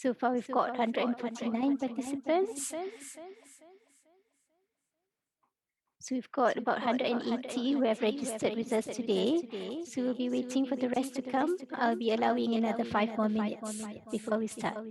So far, we've got 149 participants. So we've got about 180 who have registered with us today. So we'll be waiting for the rest to come. I'll be allowing another 5 more minutes before we start.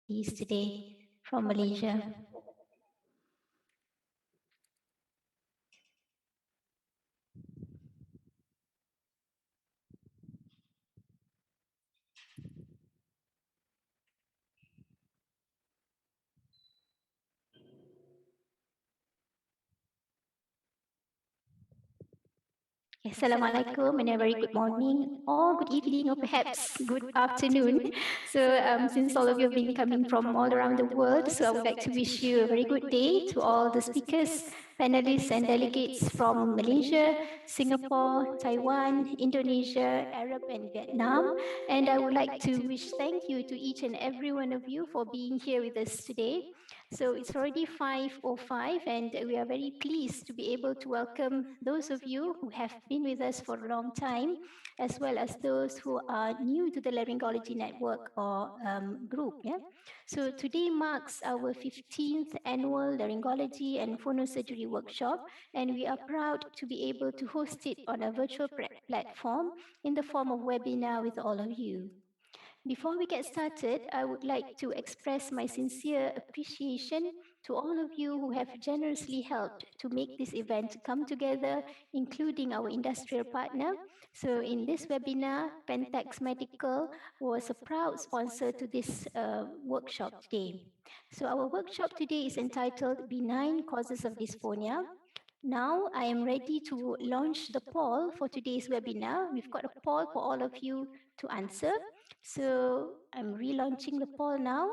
He's today from Malaysia. Assalamualaikum and a very good morning or good evening or perhaps good afternoon. So since all of you have been coming from all around the world, so I would like to wish you a very good day to all the speakers, panelists and delegates from Malaysia, Singapore, Taiwan, Indonesia, Arab and Vietnam. And I would like to wish thank you to each and every one of you for being here with us today. So it's already 5:05 and we are very pleased to be able to welcome those of you who have been with us for a long time, as well as those who are new to the Laryngology Network or group. Yeah. So today marks our 15th annual Laryngology and Phonosurgery workshop, and we are proud to be able to host it on a virtual platform in the form of webinar with all of you. Before we get started, I would like to express my sincere appreciation to all of you who have generously helped to make this event come together, including our industrial partner. So in this webinar, Pentax Medical was a proud sponsor to this workshop today. So our workshop today is entitled Benign Causes of Dysphonia. Now I am ready to launch the poll for today's webinar. We've got a poll for all of you to answer. So I'm relaunching the poll now.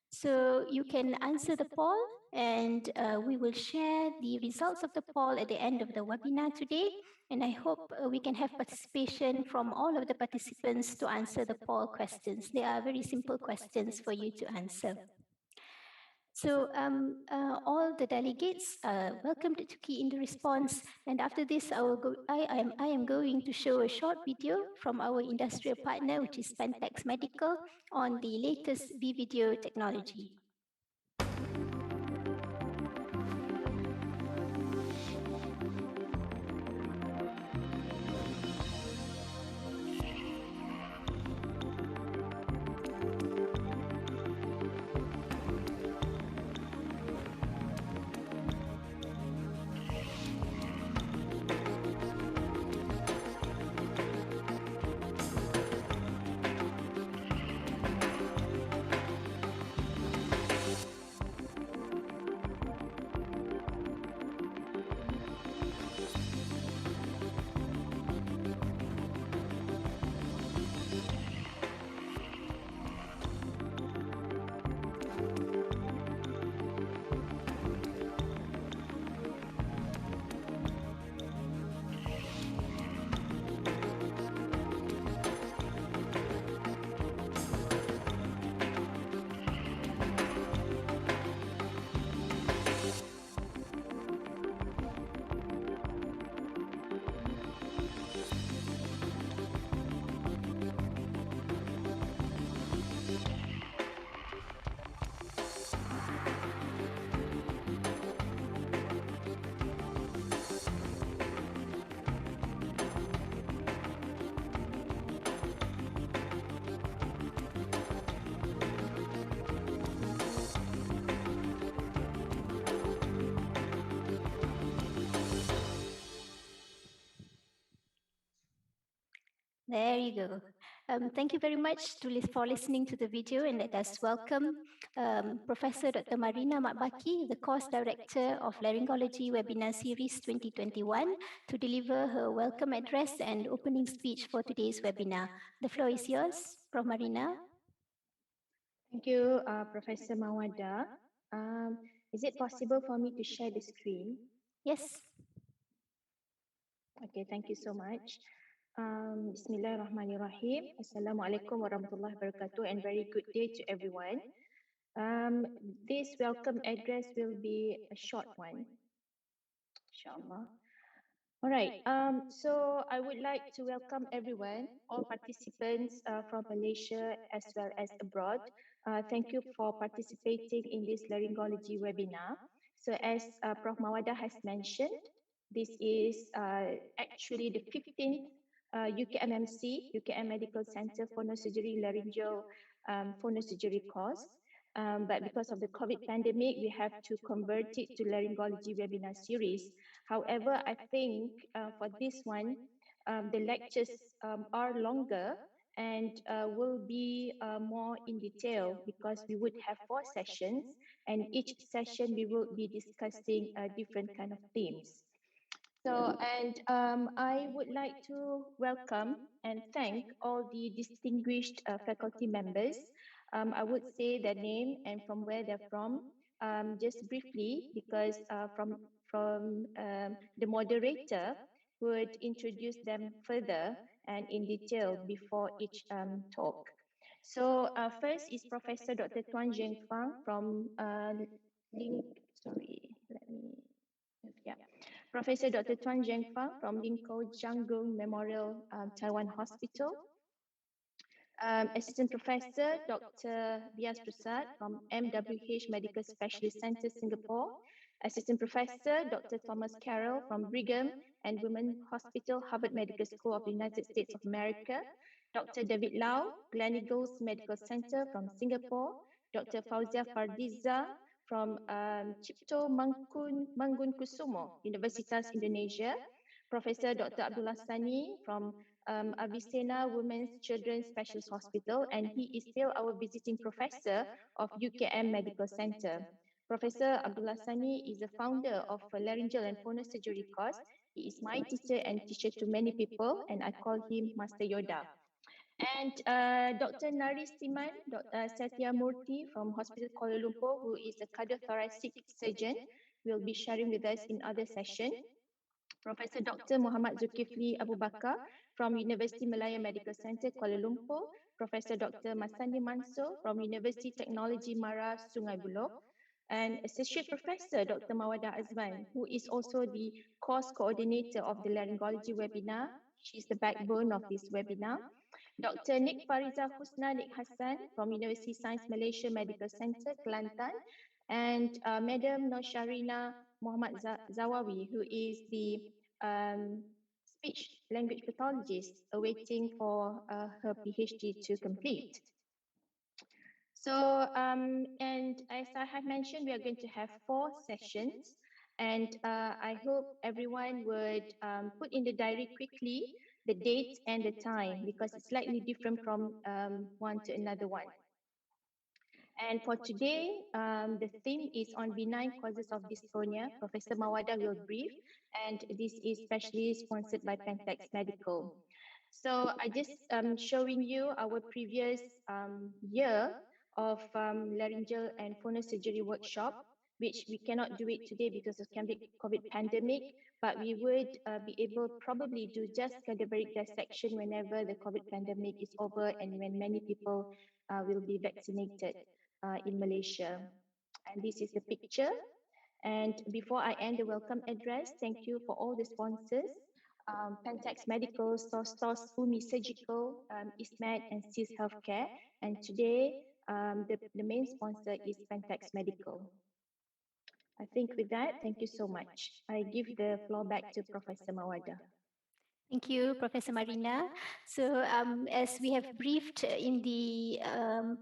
So you can answer the poll and we will share the results of the poll at the end of the webinar today. And I hope we can have participation from all of the participants to answer the poll questions. They are very simple questions for you to answer. So all the delegates are welcome to key in the response. And after this, I am going to show a short video from our industrial partner, which is Pentax Medical, on the latest V-video technology. There you go. Thank you very much for listening to the video, and let us welcome Professor Dr. Marina Matbaki, the course director of Laryngology Webinar Series 2021, to deliver her welcome address and opening speech for today's webinar. The floor is yours, Prof. Marina. Thank you, Professor Mawada. Is it possible for me to share the screen? Yes. Okay, thank you so much. Bismillahirrahmanirrahim. Assalamualaikum warahmatullahi wabarakatuh, and very good day to everyone. This welcome address will be a short one, inshallah. All right, so I would like to welcome everyone, all participants from Malaysia as well as abroad. Thank you for participating in this laryngology webinar. So as Prof. Mawada has mentioned, this is actually the 15th UKMMC, UKM Medical Center Phonosurgery Laryngeal Phonosurgery course. But because of the COVID pandemic, we have to convert it to laryngology webinar series. However, I think for this one, the lectures are longer and will be more in detail because we would have 4 sessions, and each session we will be discussing different kind of themes. So, and I would like to welcome and thank all the distinguished faculty members. I would say their name and from where they're from, just briefly, because the moderator would introduce them further and in detail before each talk. So first is Professor Dr. Tuan Zheng Fang from yeah. Professor Dr. Tuan Zheng Fang from Linkou Jianggung Memorial Taiwan Hospital. Assistant Professor Dr. Bias Prasad from MWH Medical Specialist Center, Singapore. Assistant Professor Dr. Thomas Carroll from Brigham and Women's Hospital, Harvard Medical School of the United States of America. Dr. David Lau, Gleneagles Medical Center from Singapore. Dr. Fauzia Fardiza from Cipto Mangunkusumo, Universitas Indonesia. Professor Dr. Abdullah Sani from Avicenna Women's Children's Specialist Hospital, and he is still our visiting professor of UKM Medical Center. Professor Abdullah Sani is the founder of Laryngeal and Phonosurgery course. He is my teacher and teacher to many people, and I call him Master Yoda. And Dr. Naris Timan, Satya Murthy from Hospital Kuala Lumpur, who is a cardiothoracic surgeon, will be sharing with us in other session. Professor Dr. Muhammad Zulkifli Abu Bakar from University Malaya Medical Center, Kuala Lumpur. Professor Dr. Masani Mansur from University Technology Mara, Sungai Buloh. And Associate Professor Dr. Mawada Azman, who is also the course coordinator of the laryngology webinar. She's the backbone of this webinar. Dr. Nik Fariza Husna Nik Hassan from University Science Malaysia Medical Center, Kelantan. And Madam Nosharina Muhammad Zawawi, who is the speech language pathologist awaiting for her PhD to complete. So, and as I have mentioned, we are going to have 4 sessions, and I hope everyone would put in the diary quickly the date and the time, because it's slightly different from one to another one. And for today, the theme is on benign causes of dysphonia. Professor Mawada will brief, and this is specially sponsored by Pentax Medical. So I just showing you our previous year of laryngeal and phonosurgery workshop, which we cannot do it today because of COVID pandemic, but we would be able probably do just cadaveric dissection whenever the COVID pandemic is over and when many people will be vaccinated in Malaysia. And this is the picture. And before I end the welcome address, thank you for all the sponsors. Pentax Medical, Stos, Umi Surgical, ISMED, and SIS Healthcare. And today, the main sponsor is Pentax Medical. I think with that, thank you so much. I give the floor back to Professor Mawada. Thank you, Professor Marina. So, as we have briefed in the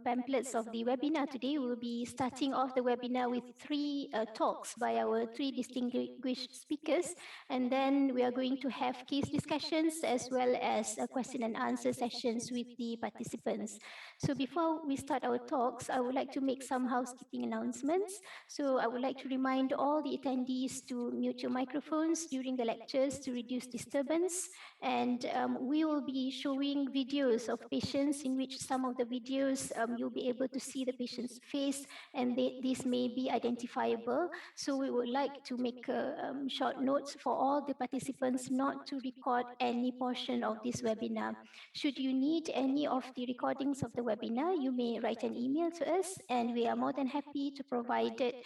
pamphlets of the webinar today, we'll be starting off the webinar with three talks by our three distinguished speakers. And then we are going to have case discussions as well as question and answer sessions with the participants. So, before we start our talks, I would like to make some housekeeping announcements. So, I would like to remind all the attendees to mute your microphones during the lectures to reduce disturbance. And we will be showing videos of patients in which some of the videos you'll be able to see the patient's face, and these may be identifiable. So we would like to make short notes for all the participants not to record any portion of this webinar. Should you need any of the recordings of the webinar, you may write an email to us, and we are more than happy to provide it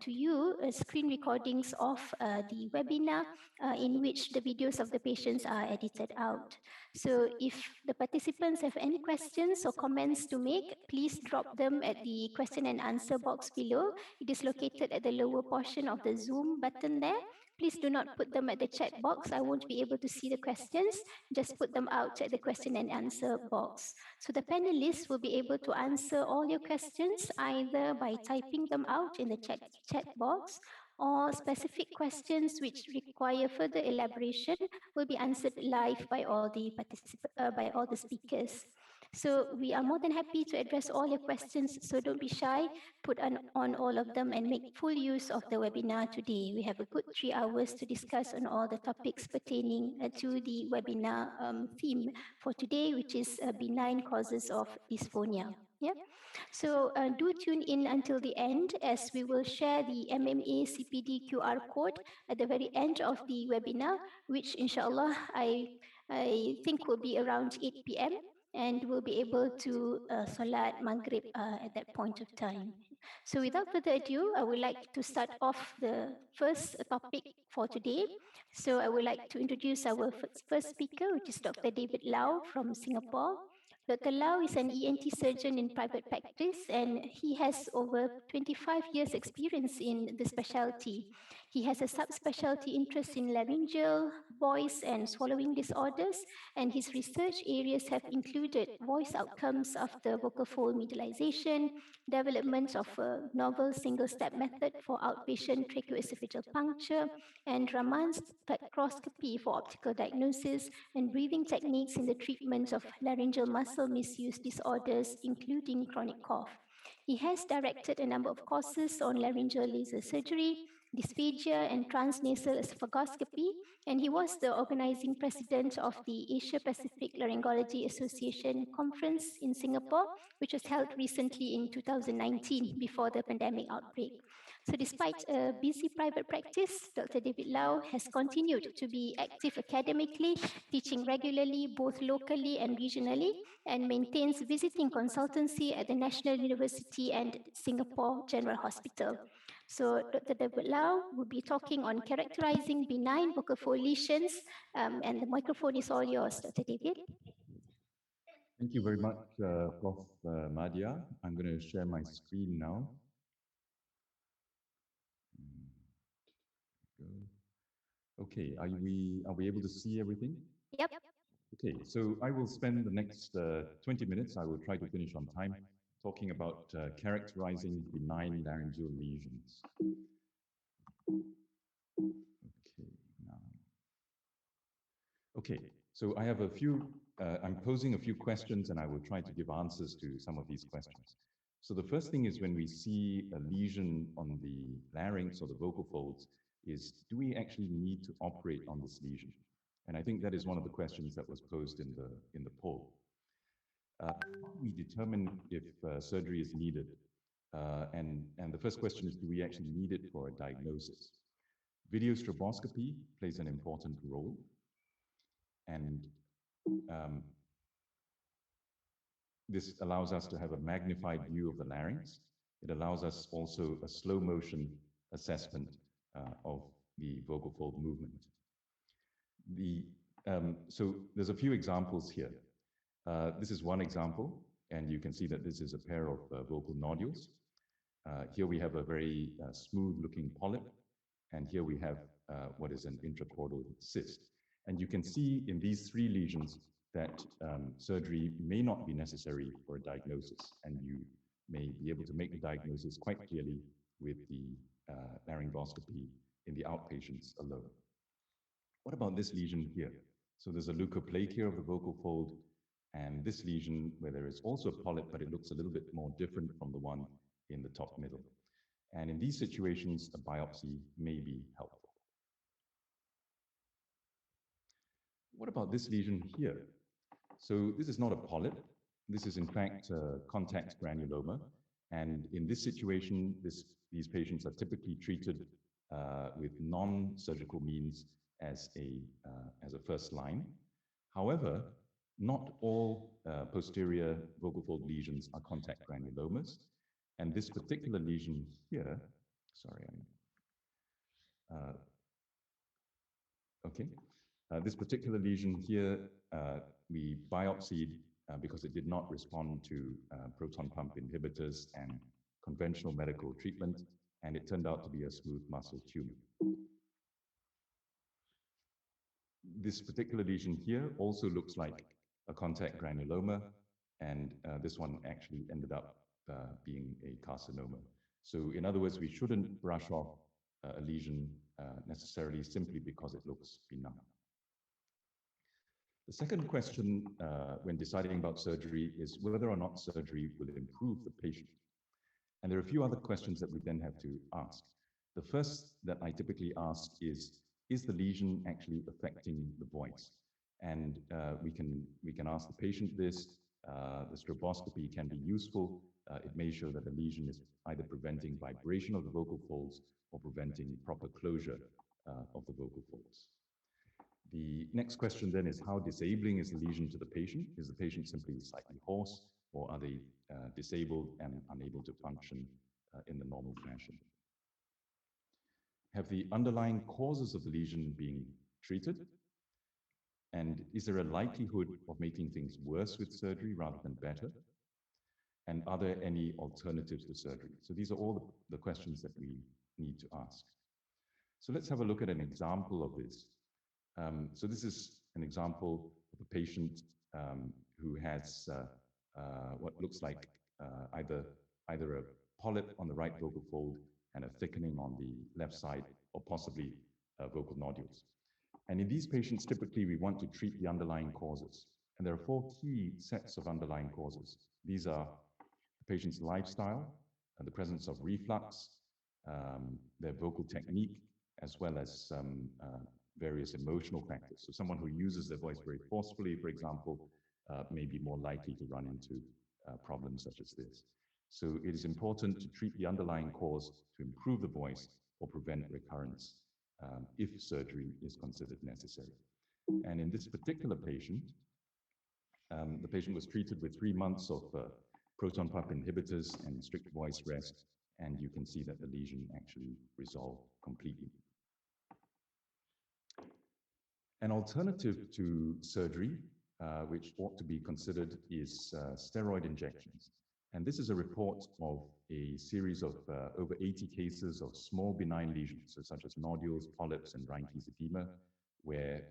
to you screen recordings of the webinar in which the videos of the patients are edited out. So if the participants have any questions or comments to make, please drop them at the question and answer box below. It is located at the lower portion of the Zoom button there. Please do not put them at the chat box. I won't be able to see the questions. Just put them out at the question and answer box. So the panelists will be able to answer all your questions either by typing them out in the chat box, or specific questions which require further elaboration will be answered live by all the by all the speakers. So we are more than happy to address all your questions. So don't be shy. Put on all of them and make full use of the webinar today. We have a good 3 hours to discuss on all the topics pertaining to the webinar theme for today, which is benign causes of dysphonia. Yeah. So do tune in until the end, as we will share the MMA CPD QR code at the very end of the webinar, which inshallah I think will be around 8 p.m. and we'll be able to Salat Maghrib at that point of time. So without further ado, I would like to start off the first topic for today. So I would like to introduce our first speaker, which is Dr. David Lau from Singapore. Dr. Lau is an ENT surgeon in private practice, and he has over 25 years experience in the specialty. He has a subspecialty interest in laryngeal, voice and swallowing disorders, and his research areas have included voice outcomes after vocal fold medialization, development of a novel single-step method for outpatient tracheoesophageal puncture, and Raman spectroscopy for optical diagnosis, and breathing techniques in the treatment of laryngeal muscle misuse disorders, including chronic cough. He has directed a number of courses on laryngeal laser surgery, dysphagia, and transnasal esophagoscopy, and he was the organizing president of the Asia Pacific Laryngology Association Conference in Singapore, which was held recently in 2019 before the pandemic outbreak. So despite a busy private practice, Dr. David Lau has continued to be active academically, teaching regularly both locally and regionally, and maintains visiting consultancy at the National University and Singapore General Hospital. So Dr. David Lau will be talking on characterizing benign vocal fold lesions, and the microphone is all yours, Dr. David. Thank you very much, Prof. Madia. I'm going to share my screen now. Okay, are we able to see everything? Yep. Okay, so I will spend the next 20 minutes, I will try to finish on time, talking about characterizing benign laryngeal lesions. Okay, now. Okay, so I have a few, I'm posing a few questions and I will try to give answers to some of these questions. So the first thing is when we see a lesion on the larynx or the vocal folds is, do we actually need to operate on this lesion? And I think that is one of the questions that was posed in the poll. We determine if surgery is needed. And the first question is, do we actually need it for a diagnosis? Video stroboscopy plays an important role. And this allows us to have a magnified view of the larynx. It allows us also a slow motion assessment of the vocal fold movement. So there's a few examples here. This is one example, and you can see that this is a pair of vocal nodules. Here we have a very smooth looking polyp, and here we have what is an intracaudal cyst. And you can see in these 3 lesions that surgery may not be necessary for a diagnosis, and you may be able to make the diagnosis quite clearly with the laryngoscopy in the outpatients alone. What about this lesion here? So there's a leukoplakia of the vocal fold, and this lesion where there is also a polyp, but it looks a little bit more different from the one in the top middle. And in these situations, a biopsy may be helpful. What about this lesion here? So this is not a polyp. This is in fact a contact granuloma. And in this situation, these patients are typically treated with non-surgical means as a first line. However, not all posterior vocal fold lesions are contact granulomas. And this particular lesion here, sorry, this particular lesion here, we biopsied because it did not respond to proton pump inhibitors and conventional medical treatment, and it turned out to be a smooth muscle tumor. This particular lesion here also looks like a contact granuloma, and this one actually ended up being a carcinoma. So in other words, we shouldn't brush off a lesion necessarily simply because it looks benign. The second question when deciding about surgery is whether or not surgery will improve the patient. And there are a few other questions that we then have to ask. The first that I typically ask is the lesion actually affecting the voice? And we can ask the patient this. The stroboscopy can be useful. It may show that the lesion is either preventing vibration of the vocal folds or preventing proper closure of the vocal folds. The next question then is how disabling is the lesion to the patient? Is the patient simply slightly hoarse, or are they disabled and unable to function in the normal fashion? Have the underlying causes of the lesion been treated? And is there a likelihood of making things worse with surgery rather than better? And are there any alternatives to surgery? So these are all the questions that we need to ask. So let's have a look at an example of this. So this is an example of a patient who has what looks like either a polyp on the right vocal fold and a thickening on the left side, or possibly vocal nodules. And in these patients, typically we want to treat the underlying causes. And there are 4 key sets of underlying causes. These are the patient's lifestyle, the presence of reflux, their vocal technique, as well as some various emotional factors. So someone who uses their voice very forcefully, for example, may be more likely to run into problems such as this. So it is important to treat the underlying cause to improve the voice or prevent recurrence if surgery is considered necessary. And in this particular patient, the patient was treated with 3 months of proton pump inhibitors and strict voice rest, and you can see that the lesion actually resolved completely. An alternative to surgery, which ought to be considered, is steroid injections. And this is a report of a series of over 80 cases of small benign lesions, so such as nodules, polyps, and Reinke's edema, where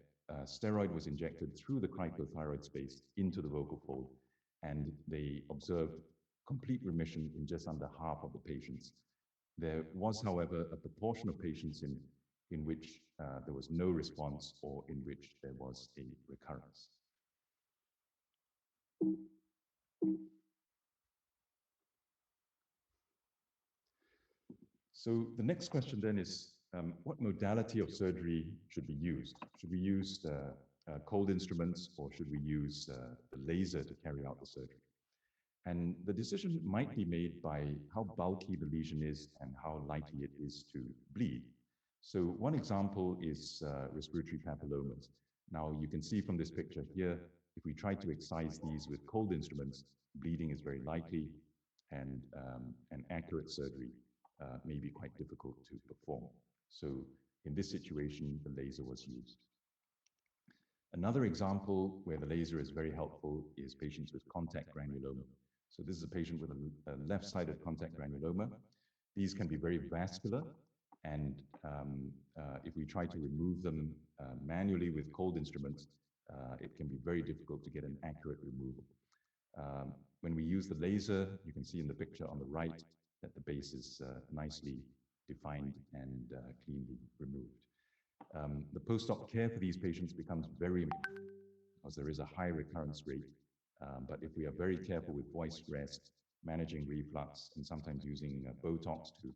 steroid was injected through the cricothyroid space into the vocal fold, and they observed complete remission in just under half of the patients. There was, however, a proportion of patients in which there was no response or in which there was a recurrence. So the next question then is, what modality of surgery should be used? Should we use cold instruments, or should we use the laser to carry out the surgery? And the decision might be made by how bulky the lesion is and how likely it is to bleed. So one example is respiratory papillomas. Now you can see from this picture here, if we try to excise these with cold instruments, bleeding is very likely, and an accurate surgery may be quite difficult to perform. So in this situation, the laser was used. Another example where the laser is very helpful is patients with contact granuloma. So this is a patient with a left-sided contact granuloma. These can be very vascular, And if we try to remove them manually with cold instruments, it can be very difficult to get an accurate removal. When we use the laser, you can see in the picture on the right that the base is nicely defined and cleanly removed. The post-op care for these patients becomes very important because there is a high recurrence rate. But if we are very careful with voice rest, managing reflux, and sometimes using Botox to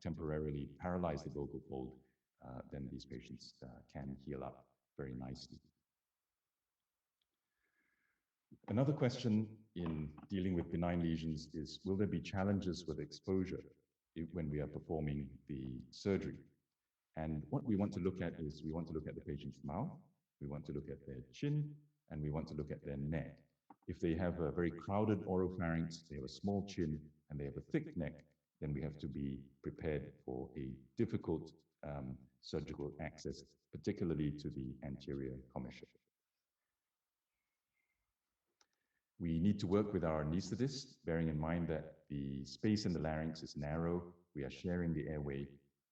temporarily paralyze the vocal fold, then these patients can heal up very nicely. Another question in dealing with benign lesions is, will there be challenges with exposure when we are performing the surgery? And what we want to look at is, we want to look at the patient's mouth, we want to look at their chin, and we want to look at their neck. If they have a very crowded oropharynx, they have a small chin, and they have a thick neck, then we have to be prepared for a difficult surgical access, particularly to the anterior commissure. We need to work with our anesthetist, bearing in mind that the space in the larynx is narrow, we are sharing the airway,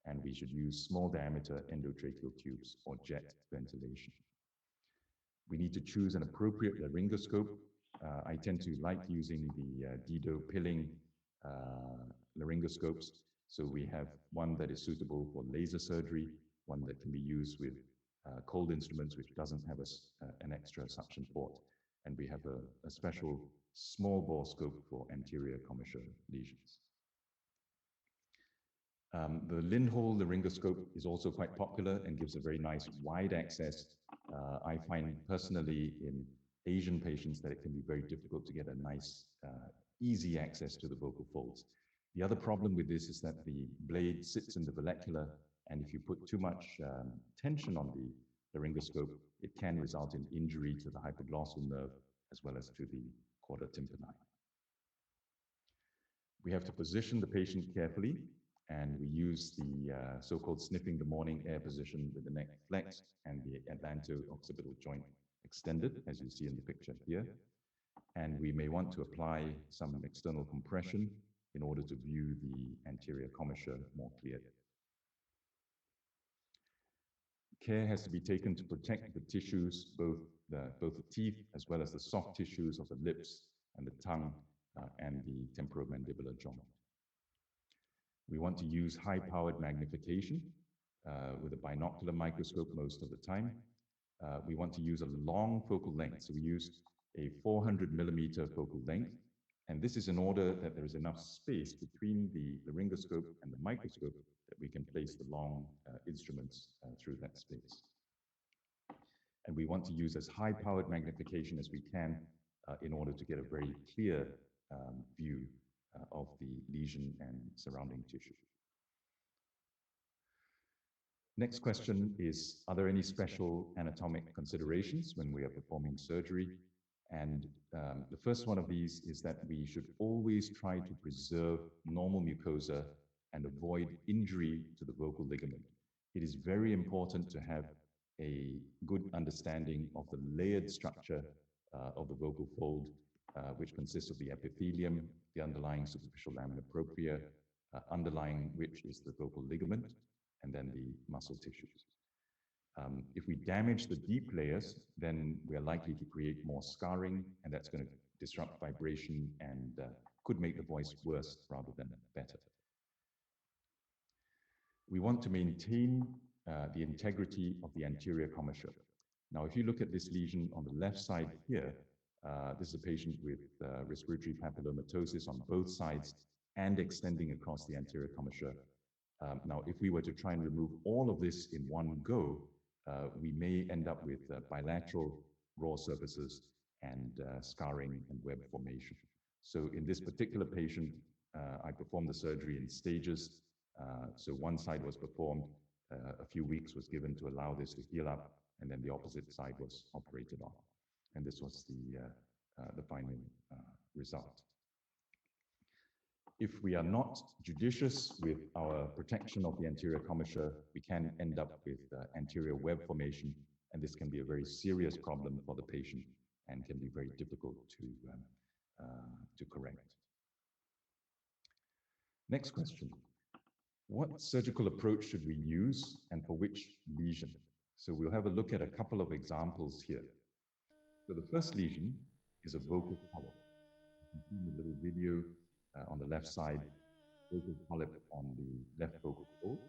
and we should use small diameter endotracheal tubes or jet ventilation. We need to choose an appropriate laryngoscope. I tend to like using the Dido pilling laryngoscopes. So we have one that is suitable for laser surgery, one that can be used with cold instruments, which doesn't have an extra suction port. And we have a special small bore scope for anterior commissure lesions. The Lindhole laryngoscope is also quite popular and gives a very nice wide access. I find personally in Asian patients that it can be very difficult to get a nice, easy access to the vocal folds. The other problem with this is that the blade sits in the vallecula, and if you put too much tension on the laryngoscope, it can result in injury to the hypoglossal nerve as well as to the chorda tympani. We have to position the patient carefully, and we use the so-called sniffing the morning air position with the neck flexed and the atlanto-occipital joint extended, as you see in the picture here. And we may want to apply some external compression in order to view the anterior commissure more clearly. Care has to be taken to protect the tissues, both the teeth as well as the soft tissues of the lips and the tongue and the temporomandibular joint. We want to use high-powered magnification with a binocular microscope most of the time. We want to use a long focal length, so we use a 400 millimeter focal length, and this is in order that there is enough space between the laryngoscope and the microscope that we can place the long instruments through that space. And we want to use as high-powered magnification as we can in order to get a very clear view of the lesion and surrounding tissue. Next question is, are there any special anatomic considerations when we are performing surgery? And the first one of these is that we should always try to preserve normal mucosa and avoid injury to the vocal ligament. It is very important to have a good understanding of the layered structure of the vocal fold, which consists of the epithelium, the underlying superficial lamina propria, underlying which is the vocal ligament, and then the muscle tissues. If we damage the deep layers, then we are likely to create more scarring, and that's going to disrupt vibration and could make the voice worse rather than better. We want to maintain the integrity of the anterior commissure. Now, if you look at this lesion on the left side here, this is a patient with respiratory papillomatosis on both sides and extending across the anterior commissure. Now, if we were to try and remove all of this in one go, we may end up with bilateral raw surfaces and scarring and web formation. So in this particular patient, I performed the surgery in stages. So one side was performed, a few weeks was given to allow this to heal up, and then the opposite side was operated on. And this was the final result. If we are not judicious with our protection of the anterior commissure, we can end up with anterior web formation, and this can be a very serious problem for the patient and can be very difficult to correct. Next question. What surgical approach should we use and for which lesion? So we'll have a look at a couple of examples here. So the first lesion is a vocal polyp. You can see in the little video on the left side, vocal polyp on the left vocal fold.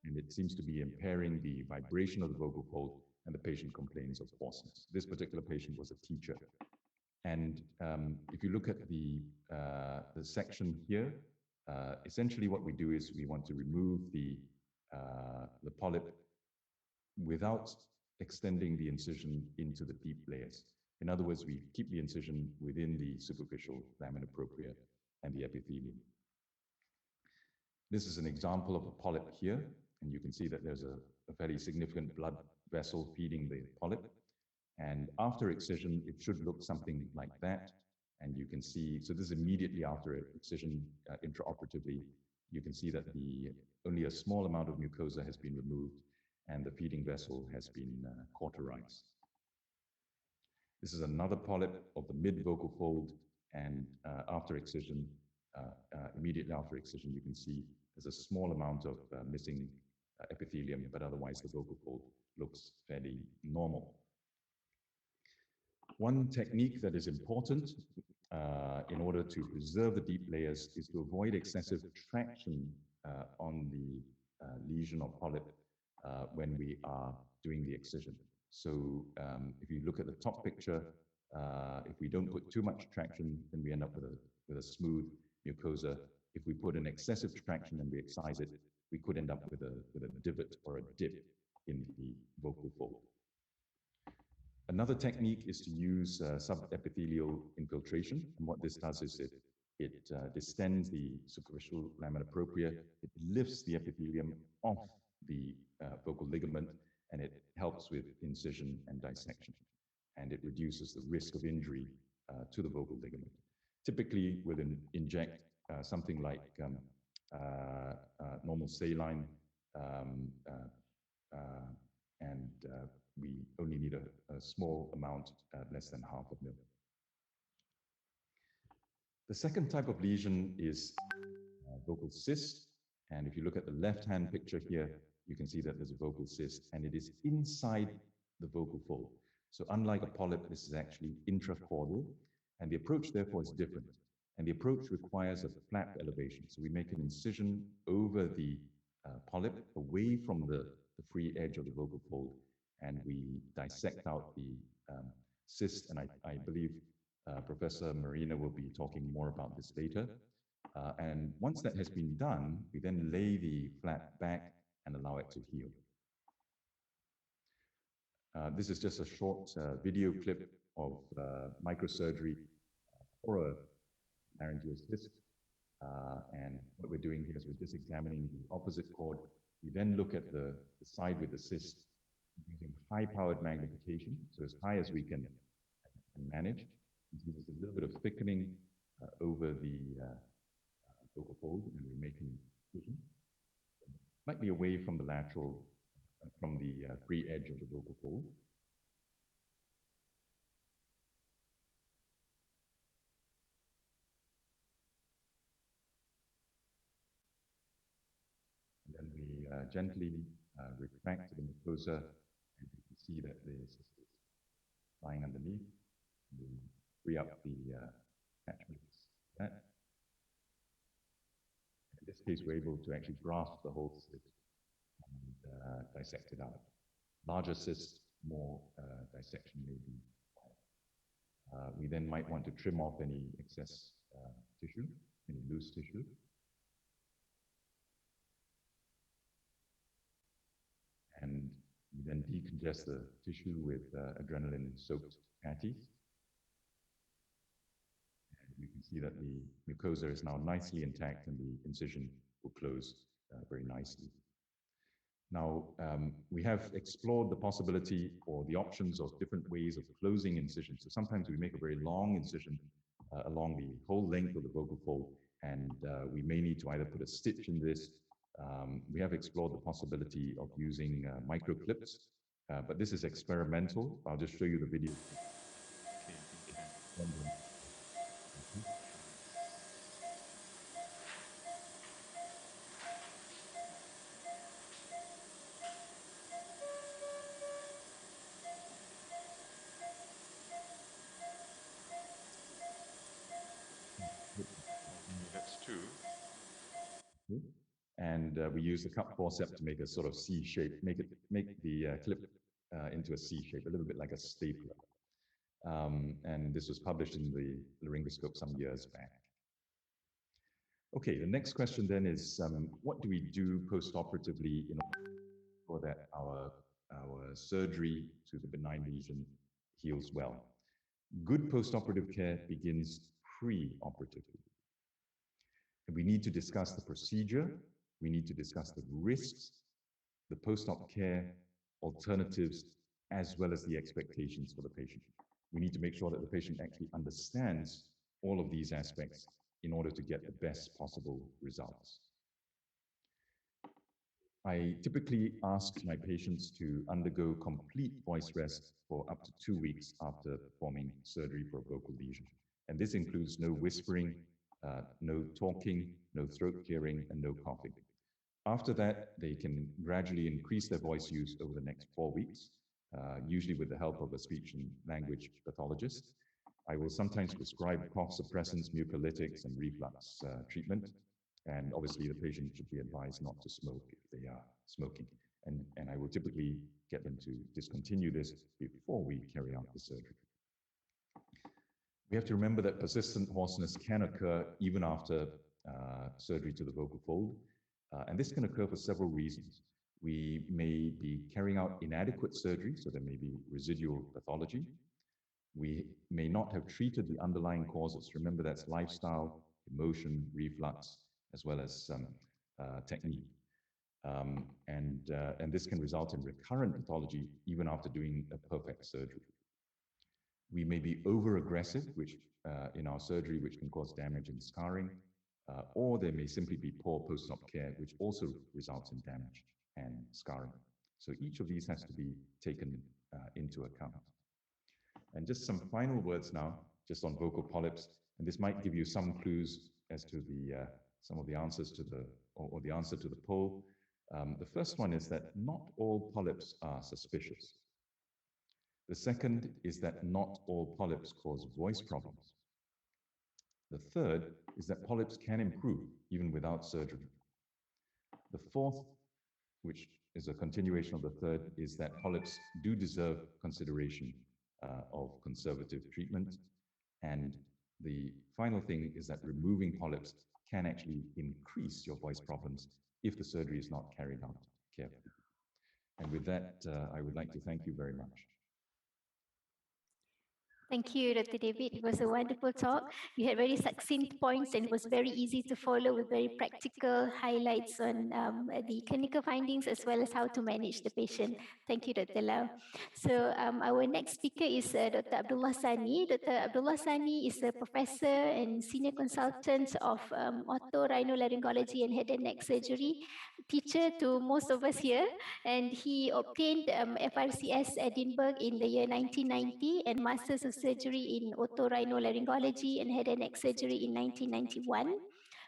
And it seems to be impairing the vibration of the vocal fold, and the patient complains of hoarseness. This particular patient was a teacher. And if you look at the section here, essentially what we do is we want to remove the polyp without extending the incision into the deep layers. In other words, we keep the incision within the superficial lamina propria and the epithelium. This is an example of a polyp here, and you can see that there's a fairly significant blood vessel feeding the polyp. And after excision, it should look something like that. And you can see, so this is immediately after excision intraoperatively. You can see that only a small amount of mucosa has been removed and the feeding vessel has been cauterized. This is another polyp of the mid-vocal fold, and after excision, immediately after excision, you can see there's a small amount of missing epithelium, but otherwise the vocal fold looks fairly normal. One technique that is important in order to preserve the deep layers is to avoid excessive traction on the lesion or polyp when we are doing the excision. So if you look at the top picture, if we don't put too much traction, then we end up with a smooth mucosa. If we put an excessive traction and we excise it, we could end up with a divot or a dip in the vocal fold. Another technique is to use subepithelial infiltration, and what this does is it distends the superficial lamina propria, it lifts the epithelium off the vocal ligament, and it helps with incision and dissection, and it reduces the risk of injury to the vocal ligament. Typically, we'll inject something like normal saline, and we only need a small amount, less than half a mil. The second type of lesion is vocal cyst. And if you look at the left-hand picture here, you can see that there's a vocal cyst, and it is inside the vocal fold. So unlike a polyp, this is actually intracaudal, and the approach therefore is different. And the approach requires a flap elevation. So we make an incision over the polyp, away from the free edge of the vocal fold, and we dissect out the cyst. And I believe Professor Marina will be talking more about this later. And once that has been done, we then lay the flap back and allow it to heal. This is just a short video clip of microsurgery for a laryngeal cyst. And what we're doing here is we're just examining the opposite chord. We then look at the side with the cyst using high-powered magnification, so as high as we can manage. You see there's a little bit of thickening over the vocal fold, and we're making incision slightly away from the lateral, from the free edge of the vocal fold. And then we gently retract the mucosa, and you can see that the cyst is lying underneath. We free up the attachments. In this case, we're able to actually grasp the whole cyst and dissect it out. Larger cysts, more dissection may be required. We then might want to trim off any excess tissue, any loose tissue. And we then decongest the tissue with adrenaline-soaked patties. You can see that the mucosa is now nicely intact and the incision will close very nicely. Now, we have explored the possibility or the options of different ways of closing incisions. So sometimes we make a very long incision along the whole length of the vocal fold, and we may need to either put a stitch in this. We have explored the possibility of using micro clips, but this is experimental. I'll just show you the video. Okay. And we use the cup forceps to make a sort of C shape, make the clip into a C shape, a little bit like a stapler. And this was published in the Laryngoscope some years back. Okay, the next question then is, what do we do post-operatively in order for that our surgery to the benign lesion heals well? Good post-operative care begins pre-operatively. And we need to discuss the procedure, we need to discuss the risks, the post-op care, alternatives, as well as the expectations for the patient. We need to make sure that the patient actually understands all of these aspects in order to get the best possible results. I typically ask my patients to undergo complete voice rest for up to 2 weeks after performing surgery for a vocal lesion. And this includes no whispering, no talking, no throat clearing, and no coughing. After that, they can gradually increase their voice use over the next 4 weeks, usually with the help of a speech and language pathologist. I will sometimes prescribe cough suppressants, mucolytics, and reflux treatment. And obviously, the patient should be advised not to smoke if they are smoking. And I will typically get them to discontinue this before we carry out the surgery. We have to remember that persistent hoarseness can occur even after surgery to the vocal fold. And this can occur for several reasons. We may be carrying out inadequate surgery, so there may be residual pathology. We may not have treated the underlying causes. Remember, that's lifestyle, emotion, reflux, as well as technique. And this can result in recurrent pathology even after doing a perfect surgery. We may be over-aggressive, which in our surgery, which can cause damage and scarring, or there may simply be poor post-op care, which also results in damage and scarring. So each of these has to be taken into account. And just some final words now, just on vocal polyps, and this might give you some clues as to the some of the answers to the, or the answer to the poll. The first one is that not all polyps are suspicious. The second is that not all polyps cause voice problems. The third is that polyps can improve even without surgery. The fourth, which is a continuation of the third, is that polyps do deserve consideration of conservative treatment. And the final thing is that removing polyps can actually increase your voice problems if the surgery is not carried out carefully. And with that, I would like to thank you very much. Thank you, Dr. David. It was a wonderful talk. You had very succinct points and it was very easy to follow with very practical highlights on the clinical findings as well as how to manage the patient. Thank you, Dr. Lau. So our next speaker is Dr. Abdullah Sani. Dr. Abdullah Sani is a professor and senior consultant of otorhinolaryngology and head and neck surgery, teacher to most of us here, and he obtained FRCS Edinburgh in the year 1990 and Masters of Surgery in Otorhinolaryngology and Head and Neck Surgery in 1991.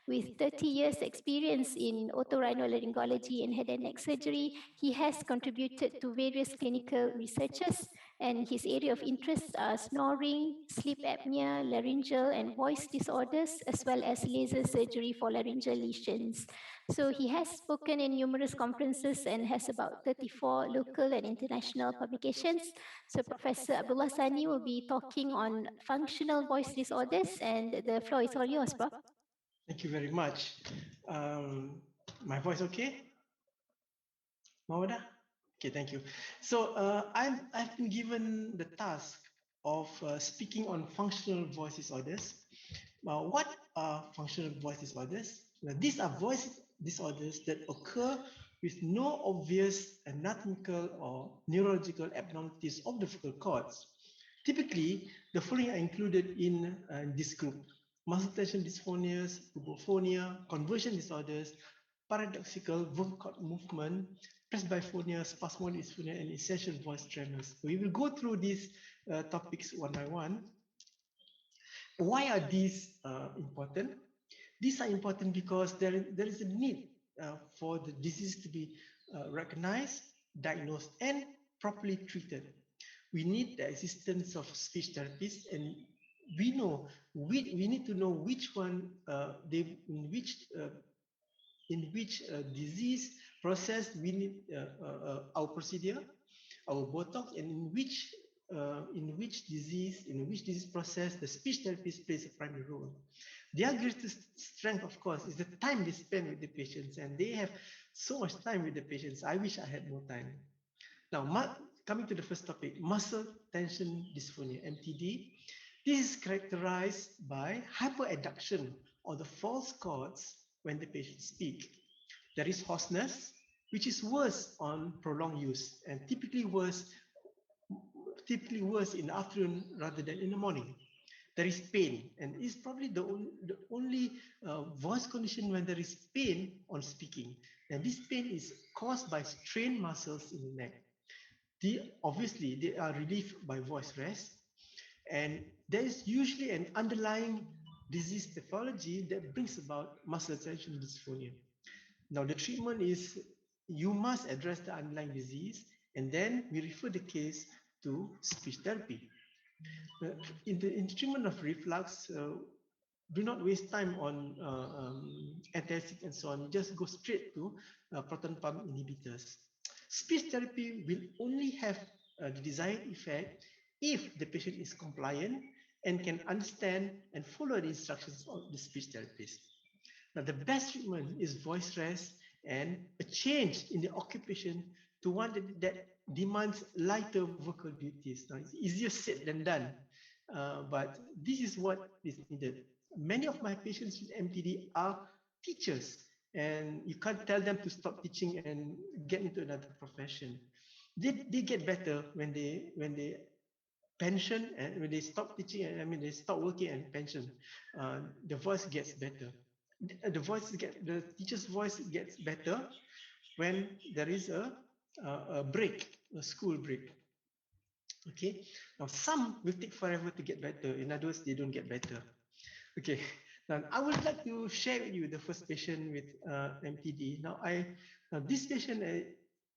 With 30 years experience in otorhinolaryngology and head and neck surgery, he has contributed to various clinical researches, and his area of interest are snoring, sleep apnea, laryngeal and voice disorders, as well as laser surgery for laryngeal lesions. So he has spoken in numerous conferences and has about 34 local and international publications. So Professor Abdullah Sani will be talking on functional voice disorders, and the floor is all yours, Prof. Thank you very much. My voice okay? Mawada? Okay, thank you. So I've been given the task of speaking on functional voice disorders. What are functional voice disorders? Now, these are voice disorders that occur with no obvious anatomical or neurological abnormalities of the vocal cords. Typically, the following are included in this group: muscle tension dysphonias, bubophonia, conversion disorders, paradoxical vocal cord movement, presbyphonia, spasmodic dysphonia, and essential voice tremors. We will go through these topics one by one. Why are these important? These are important because there is a need for the disease to be recognized, diagnosed, and properly treated. We need the existence of speech therapists, and we need to know which one in which disease process we need our procedure, our Botox, and in which disease process the speech therapist plays a primary role. Their greatest strength, of course, is the time they spend with the patients, and they have so much time with the patients. I wish I had more time. Now, coming to the first topic, muscle tension dysphonia, MTD. This is characterized by hyperadduction or the false chords when the patient speak. There is hoarseness, which is worse on prolonged use and typically worse in the afternoon rather than in the morning. There is pain, and it's probably the only voice condition when there is pain on speaking. And this pain is caused by strained muscles in the neck. Obviously, they are relieved by voice rest, and there is usually an underlying disease pathology that brings about muscle tension dysphonia. Now, the treatment is you must address the underlying disease, and then we refer the case to speech therapy. In the treatment of reflux, do not waste time on antacids and so on. Just go straight to proton pump inhibitors. Speech therapy will only have the desired effect if the patient is compliant and can understand and follow the instructions of the speech therapist. Now, the best treatment is voice rest and a change in the occupation to one that demands lighter vocal duties. Now, it's easier said than done, but this is what is needed. Many of my patients with MTD are teachers, and you can't tell them to stop teaching and get into another profession. They get better when they pension and when they stop teaching. I mean, they stop working and pension. The voice gets better. The teacher's voice gets better when there is a break, a school break. Okay. Now some will take forever to get better. In other words, they don't get better. Okay. Now I would like to share with you the first patient with MTD. Now this patient is,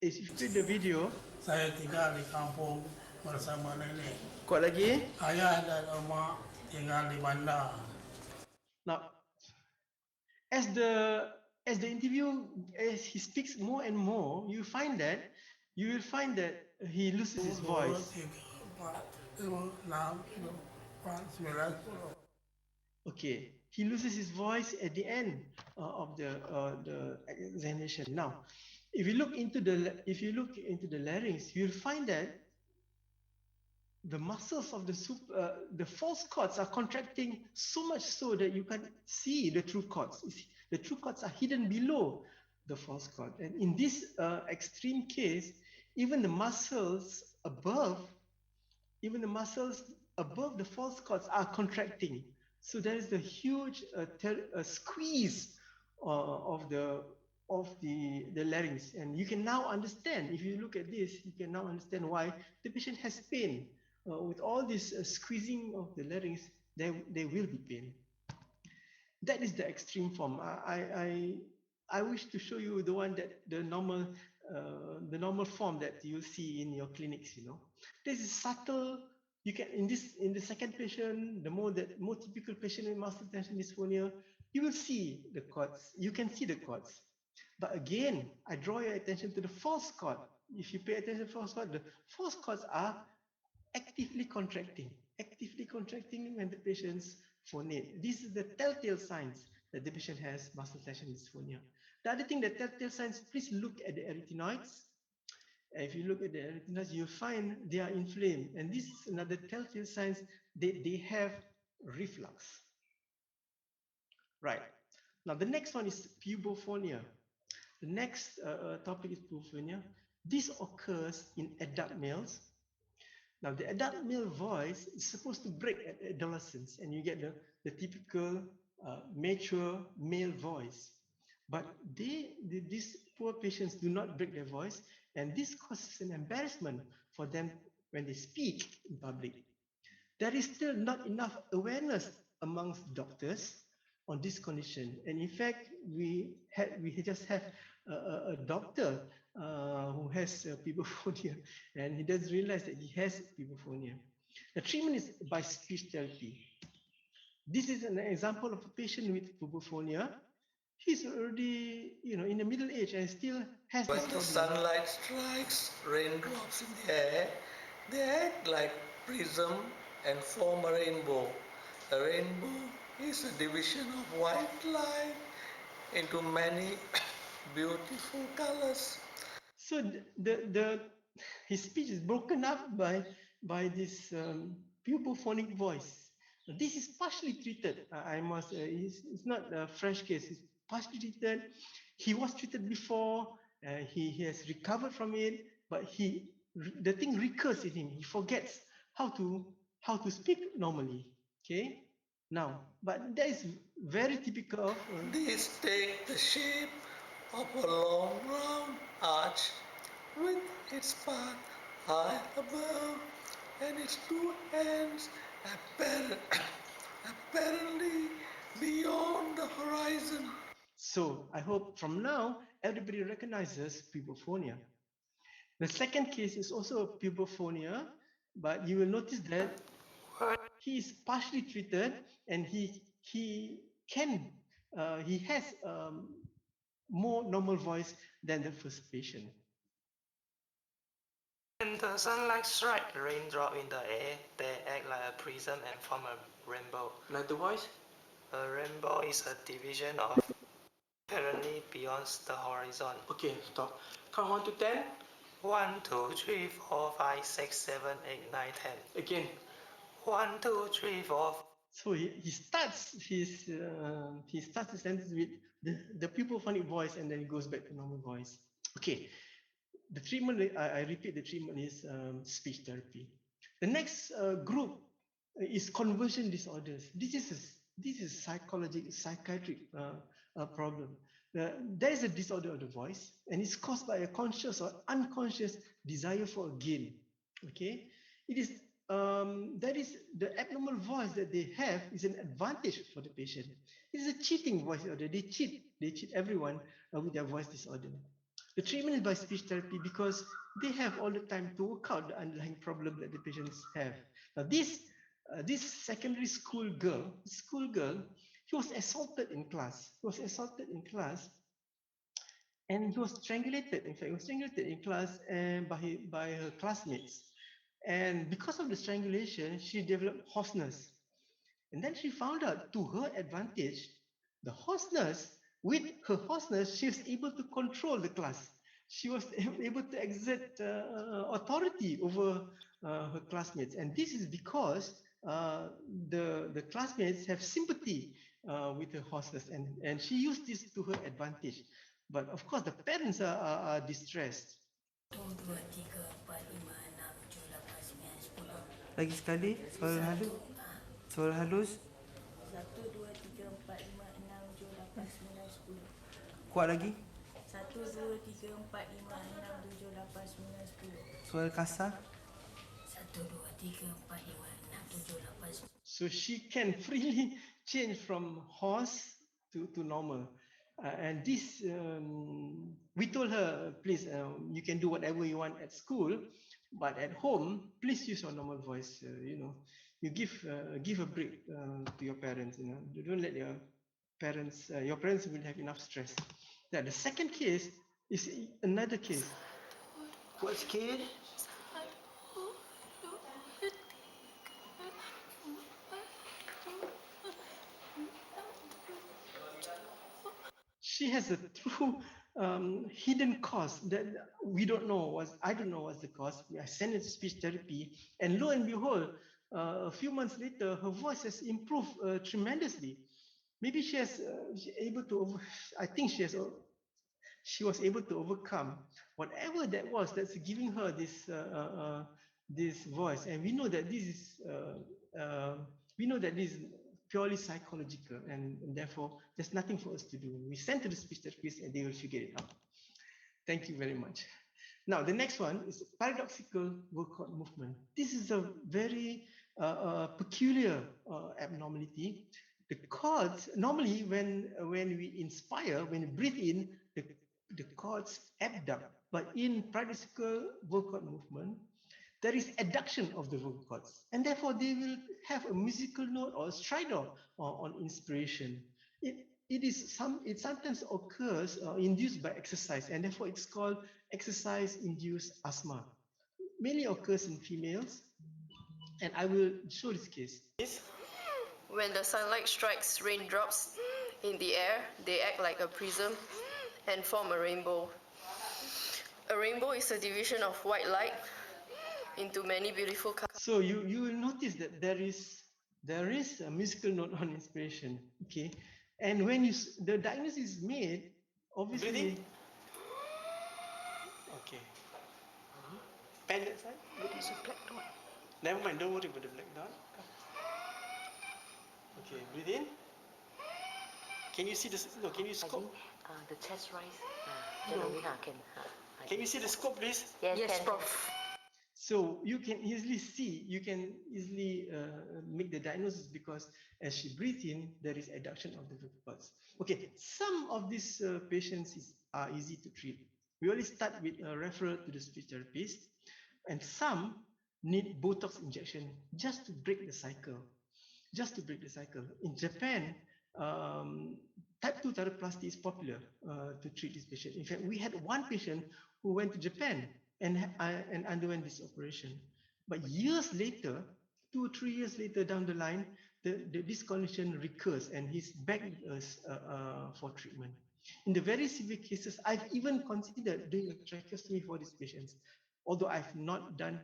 if you play the video. Saya tinggal di kampung bersama nenek. Kuat lagi. Ayah dan emak tinggal di bandar. Now, as the interview, as he speaks more and more, you will find that he loses his voice. 2, 3, 4, 5, 6, 7, 8, 9, 10. Okay, he loses his voice at the end of the examination. Now, if you look into the larynx, you'll find that the muscles of the false chords are contracting so much so that you can see the true chords. The true chords are hidden below the false chord. And in this extreme case, even the muscles above the false chords are contracting. So there is a huge squeeze of the larynx. And you can now understand, if you look at this, you can now understand why the patient has pain. With all this squeezing of the larynx, there will be pain. That is the extreme form. I wish to show you the one that the normal form that you see in your clinics. This is subtle. You can in the second patient, the more typical patient with muscle tension dysphonia, you will see the chords. You can see the chords. But again, I draw your attention to the false chord. If you pay attention to the false chords are actively contracting when the patient's phonate. This is the telltale signs that the patient has muscle tension dysphonia. The other thing, the telltale signs, please look at the arytenoids. If you look at the arytenoids, you'll find they are inflamed. And this is another telltale signs that they have reflux. Right. Now, the next one is pubophonia. The next topic is pubophonia. This occurs in adult males. Now, the adult male voice is supposed to break at adolescence, and you get the typical mature male voice. But these poor patients do not break their voice, and this causes an embarrassment for them when they speak in public. There is still not enough awareness amongst doctors on this condition, and in fact, we just have a doctor who has pubophonia, and he doesn't realize that he has pubophonia. The treatment is by speech therapy. This is an example of a patient with pubophonia. He's already, in the middle age and still has When this the problem. sunlight strikes raindrops in the air, they act like prism and form a rainbow. A rainbow is a division of white light into many beautiful colors. So his speech is broken up by this pubophonic voice. This is partially treated. I must. It's not a fresh case. It's partially treated. He was treated before. He has recovered from it, but the thing recurs in him. He forgets how to speak normally. Okay. Now, but that is very typical of. These take the shape of a long round arch with its path high above and its two ends apparently beyond the horizon. So I hope from now everybody recognizes pubophonia. The second case is also pubophonia, but you will notice that he is partially treated and he has more normal voice than the first patient. When the sunlight strikes the raindrop in the air, they act like a prism and form a rainbow. Like the voice? A rainbow is a division of apparently beyond the horizon. Okay, stop. Count 1 to 10. 1, 2, 3, 4, 5, 6, 7, 8, 9, 10. Again. 1, 2, 3, 4. So he starts his sentence with the pubophonic voice and then he goes back to normal voice. Okay, the treatment, I repeat, the treatment is speech therapy. The next group is conversion disorders. This is psychiatric problem. There is a disorder of the voice, and it's caused by a conscious or unconscious desire for gain. Okay, it is that is the abnormal voice that they have is an advantage for the patient. It is a cheating voice disorder. They cheat everyone with their voice disorder. The treatment is by speech therapy because they have all the time to work out the underlying problem that the patients have. Now, this secondary school girl, he was assaulted in class. And he was strangulated. In fact, he was strangulated in class and by her classmates. And because of the strangulation, she developed hoarseness. And then she found out, to her advantage, the hoarseness, with her hoarseness, she was able to control the class. She was able to exert authority over her classmates. And this is because the classmates have sympathy with her hoarseness. And she used this to her advantage. But of course, the parents are distressed. 1, 2, 3, 4, 5, 6, 7, 8, 9, 10. Lagi sekali, suara halus. Suara halus. 1, 2, 3, 4, 5, 6, 7, 8, 9, 10. Kuat lagi. 1, 2, 3, 4, 5, 6, 7, 8, 9, 10. Suara kasar. 1, 2, 3, 4, 5, 6, 7, 8, 9. So she can freely change from hoarse to normal. And this, we told her, please, you can do whatever you want at school, but at home, please use your normal voice. You give a break to your parents. You don't let your parents will have enough stress. Now, the second case is another case. What's kid? She has a true hidden cause that we don't know. I don't know what's the cause. I sent her to speech therapy, and lo and behold, a few months later, her voice has improved tremendously. Maybe she has able to. I think she was able to overcome whatever that was that's giving her this voice, and we know that this is purely psychological, and therefore there's nothing for us to do. We send to the speech therapist and they will figure it out. Thank you very much. Now, the next one is paradoxical Woolcott movement. This is a very peculiar abnormality. The chords, normally when we inspire, when we breathe in, the chords abduct. But in paradoxical Woolcott movement, there is adduction of the vocal cords, and therefore they will have a musical note or a stridor on inspiration. it sometimes occurs induced by exercise, and therefore it's called exercise-induced asthma. Mainly occurs in females, and I will show this case. When the sunlight strikes raindrops in the air, they act like a prism and form a rainbow. A rainbow is a division of white light into many beautiful colors. So you will notice that there is a musical note on inspiration, okay? And when the diagnosis is made, obviously. Okay. Pen that side. What is a black dot? Never mind, don't worry about the black dot. Okay, breathe in. Can you see the no? Can you scope? The chest rise. No. Can. Can you see the scope, please? Yes, Prof. So you can easily make the diagnosis, because as she breathes in, there is adduction of the vocal cords. Okay, some of these patients are easy to treat. We always start with a referral to the speech therapist, and some need Botox injection just to break the cycle. In Japan, type 2 thyroplasty is popular to treat this patient. In fact, we had one patient who went to Japan and underwent this operation. But years later, 2 or 3 years later down the line, this condition recurs and he's back with us for treatment. In the very severe cases, I've even considered doing a tracheostomy for these patients, although I've not done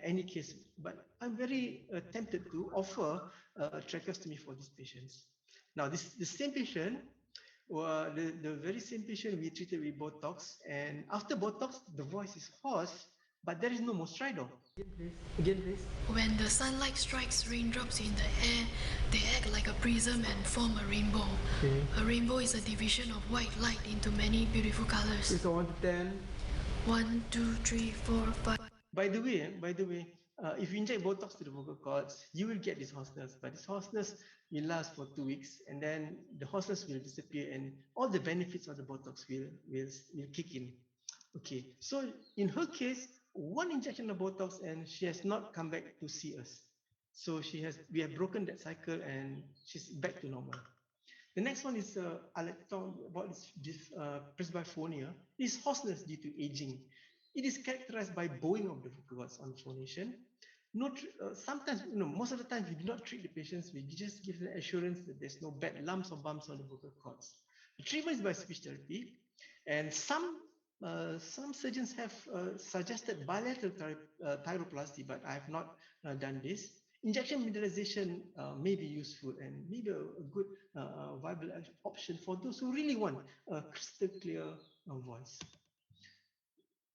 any case, but I'm very tempted to offer tracheostomy for these patients. Now, the same patient, the very same patient we treated with Botox, and after Botox, the voice is hoarse, but there is no more stridor. Again, please. When the sunlight strikes raindrops in the air, they act like a prism and form a rainbow. Okay. A rainbow is a division of white light into many beautiful colors. So 1 to 10. 1, 2, 3, 4, 5. By the way, if you inject Botox to the vocal cords, you will get this hoarseness, but this hoarseness will last for 2 weeks, and then the hoarseness will disappear, and all the benefits of the Botox will kick in. Okay, so in her case, 1 injection of Botox, and she has not come back to see us. So we have broken that cycle, and she's back to normal. The next one is I like to talk about this presbyphonia. This hoarseness due to aging. It is characterized by bowing of the vocal cords on phonation. Sometimes, most of the time, we do not treat the patients. We just give them assurance that there's no bad lumps or bumps on the vocal cords. The treatment is by speech therapy, and some surgeons have suggested bilateral thyroplasty, but I have not done this. Injection mineralization may be useful and maybe a good viable option for those who really want a crystal clear voice.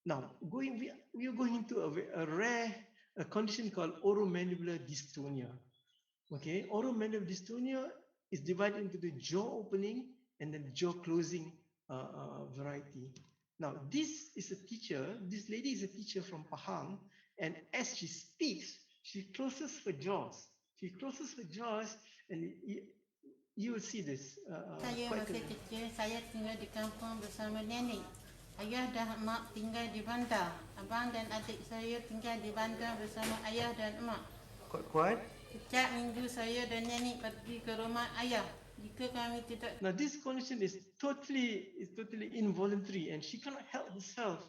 Now, we are going into a rare condition called oromandibular dystonia. Okay, oromandibular dystonia is divided into the jaw opening and then jaw closing variety. Now, this lady is a teacher from Pahang, and as she speaks, she closes her jaws. And you will see this. Saya masih kecil, saya tinggal di kampung bersama nenek. Ayah dan mak tinggal di bandar. Abang dan adik saya tinggal di bandar bersama ayah dan mak. Kuat? Setiap minggu saya dan nenek pergi ke rumah ayah. Jika kami tidak. Now this condition is totally involuntary, and she cannot help herself.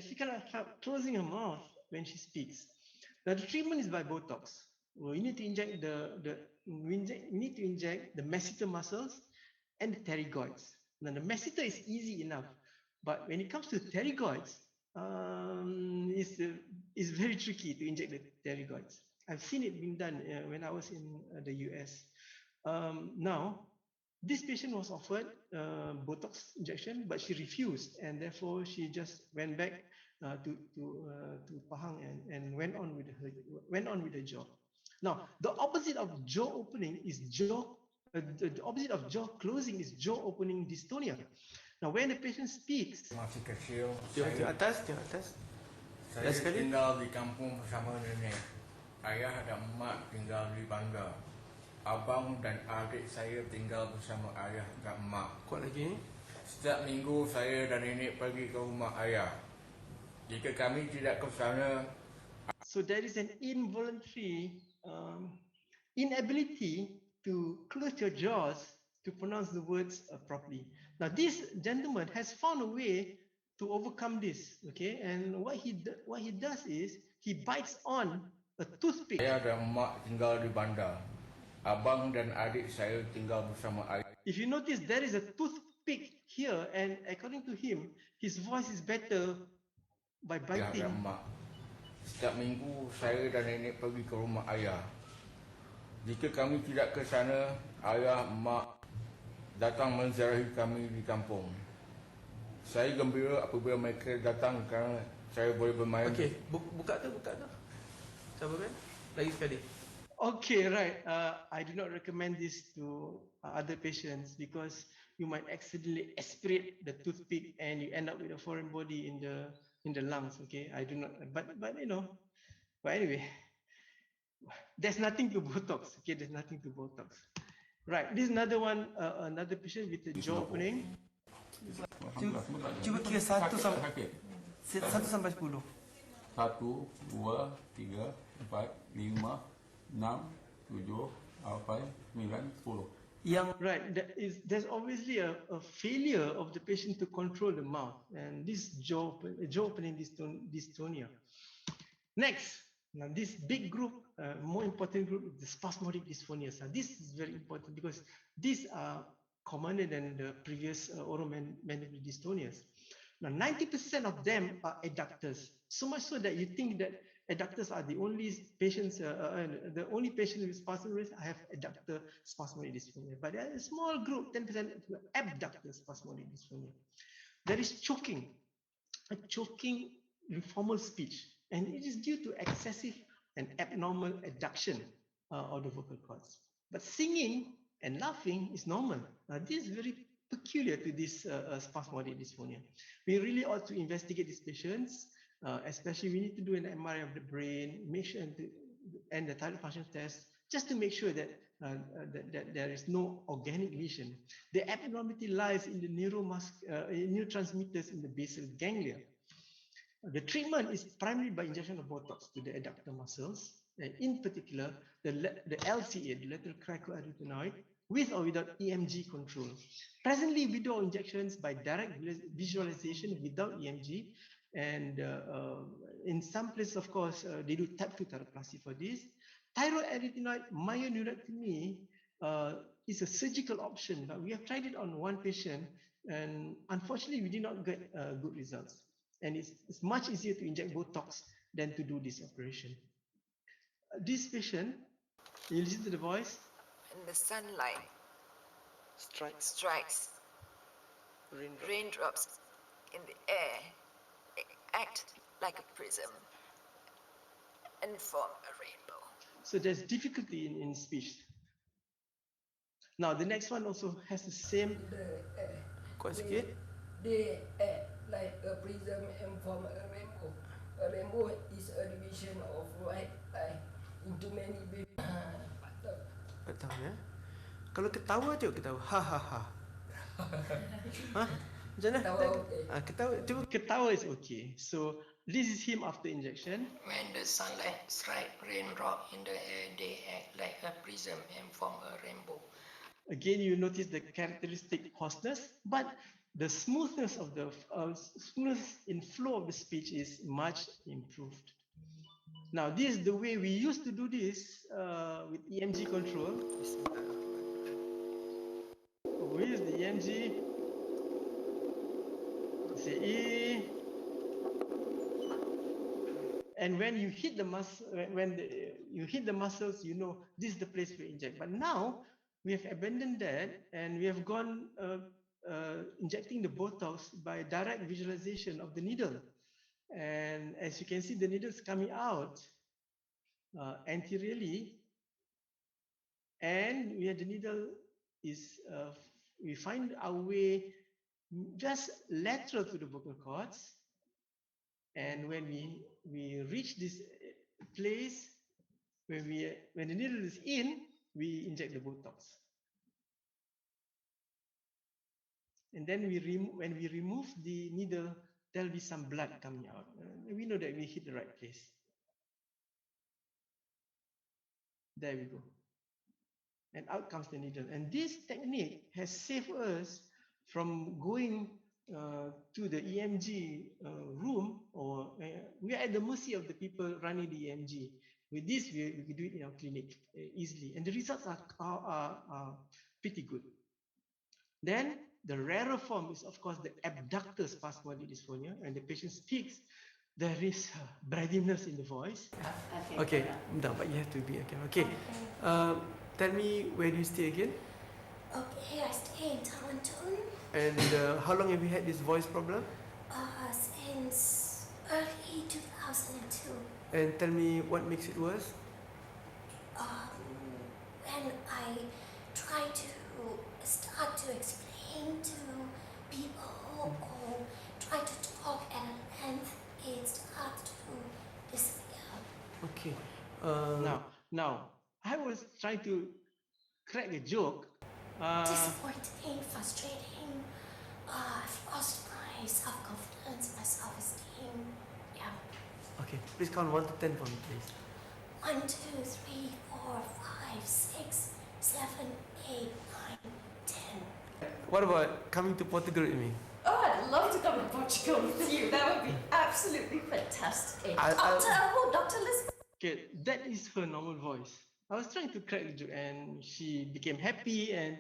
She cannot help closing her mouth when she speaks. Now the treatment is by Botox. Well, you need to inject the masseter muscles and the pterygoids. Now the masseter is easy enough, but when it comes to pterygoids, it's very tricky to inject the pterygoids. I've seen it being done when I was in the US. Now, this patient was offered Botox injection, but she refused, and therefore she just went back to Pahang and went on with her job. Now, the opposite of jaw opening is the opposite of jaw closing is jaw opening dystonia. Now, when the patient speaks, masih kecil, Tengok atas. saya tinggal di kampung bersama nenek. Ayah dan mak tinggal di bandar. Abang dan adik saya tinggal bersama ayah dan mak. Kuat lagi. Setiap minggu saya dan nenek pergi ke rumah ayah. Jika kami tidak ke sana, so there is an involuntary inability to close your jaws to pronounce the words properly. Now, this gentleman has found a way to overcome this, okay? And what he does is he bites on a toothpick. Ayah dan mak tinggal di bandar. Abang dan adik saya tinggal bersama ayah. If you notice, there is a toothpick here, and according to him, his voice is better by biting. Ayah dan mak. Setiap minggu saya dan nenek pergi ke rumah ayah. Jika kami tidak ke sana, ayah, mak datang menziarahi kami di kampung. Saya gembira apabila mereka datang kerana saya boleh bermain. Okey, buka tu. Sabar kan? Lagi sekali. Okay, right. I do not recommend this to other patients because you might accidentally aspirate the toothpick and you end up with a foreign body in the lungs. Okay, I do not. But you know. But anyway, there's nothing to Botox. Okay, there's nothing to Botox. Right. This is another one. Another patient with a jaw opening. Cuba kira 1 sampai 10. 1, 2, 3, 4, 5, 6, 7, 8, 9, 10. Right, there's obviously a failure of the patient to control the mouth, and this jaw opening dystonia. Next, now this big group, more important group, is the spasmodic dysphonias. Now this is very important because these are commoner than the previous oromandibular dystonias. Now 90% of them are adductors, so much so that you think that adductors are the only patients, the only patient with spasmodic have adductor spasmodic dysphonia. But there is a small group, 10% abductor spasmodic dysphonia. There is choking, informal speech, and it is due to excessive and abnormal adduction of the vocal cords. But singing and laughing is normal. This is very peculiar to this spasmodic dysphonia. We really ought to investigate these patients, especially we need to do an MRI of the brain, make sure and the thyroid function test, just to make sure that there is no organic lesion. The abnormality lies in the neurotransmitters in the basal ganglia. The treatment is primarily by injection of Botox to the adductor muscles, and in particular, the LCA, the lateral cricoarytenoid, with or without EMG control. Presently, we do injections by direct visualization without EMG, and in some places, of course, they do type 2 thyroplasty for this. Thyroid arytenoid myoneurectomy is a surgical option, but we have tried it on one patient, and unfortunately, we did not get good results. And it's much easier to inject Botox than to do this operation. This patient, you listen to the voice. And the sunlight strikes raindrops in the air, act like a prism and form a rainbow. So there's difficulty in speech. Now the next one also has the same. They act like a prism and form a rainbow. A rainbow is a division of white light into many baby. Betul ya. Kalau ketawa je ketawa. Ha ha ha. Ha? Macam mana? Ketawa is okay. So this is him after injection. When the sunlight strikes raindrop in the air, they act like a prism and form a rainbow. Again, you notice the characteristic hoarseness, but the smoothness of the smoothness in flow of the speech is much improved. Now, this is the way we used to do this with EMG control. We use the EMG. Say E. And when you hit the muscle, you hit the muscles, you know this is the place we inject. But now we have abandoned that, and we have gone injecting the Botox by direct visualization of the needle. And as you can see, the needle is coming out anteriorly, and where the needle is, we find our way just lateral to the vocal cords. And when we reach this place, when the needle is in, we inject the Botox. And then when we remove the needle, there'll be some blood coming out. We know that we hit the right place. There we go. and out comes the needle. And this technique has saved us from going to the EMG room, or we are at the mercy of the people running the EMG. With this, we can do it in our clinic easily, and the results are pretty good. Then the rarer form is, of course, the abductor spasmodic dysphonia, and the patient speaks. There is breathiness in the voice. Okay, no, but you have to be okay. Okay, tell me, where do you stay again? Okay, I stay in Tawanton And how long have you had this voice problem? Since early 2002. And tell me, what makes it worse? When I try to start to explain to people or try to talk at length, it starts to disappear. Okay. Now, I was trying to crack a joke. Disappointing, frustrating. I've lost my self-confidence, my self-esteem. Yeah. Okay, please count 1 to 10 for me, please. 1, 2, 3, 4, 5, 6, 7, 8, 9, 10. What about coming to Portugal with me? Oh, I'd love to come to Portugal with you. That would be absolutely fantastic. Dr. Liz. Okay, that is her normal voice. I was trying to crack the joke, and she became happy, and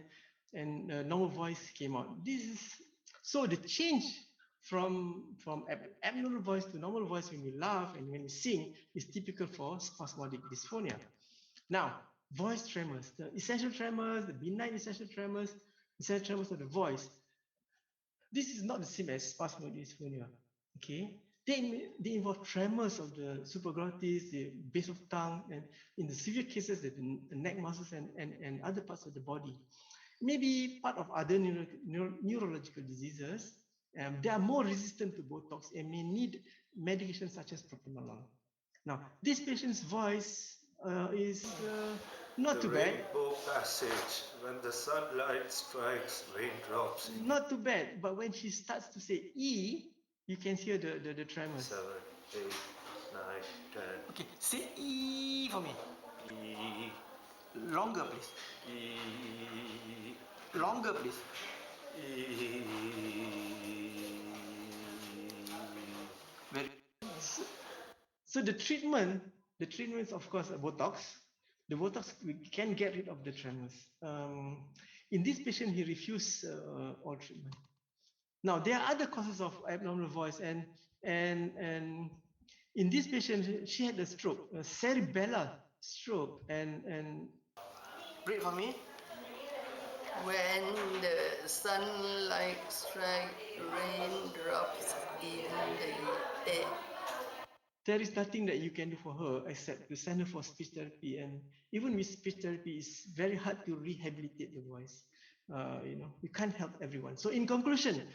normal voice came out. This is so the change from abnormal voice to normal voice when you laugh and when you sing is typical for spasmodic dysphonia. Now, voice tremors, the essential tremors, the benign essential tremors of the voice. This is not the same as spasmodic dysphonia. Okay, they involve tremors of the supraglottis, the base of tongue, and in the severe cases, the neck muscles and other parts of the body. Maybe part of other neurological diseases. They are more resistant to Botox and may need medication such as propranolol. Now, this patient's voice is not too bad. Rainbow passage, when the sunlight strikes raindrops. Not too bad, but when she starts to say E, you can hear the tremors. 7, 8, 9, 10. Okay, say E for me. E. Longer, please. E. Longer, please. E. So the treatments, of course, are Botox. The Botox, we can get rid of the tremors. In this patient, he refused all treatment. Now, there are other causes of abnormal voice, and in this patient, she had a stroke, a cerebellar stroke, and breathe for me. When the sunlight strikes raindrops in the air. There is nothing that you can do for her except to send her for speech therapy, and even with speech therapy, it's very hard to rehabilitate the voice. You can't help everyone. So in conclusion,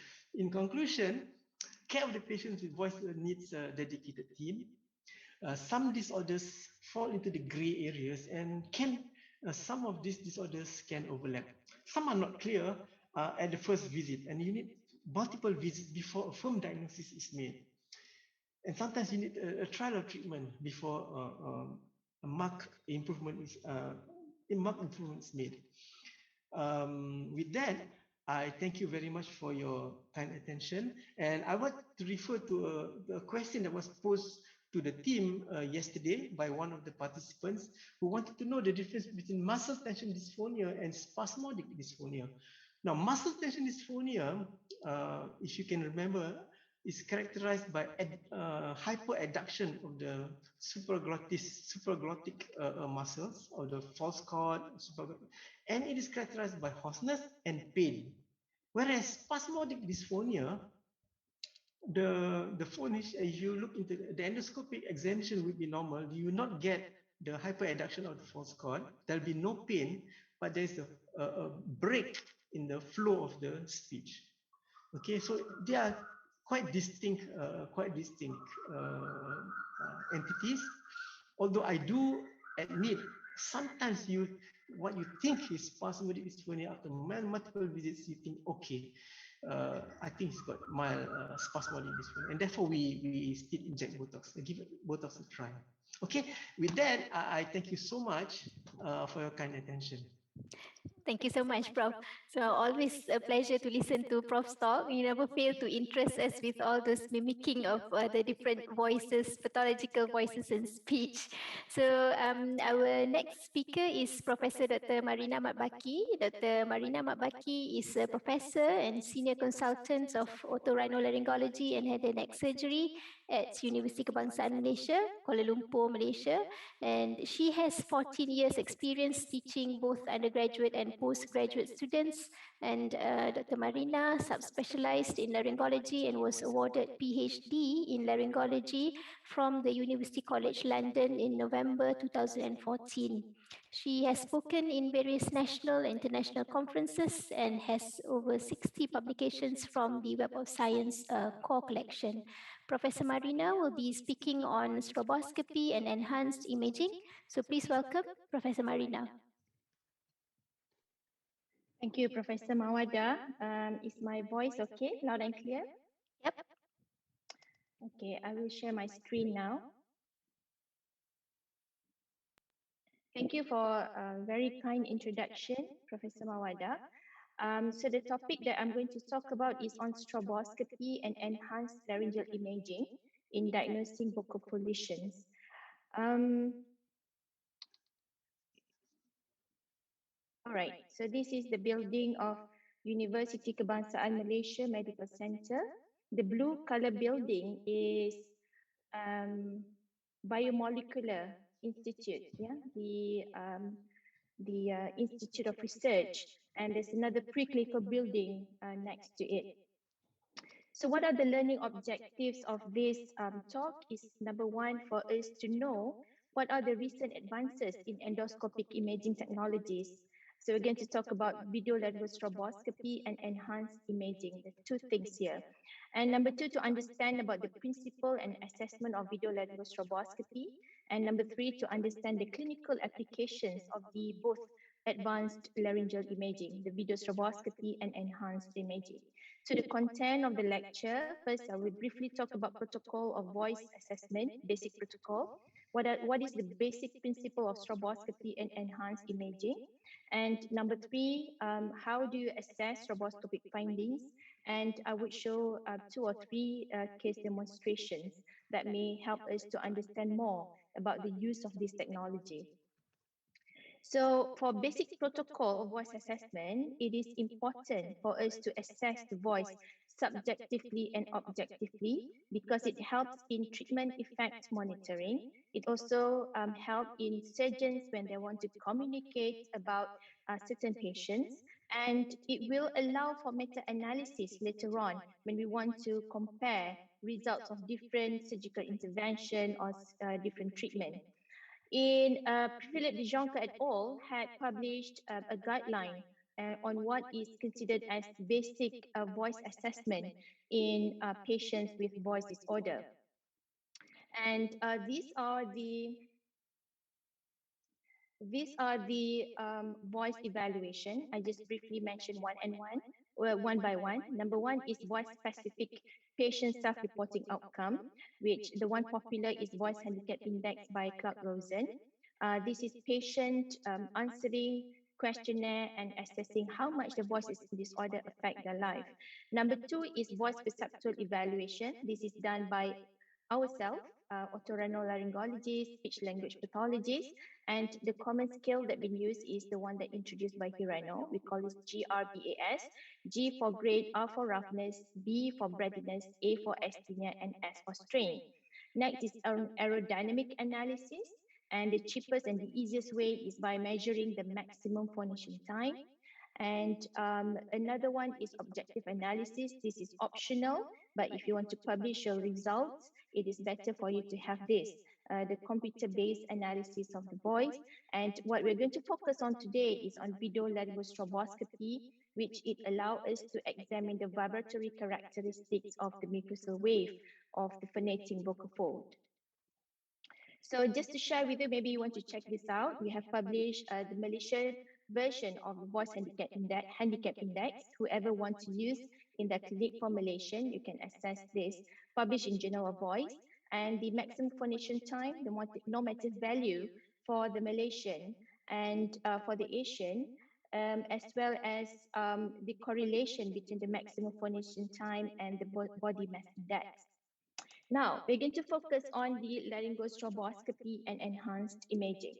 care of the patients with voice needs a dedicated team. Some disorders fall into the gray areas, and some of these disorders can overlap. Some are not clear at the first visit, and you need multiple visits before a firm diagnosis is made. And sometimes you need a trial of treatment before a marked improvement is made. With that, I thank you very much for your kind attention. And I want to refer to a question that was posed to the team yesterday by one of the participants who wanted to know the difference between muscle tension dysphonia and spasmodic dysphonia. Now, muscle tension dysphonia, if you can remember, is characterized by hyperadduction of the supraglottic muscles of the false cord, and it is characterized by hoarseness and pain. Whereas spasmodic dysphonia, the phonics, if you look into the endoscopic examination would be normal. You will not get the hyperadduction of the false cord. There'll be no pain, but there's a break in the flow of the speech. Okay, so they are quite distinct entities. Although I do admit, sometimes what you think is spasmodic dysphonia after multiple visits, you think, okay, I think it's got mild spasmodic dysphonia, and therefore we still inject Botox, give Botox a try. Okay, with that, I thank you so much for your kind attention. Thank you so much, Prof. So always a pleasure to listen to Prof's talk. You never fail to interest us with all those mimicking of the different voices, pathological voices and speech. So our next speaker is Professor Dr. Marina Matbaki. Dr. Marina Matbaki is a professor and senior consultant of otorhinolaryngology and head and neck surgery at University Kebangsaan Malaysia, Kuala Lumpur, Malaysia. And she has 14 years experience teaching both undergraduate and postgraduate students. And Dr. Marina subspecialized in laryngology and was awarded PhD in laryngology from the University College London in November 2014. She has spoken in various national and international conferences and has over 60 publications from the Web of Science core collection. Professor Marina will be speaking on stroboscopy and enhanced imaging. So please welcome Professor Marina. Thank you, Professor Mawada. Is my voice okay, loud and clear? Yep. Okay, I will share my screen now. Thank you for a very kind introduction, Professor Mawada. So the topic that I'm going to talk about is on stroboscopy and enhanced laryngeal imaging in diagnosing vocal pollutions. All right, so this is the building of University Kebangsaan Malaysia Medical Center. The blue color building is Biomolecular Institute, yeah, the Institute of Research, and there's another preclinical building next to it. So what are the learning objectives of this talk is number one, for us to know what are the recent advances in endoscopic imaging technologies. So we're going to talk about video laryngostroboscopy and enhanced imaging, the two things here. And number two, to understand about the principle and assessment of video laryngostroboscopy. And number three, to understand the clinical applications of the both advanced laryngeal imaging, the video stroboscopy and enhanced imaging. So the content of the lecture, first I will briefly talk about protocol of voice assessment, basic protocol. What is the basic principle of stroboscopy and enhanced imaging? And number three, how do you assess stroboscopic findings? And I would show 2 or 3 case demonstrations that may help us to understand more about the use of this technology. So for basic protocol of voice assessment, it is important for us to assess the voice subjectively and objectively because it helps in treatment effect monitoring. It also helps in surgeons when they want to communicate about certain patients, and it will allow for meta-analysis later on when we want to compare results of different surgical intervention or different treatment. In Philip de Joncker et al. Had published a guideline on what is considered as basic voice assessment in patients with voice disorder. And these are the voice evaluation. I just briefly mentioned one by one. Number one is voice specific patient self-reporting outcome, which the one popular is voice handicap index by Clark Rosen. This is patient answering questionnaire and assessing how much the voice disorder affect their life. Number two is voice perceptual evaluation. This is done by ourselves, otorhinolaryngologists, speech language pathologists, and the common scale that we use is the one that introduced by Hirano. We call this GRBAS, G for grade, R for roughness, B for breathiness, A for asthenia, and S for strain. Next is an aerodynamic analysis, and the cheapest and the easiest way is by measuring the maximum phonation time. And another one is objective analysis. This is optional, but if you want to publish your results, it is better for you to have this, the computer-based analysis of the voice. And what we're going to focus on today is on video laryngostroboscopy, which it allows us to examine the vibratory characteristics of the mucosal wave of the phonetic vocal fold. So just to share with you, maybe you want to check this out. We have published the Malaysian version of the voice handicap index. Whoever wants to use in the clinic formulation, you can access this, published in Journal of Voice. And the maximum phonation time, the normative value for the Malaysian and for the Asian as well as the correlation between the maximum phonation time and the body mass index. Now, we're going to focus on the laryngostroboscopy and enhanced imaging.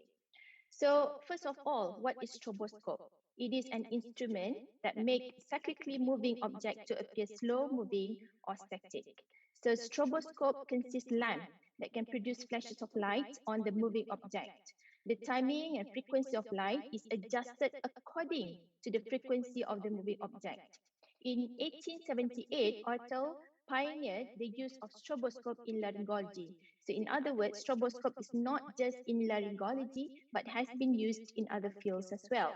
So first of all, what is stroboscope? It is an instrument that makes cyclically moving object to appear slow moving or static. So stroboscope consists lamp that can produce flashes of light on the moving object. The timing and frequency of light is adjusted according to the frequency of the moving object. In 1878, Ortel pioneered the use of stroboscope in laryngology. So in other words, stroboscope is not just in laryngology, but has been used in other fields as well.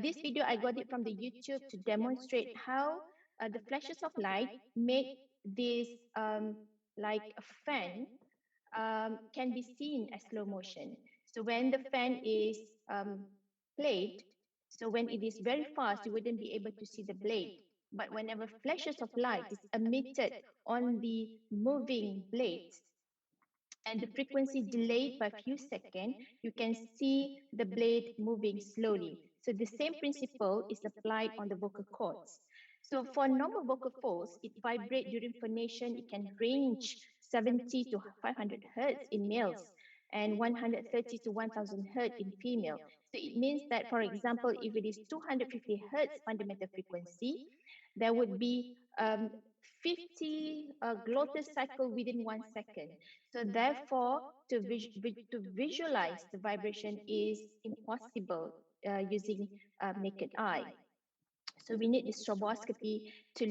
This video, I got it from the YouTube to demonstrate how the flashes of light make this like a fan can be seen as slow motion. So when the fan is played, so when it is very fast, you wouldn't be able to see the blade. But whenever flashes of light is emitted on the moving blades, and the frequency delayed by a few seconds, you can see the blade moving slowly. So the same principle is applied on the vocal cords. So for normal vocal folds, it vibrates during phonation. It can range 70 to 500 hertz in males and 130 to 1000 hertz in female. So it means that, for example, if it is 250 hertz fundamental frequency, there would be 50 glottis cycle within 1 second. So therefore, to visualize the vibration is impossible using naked eye. So we need the stroboscopy to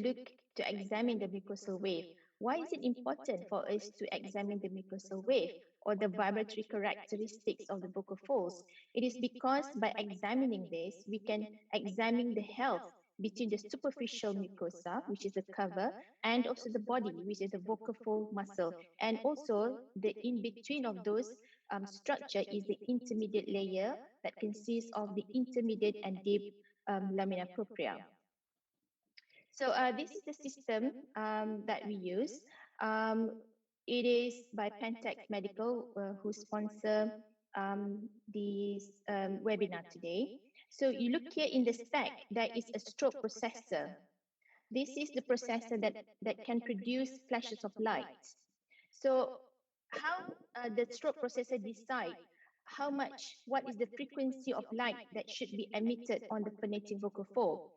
examine the mucosal wave. Why is it important for us to examine the mucosal wave or the vibratory characteristics of the vocal folds? It is because by examining this, we can examine the health between the superficial mucosa, which is the cover, and also the body, which is the vocal fold muscle. And also the in-between of those structure is the intermediate layer that consists of the intermediate and deep lamina propria. So this is the system that we use. It is by Pentex Medical, who sponsor this webinar today. So you look here in the spec, there is a strobe processor. This is the processor that can produce flashes of light. So how the strobe processor decide what is the frequency of light that should be emitted on the phonetic vocal fold?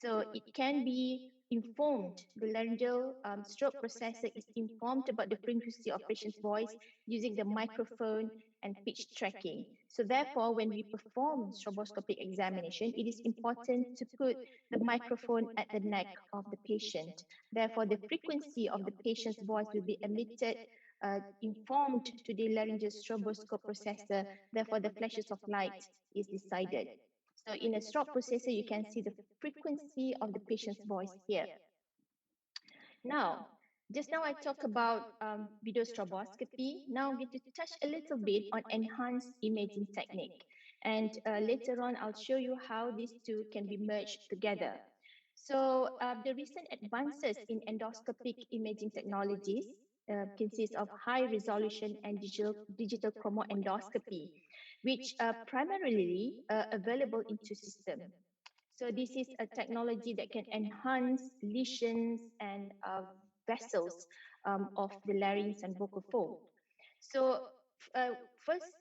So it can be informed, the laryngeal strobe processor is informed about the frequency of patient's voice using the microphone and pitch tracking. So therefore, when we perform stroboscopic examination, it is important to put the microphone at the neck of the patient. Therefore, the frequency of the patient's voice will be emitted informed to the laryngeal stroboscope processor. Therefore, the flashes of light is decided. So in a strobe processor, you can see the frequency of the patient's voice here. Now, just now I talked about video stroboscopy. Now I'm going to touch a little bit on enhanced imaging technique. And later on, I'll show you how these two can be merged together. So the recent advances in endoscopic imaging technologies consist of high resolution and digital chromoendoscopy, which are primarily available in two systems. So this is a technology that can enhance lesions and vessels of the larynx and vocal fold. So first,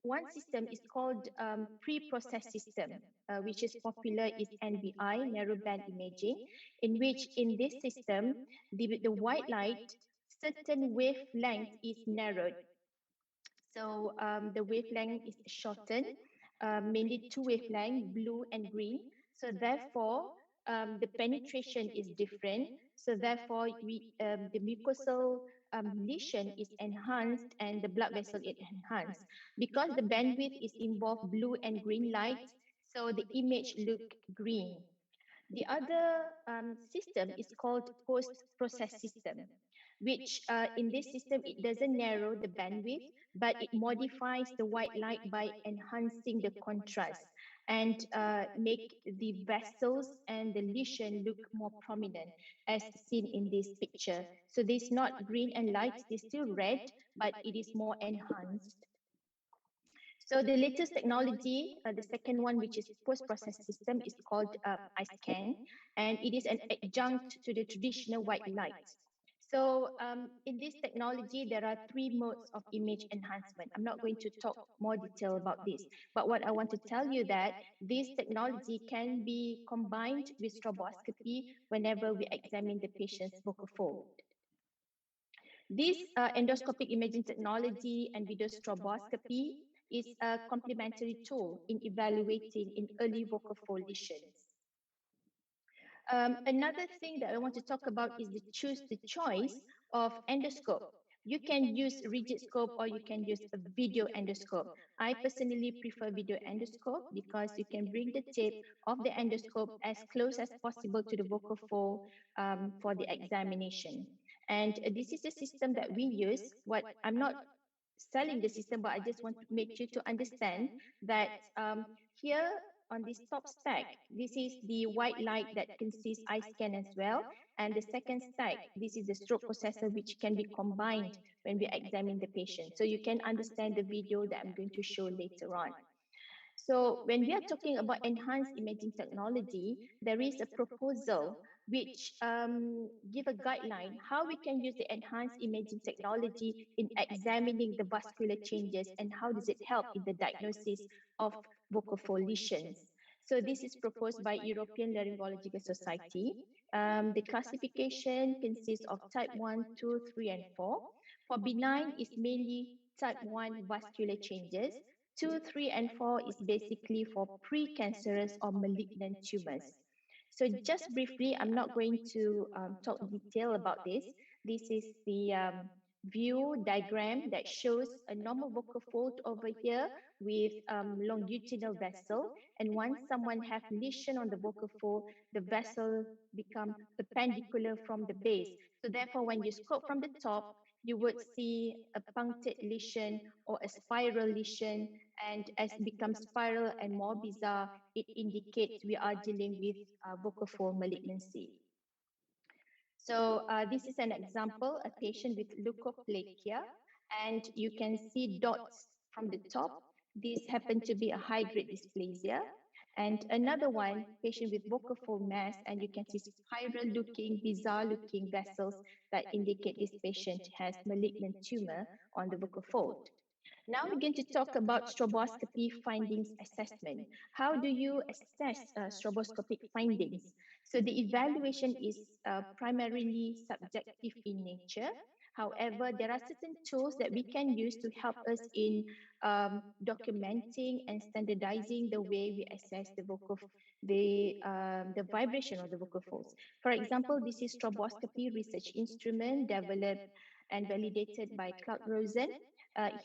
one system is called pre-process system, which is popular is NBI, narrowband imaging, in which in this system, the white light, certain wavelength is narrowed. So the wavelength is shortened, mainly two wavelengths, blue and green. So therefore, the penetration is different. So therefore, the mucosal lesion is enhanced and the blood vessel is enhanced. Because the bandwidth is involved blue and green light, so the image look green. The other system is called post-process system, which in this system, it doesn't narrow the bandwidth, but it modifies the white light by enhancing the contrast and make the vessels and the lesion look more prominent as seen in this picture. So this is not green and light, it's still red, but it is more enhanced. So the latest technology, the second one, which is post-process system, is called iScan, and it is an adjunct to the traditional white light. So in this technology, there are three modes of image enhancement. I'm not going to talk more detail about this, but what I want to tell you that this technology can be combined with stroboscopy whenever we examine the patient's vocal fold. This endoscopic imaging technology and video stroboscopy is a complementary tool in evaluating in early vocal fold lesions. Another thing that I want to talk about is the choice of endoscope. You can use rigid scope or you can use a video endoscope. I personally prefer video endoscope because you can bring the tip of the endoscope as close as possible to the vocal fold for the examination. And this is a system that we use. What I'm not selling the system, but I just want to make you to understand that here on this top stack, this is the white light that consists iScan as well. And the second stack, this is the stroke processor, which can be combined when we examine the patient. So you can understand the video that I'm going to show later on. So when we are talking about enhanced imaging technology, there is a proposal which give a guideline how we can use the enhanced imaging technology in examining the vascular changes and how does it help in the diagnosis of vocal fold lesions. So this is proposed by European Laryngological Society. The classification consists of type 1, 2, 3, and 4. For benign, is mainly type 1 vascular changes. 2, 3, and 4 is basically for precancerous or malignant tumors. So just briefly, I'm not going to talk detail about this. This is the view diagram that shows a normal vocal fold over here with longitudinal vessel. And once someone have lesion on the vocal fold, the vessel become perpendicular from the base. So therefore, when you scope from the top, you would see a punctate lesion or a spiral lesion, and as it becomes spiral and more bizarre, it indicates we are dealing with vocal fold malignancy. So this is an example, a patient with leukoplakia, and you can see dots from the top. This happened to be a high-grade dysplasia. And another one, patient with vocal fold mass, and you can see spiral-looking, bizarre-looking vessels that indicate this patient has malignant tumor on the vocal fold. Now we're going to talk about stroboscopy findings assessment. How do you assess stroboscopic findings? So the evaluation is primarily subjective in nature. However, there are certain tools that we can use to help us in documenting and standardizing the way we assess the vibration of the vocal folds. For example, this is stroboscopy research instrument developed and validated by Clark Rosen.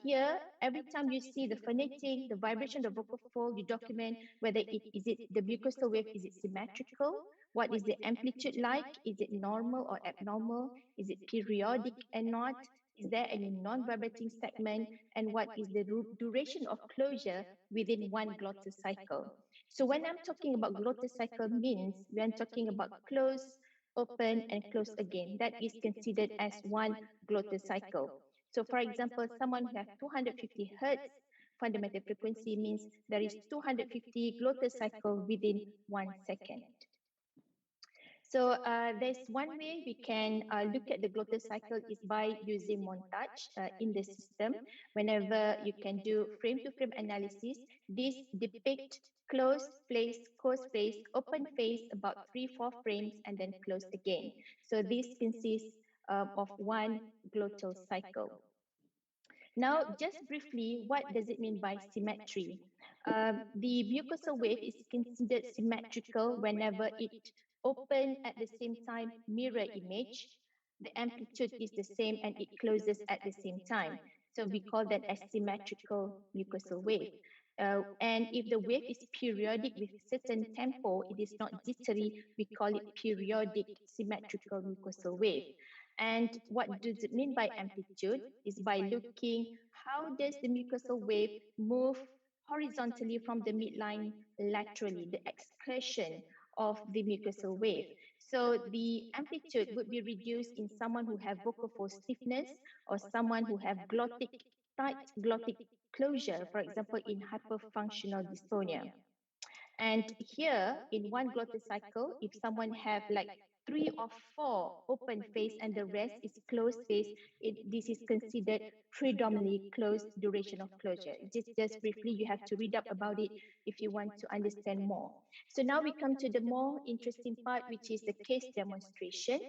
Here, every time you see the phonetic, the vibration of the vocal fold, you document whether is it the mucosal wave, is it symmetrical? What is the amplitude like? Is it normal or abnormal? Is it periodic and not? Is there any non-vibrating segment? And what is the duration of closure within one glottal cycle? So when I'm talking about glottal cycle means, when talking about close, open, and close again, that is considered as one glottal cycle. So for example, someone who has 250 hertz fundamental frequency means there is 250 glottal cycle within 1 second. So there's one way we can look at the glottal cycle is by using montage in the system. Whenever you can do frame-to-frame analysis, this depict close place, open face, about 3-4 frames, and then close again. So this consists of one glottal cycle. Now, just briefly, what does it mean by symmetry? The mucosal wave is considered symmetrical whenever it open at the same time, mirror image. The amplitude is the same and it closes at the same time. So we call that as symmetrical mucosal wave. And if the wave is periodic with certain tempo, it is not jittery, we call it periodic symmetrical mucosal wave. And what does it mean by amplitude? Is by looking how does the mucosal wave move horizontally from the midline laterally, the excretion of the mucosal wave. So the amplitude would be reduced in someone who have vocal fold stiffness or someone who have glottic tight glottic closure, for example, in hyperfunctional dystonia. And here in one glottal cycle, if someone have like 3 or 4 open face and the rest is closed face, this is considered predominantly closed duration of closure. Just briefly, you have to read up about it if you want to understand more. So now we come to the more interesting part, which is the case demonstration.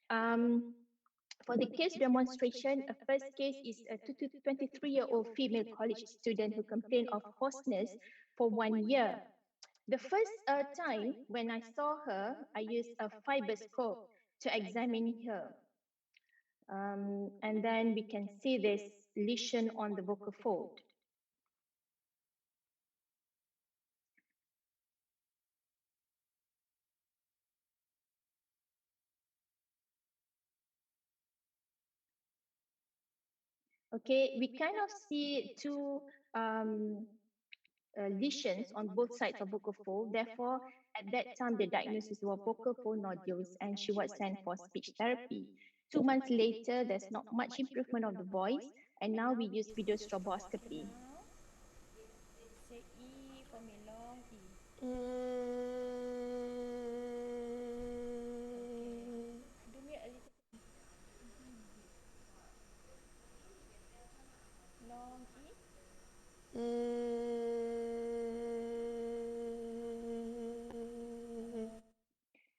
For the case demonstration, a first case is a 23-year-old female college student who complained of hoarseness for 1 year. The first time when I saw her, I used a fibroscope to examine her. And then we can see this lesion on the vocal fold. Okay, we kind of see two lesions on both sides of vocal fold. Therefore, at that time, the diagnosis was vocal fold nodules and she was sent for speech therapy. 2 months later, there's not much improvement of the voice, and now we use video stroboscopy. Say E for me, long E. Do me a little long E.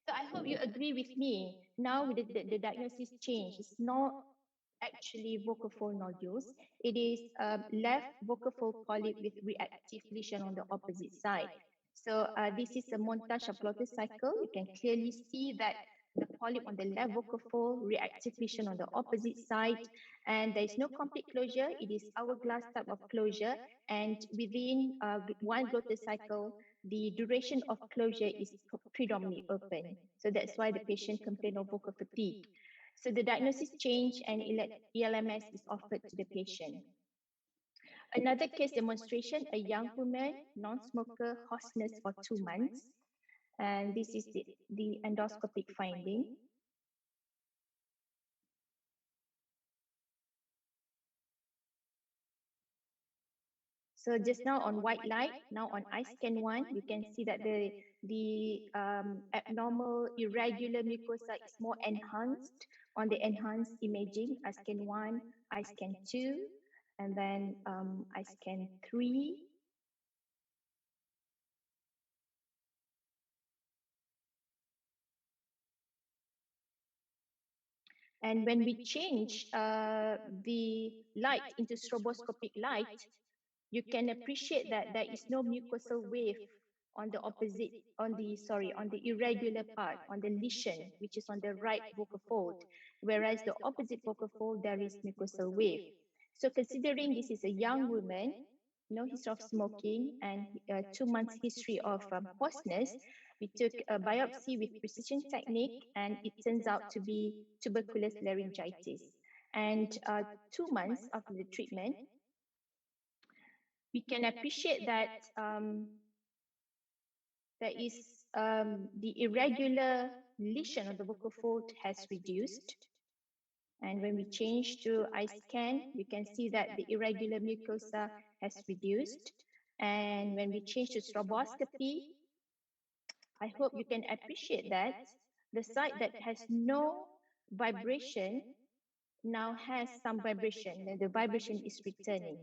So I hope you agree with me. Now the diagnosis change. It's not actually vocal fold nodules. It is left vocal fold polyp with reactive lesion on the opposite side. So this is a montage of glottal cycle. You can clearly see that the polyp on the left vocal fold, reactive lesion on the opposite side, and there is no complete closure. It is hourglass type of closure, and within one glottal cycle, the duration of closure is predominantly open. So that's why the patient complained of vocal fatigue. So the diagnosis changed and ELMS is offered to the patient. Another case demonstration, a young woman, non-smoker, hoarseness for 2 months. And this is the endoscopic finding. So just now on white light, now on eye scan 1, you can see that the abnormal irregular mucosa is more enhanced on the enhanced imaging, eye scan 1, eye scan 2, and then eye scan 3. And when we change the light into stroboscopic light, you can appreciate that there is no mucosal wave on the opposite, on the irregular part, on the lesion, which is on the right vocal fold, whereas the opposite vocal fold, there is mucosal wave. So considering this is a young woman, no history of smoking, and 2 months history of hoarseness, we took a biopsy with precision technique, and it turns out to be tuberculous laryngitis. And 2 months after the treatment, we can appreciate that there is the irregular lesion of the vocal fold has reduced. And when we change to eye scan, you can see that the irregular mucosa has reduced. And when we change to stroboscopy, I hope you can appreciate that the side that has no vibration now has some vibration, and the vibration is returning.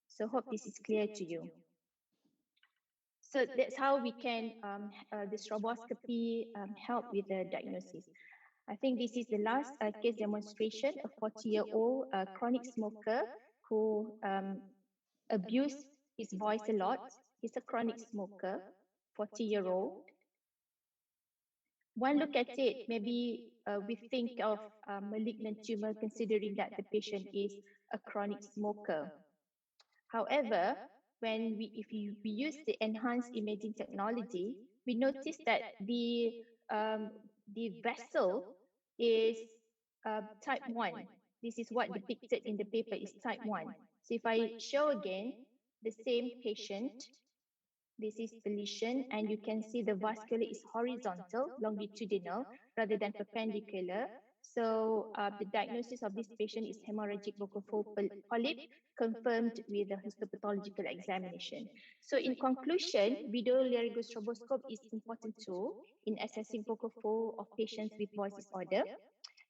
So hope this is clear to you. So that's how we can, the stroboscopy help with the diagnosis. I think this is the last case demonstration, a 40-year-old chronic smoker who abused his voice a lot. He's a chronic smoker, 40-year-old. One look at it, maybe we think of malignant tumor considering that the patient is a chronic smoker. However, when we use the enhanced imaging technology, we notice that the vessel is type 1. This is what depicted in the paper is type 1. So if I show again the same patient, this is the lesion, and you can see the vascular is horizontal, longitudinal, rather than perpendicular. So the diagnosis of this patient is hemorrhagic vocal fold polyp, confirmed with the histopathological examination. So in conclusion, video laryngostroboscope is important tool in assessing vocal fold of patients with voice disorder.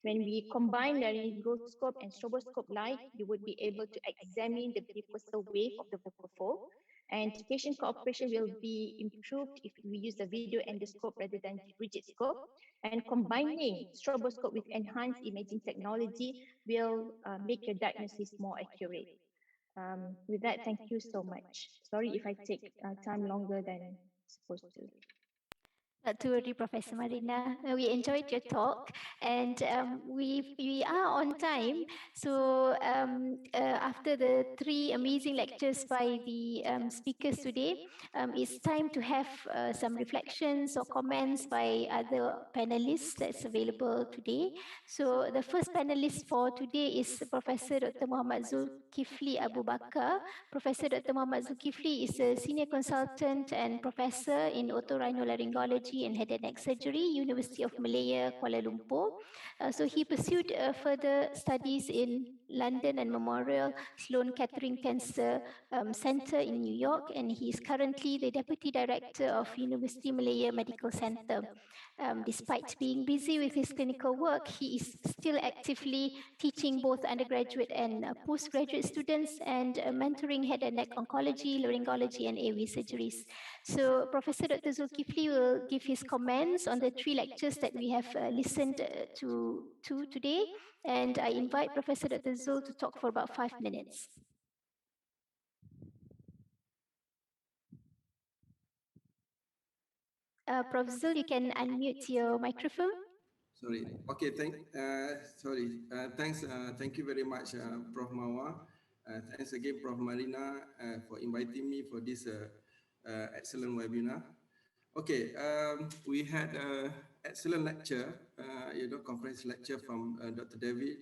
When we combine laryngoscope and stroboscope light, you would be able to examine the mucosal wave of the vocal fold. And patient cooperation will be improved if we use the video endoscope rather than rigid scope. And combining stroboscope with enhanced imaging technology will make your diagnosis more accurate. With that, thank you so much. Sorry if I take time longer than supposed to. Not to worry, Professor Marina. We enjoyed your talk, and we are on time. So after the three amazing lectures by the speakers today, it's time to have some reflections or comments by other panelists that's available today. So the first panelist for today is Professor Dr. Muhammad Zulkifli Abu Bakar. Professor Dr. Muhammad Zulkifli is a senior consultant and professor in otorhinolaryngology and head and neck surgery, University of Malaya, Kuala Lumpur. So he pursued further studies in London and Memorial Sloan Kettering Cancer Center in New York, and he is currently the Deputy Director of University Malaya Medical Center. Despite being busy with his clinical work, he is still actively teaching both undergraduate and postgraduate students and mentoring head and neck oncology, laryngology, and AV surgeries. So Professor Dr. Zulkifli will give his comments on the three lectures that we have listened to today. And I invite Professor Dr. Zul to talk for about 5 minutes. Prof. Zul, you can unmute your microphone. Sorry. Okay. Thank you very much, Prof. Mawa. Thanks again, Prof. Marina, for inviting me for this excellent webinar. Okay. We had an excellent lecture, conference lecture from Dr. David,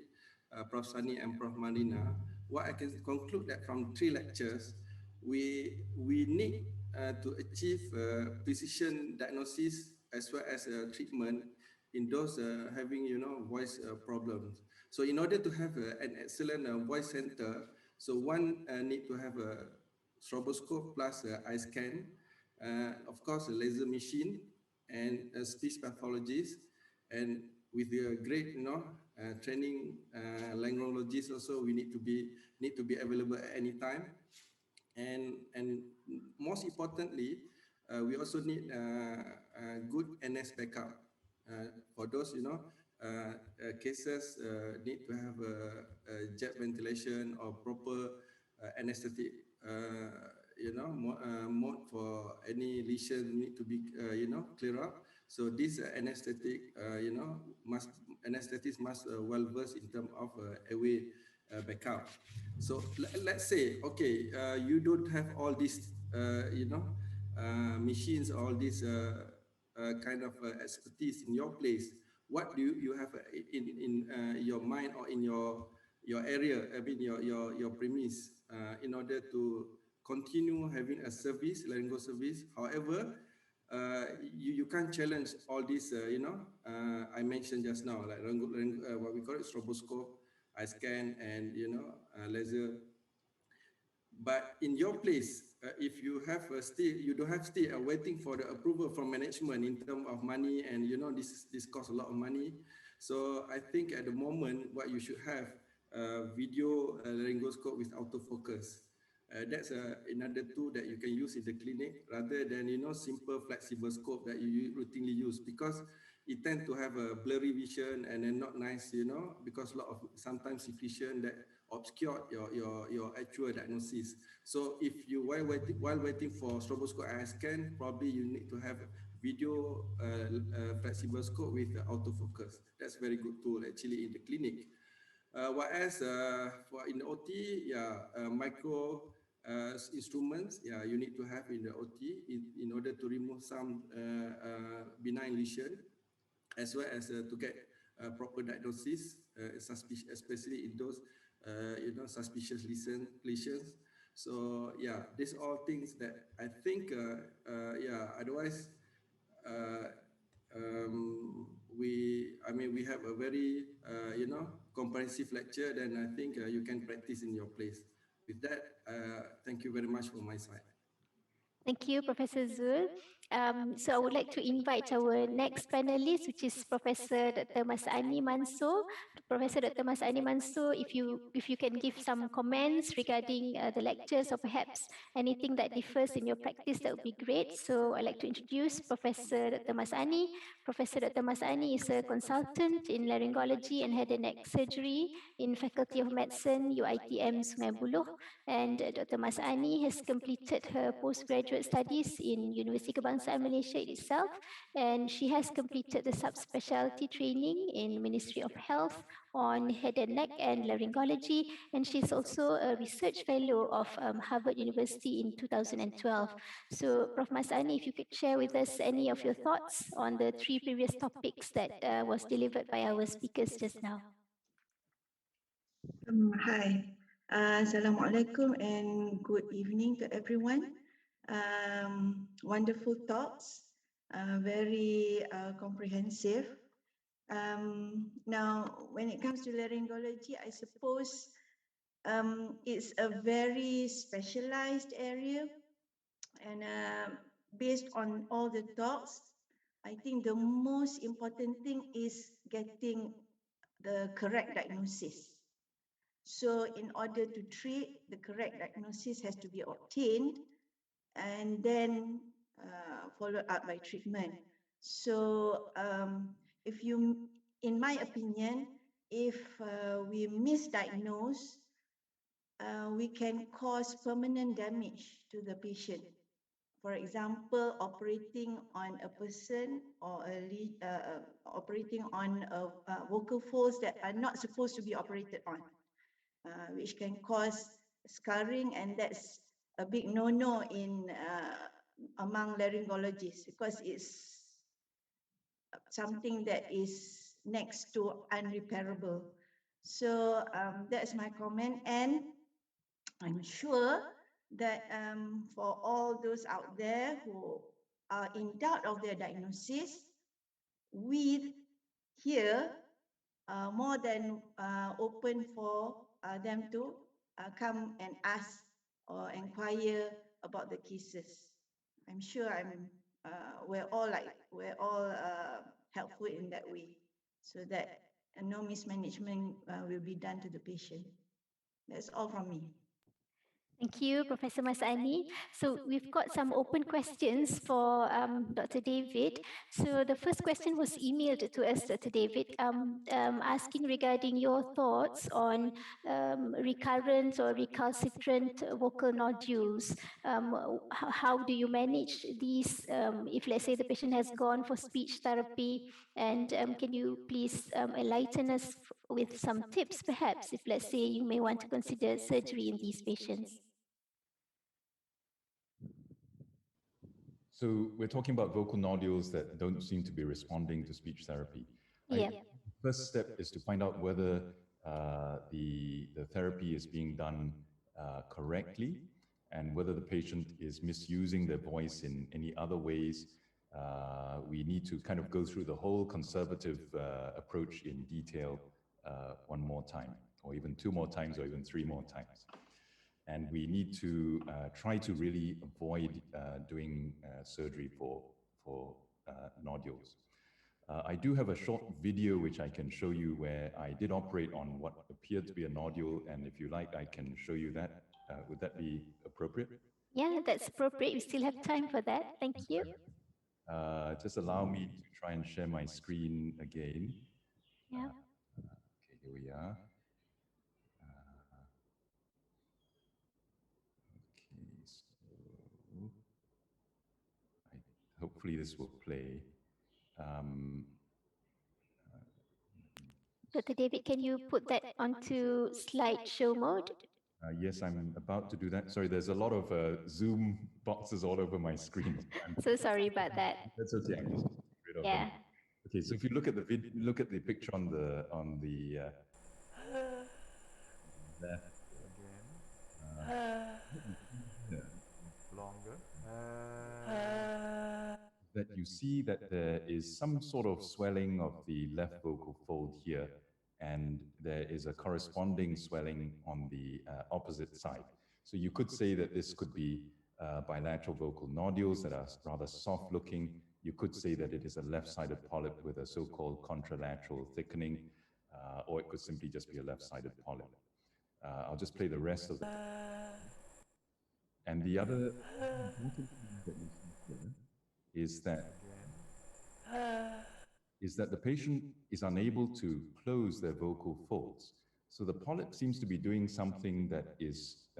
Prof. Sani, and Prof. Marina. What I can conclude that from three lectures, we need to achieve precision diagnosis as well as treatment in those having voice problems. So in order to have an excellent voice center, so one need to have a stroboscope plus eye scan, of course a laser machine and a speech pathologist, and with the great training laryngologist also, we need to be available at any time. And most importantly, we also need a good NS backup. For those cases need to have a jet ventilation or proper anesthetic mode for any lesion need to be clear up. So this anesthetic anesthetists must well versed in terms of airway backup. So let's say, okay, you don't have all these machines, all these kind of expertise in your place. What do you have in your mind or in your area, I mean your premise, in order to continue having a service, laryngo service? However, you can't challenge all this, I mentioned just now, like what we call it stroboscope, eye scan, and laser. But in your place, if you have you don't have still waiting for the approval from management in terms of money, and this costs a lot of money. So I think at the moment what you should have video laryngoscope with autofocus. That's another tool that you can use in the clinic rather than simple flexible scope that you routinely use, because it tends to have a blurry vision and then not nice, because a lot of sometimes secretion that obscure your actual diagnosis. So if you while waiting for stroboscope eye scan, probably you need to have video flexible scope with autofocus. That's very good tool actually in the clinic. Whereas for in the OT, micro instruments, you need to have in the OT in order to remove some benign lesion, as well as to get proper diagnosis, especially in those suspicious lesions. So these are all things that I think otherwise we have a very, comprehensive lecture, then I think you can practice in your place. With that, thank you very much from my side. Thank you, Professor Zul. So I would like to invite our next panelist, which is Professor Dr. Masani Manso. Professor Dr. Masani Manso, if you can give some comments regarding the lectures or perhaps anything that differs in your practice, that would be great. So I'd like to introduce Professor Dr. Masani. Professor Dr. Masani is a consultant in laryngology and head and neck surgery in Faculty of Medicine, UiTM Sungai Buloh. And Dr. Masani has completed her postgraduate studies in University Kebangsaan Malaysia itself, and she has completed the subspecialty training in Ministry of Health on head and neck and laryngology, and she's also a research fellow of Harvard University in 2012. So, Prof. Masani, if you could share with us any of your thoughts on the three previous topics that was delivered by our speakers just now. Hi, Assalamualaikum and good evening to everyone. Wonderful talks, very comprehensive. Now, when it comes to laryngology, I suppose it's a very specialized area, and based on all the talks, I think the most important thing is getting the correct diagnosis. So in order to treat, the correct diagnosis has to be obtained and then followed up by treatment. So in my opinion, if we misdiagnose, we can cause permanent damage to the patient. For example, operating on a person or operating on vocal folds that are not supposed to be operated on. Which can cause scarring, and that's a big no-no in among laryngologists because it's something that is next to unrepairable. So that's my comment, and I'm sure that for all those out there who are in doubt of their diagnosis, we here more than open for them to come and ask or inquire about the cases. I'm sure we're all helpful in that way, so that no mismanagement will be done to the patient. That's all from me. Thank you, Professor Masani. So we've got some open questions for Dr. David. So the first question was emailed to us, Dr. David, asking regarding your thoughts on recurrent or recalcitrant vocal nodules. How do you manage these if, let's say, the patient has gone for speech therapy? And can you please enlighten us with some tips, perhaps, if, let's say, you may want to consider surgery in these patients? So we're talking about vocal nodules that don't seem to be responding to speech therapy. Yeah. First step is to find out whether the therapy is being done correctly and whether the patient is misusing their voice in any other ways. We need to kind of go through the whole conservative approach in detail one more time, or even two more times, or even three more times. And we need to try to really avoid doing surgery for nodules. I do have a short video which I can show you where I did operate on what appeared to be a nodule, and if you like, I can show you that. Would that be appropriate? Yeah, that's appropriate. We still have time for that. Thank you. Just allow me to try and share my screen again. Yeah. Okay, here we are. Hopefully this will play. Dr. David, can you put that onto slideshow mode? Yes, I'm about to do that. Sorry, there's a lot of Zoom boxes all over my screen. So sorry about that. That's okay. I'm just rid of them. Okay, so if you look at the picture on the left again. Longer. That you you see that there is some sort of swelling of the left vocal fold here, and there is a corresponding swelling on the opposite side. So you could say that this could be bilateral vocal nodules that are rather soft looking. You could say that it is a left-sided polyp with a so-called contralateral thickening, or it could simply just be a left-sided polyp. I'll just play the rest of the... And the other important thing that you see here is that the patient is unable to close their vocal folds. So the polyp seems to be doing something that is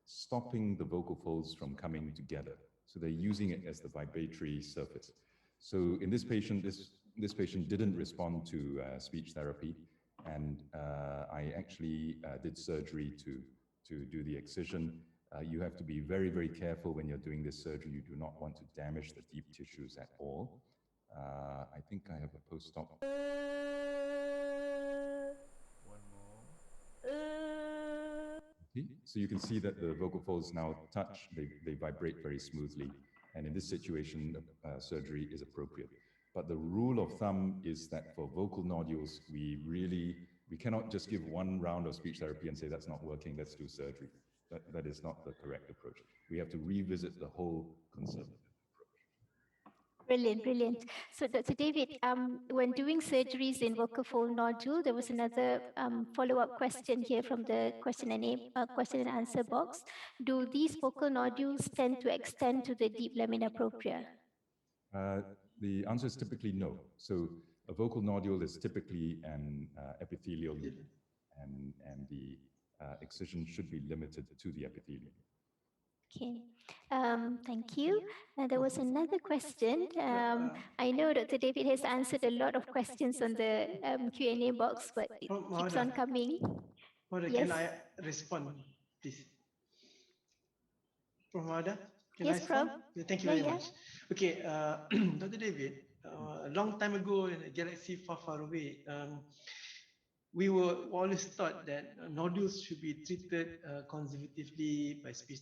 stopping the vocal folds from coming together. So they're using it as the vibratory surface. So in this patient, this patient didn't respond to speech therapy, and I actually did surgery to do the excision. You have to be very, very careful when you're doing this surgery. You do not want to damage the deep tissues at all. I think I have a post-op. Okay. So you can see that the vocal folds now touch, they vibrate very smoothly. And in this situation, surgery is appropriate. But the rule of thumb is that for vocal nodules, we cannot just give one round of speech therapy and say that's not working, let's do surgery. That is not the correct approach. We have to revisit the whole conservative. Brilliant, brilliant. So, Dr. David, when doing surgeries in vocal fold nodule, there was another follow-up question here from the question and answer box. Do these vocal nodules tend to extend to the deep lamina propria? The answer is typically no. So a vocal nodule is typically an epithelial lesion, and the excision should be limited to the epithelium. Okay, thank you. There was another question. I know Dr. David has answered a lot of questions on the Q&A box, but it keeps on coming. Can I respond, please? Prof. Mawada, can I respond? Thank you very much. Okay, Dr. David, a long time ago in a galaxy far, far away, we were always taught that nodules should be treated conservatively by speech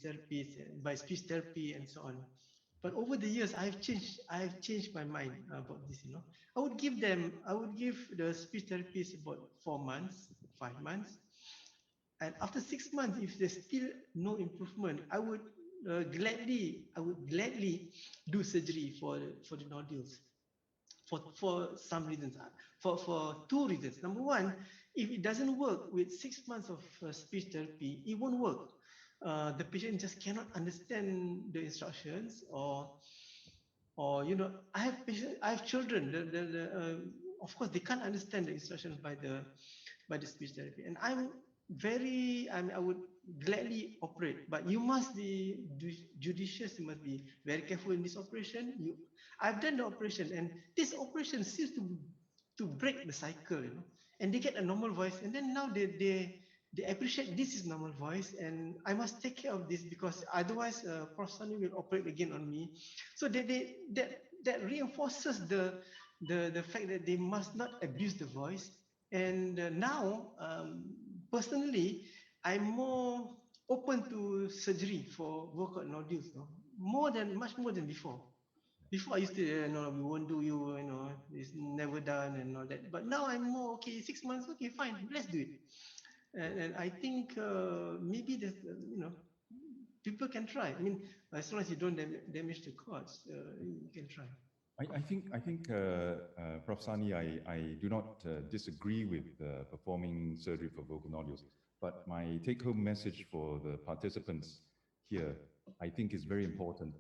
therapy and so on. But over the years, I've changed my mind about this. I would give the speech therapists about 4 months, 5 months, and after 6 months, if there's still no improvement, I would gladly do surgery for the nodules. For some reasons, for two reasons. Number one, if it doesn't work with 6 months of speech therapy, it won't work. The patient just cannot understand the instructions, or I have children. Of course, they can't understand the instructions by the speech therapy, and I would gladly operate, but you must be judicious. You must be very careful in this operation. I've done the operation, and this operation seems to break the cycle, and they get a normal voice, and then now they appreciate this is normal voice, and I must take care of this, because otherwise Prof. Sani will operate again on me. So that reinforces the fact that they must not abuse the voice. And now, personally, I'm more open to surgery for vocal nodules, much more than before. Before I used to, no, we won't do you, it's never done and all that. But now I'm more, okay, 6 months, okay, fine, let's do it. And I think maybe there's, people can try. I mean, as long as you don't damage the cords, you can try. I think, Prof. Sani, I do not disagree with performing surgery for vocal nodules, but my take-home message for the participants here, I think, is very important,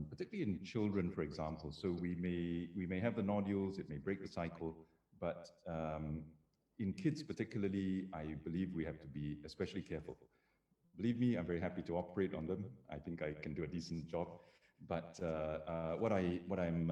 particularly in children, for example. So we may have the nodules, it may break the cycle, but in kids particularly, I believe we have to be especially careful. Believe me, I'm very happy to operate on them. I think I can do a decent job. But what I'm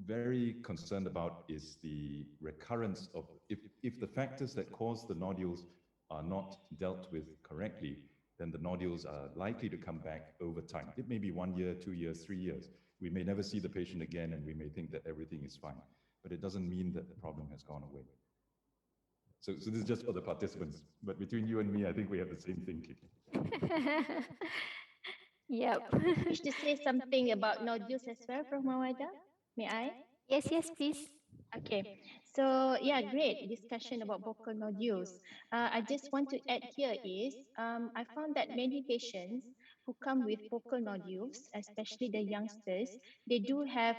very concerned about is the recurrence of, if the factors that cause the nodules are not dealt with correctly, then the nodules are likely to come back over time. It may be 1 year, 2 years, 3 years. We may never see the patient again, and we may think that everything is fine. But it doesn't mean that the problem has gone away. So this is just for the participants. But between you and me, I think we have the same thinking. Yep. Wish to say something about nodules as well, Prof. Mawada? May I? Yes, please. Okay, so yeah, great discussion about vocal nodules. I just want to add here is I found that many patients who come with vocal nodules, especially the youngsters, they do have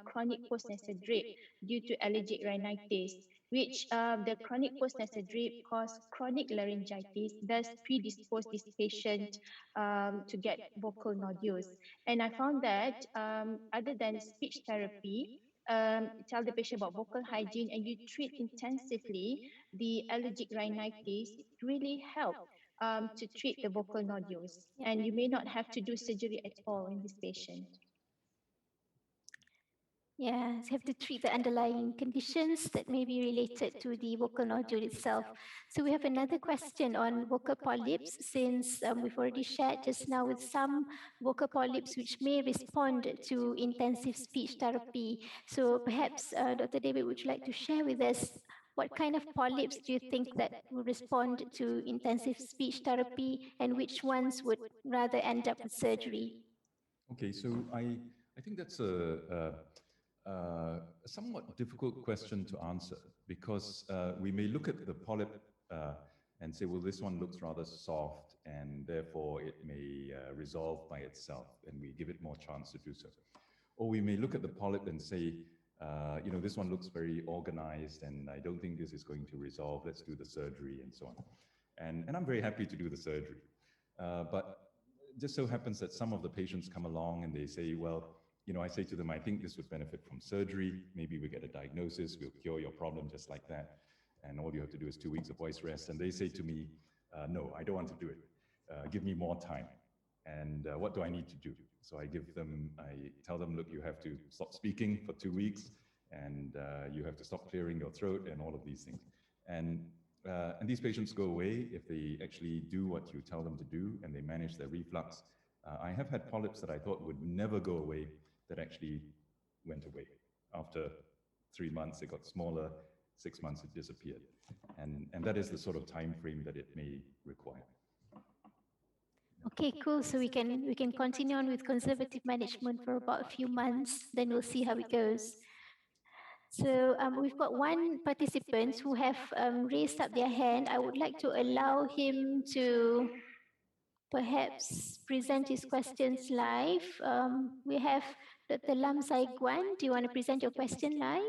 chronic postnasal drip due to allergic rhinitis, which the chronic postnasal drip cause chronic laryngitis, thus predispose this patient to get vocal nodules. And I found that other than speech therapy, tell the patient about vocal hygiene and you treat intensively the allergic rhinitis, it really helps to treat the vocal nodules. And you may not have to do surgery at all in this patient. Yeah, so have to treat the underlying conditions that may be related to the vocal nodule itself. So we have another question on vocal polyps, since we've already shared just now with some vocal polyps which may respond to intensive speech therapy. So perhaps, Dr. David, would you like to share with us what kind of polyps do you think that will respond to intensive speech therapy, and which ones would rather end up with surgery? Okay, so I think that's a somewhat difficult question to answer, because we may look at the polyp and say, well, this one looks rather soft and therefore it may resolve by itself, and we give it more chance to do so. Or we may look at the polyp and say, this one looks very organized and I don't think this is going to resolve, let's do the surgery and so on. And I'm very happy to do the surgery. But it just so happens that some of the patients come along and they say, well, I say to them, I think this would benefit from surgery. Maybe we get a diagnosis, we'll cure your problem just like that. And all you have to do is 2 weeks of voice rest. And they say to me, no, I don't want to do it. Give me more time. And what do I need to do? So I tell them, look, you have to stop speaking for 2 weeks, and you have to stop clearing your throat and all of these things. And these patients go away if they actually do what you tell them to do and they manage their reflux. I have had polyps that I thought would never go away that actually went away. After 3 months, it got smaller. 6 months, it disappeared. And that is the sort of time frame that it may require. Okay, cool. So we can continue on with conservative management for about a few months, then we'll see how it goes. So we've got one participant who have raised up their hand. I would like to allow him to perhaps present his questions live. We have Dr. Lam Sai Guan. Do you want to present your question live?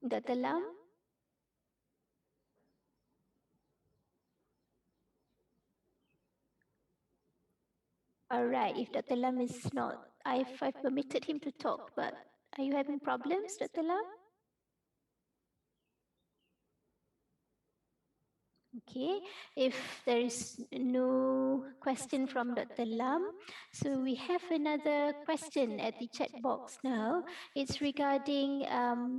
Dr. Lam? All right, if Dr. Lam is not, I've permitted him to talk, but are you having problems, Dr. Lam? Okay, if there is no question from Dr. Lam, so we have another question at the chat box now. It's regarding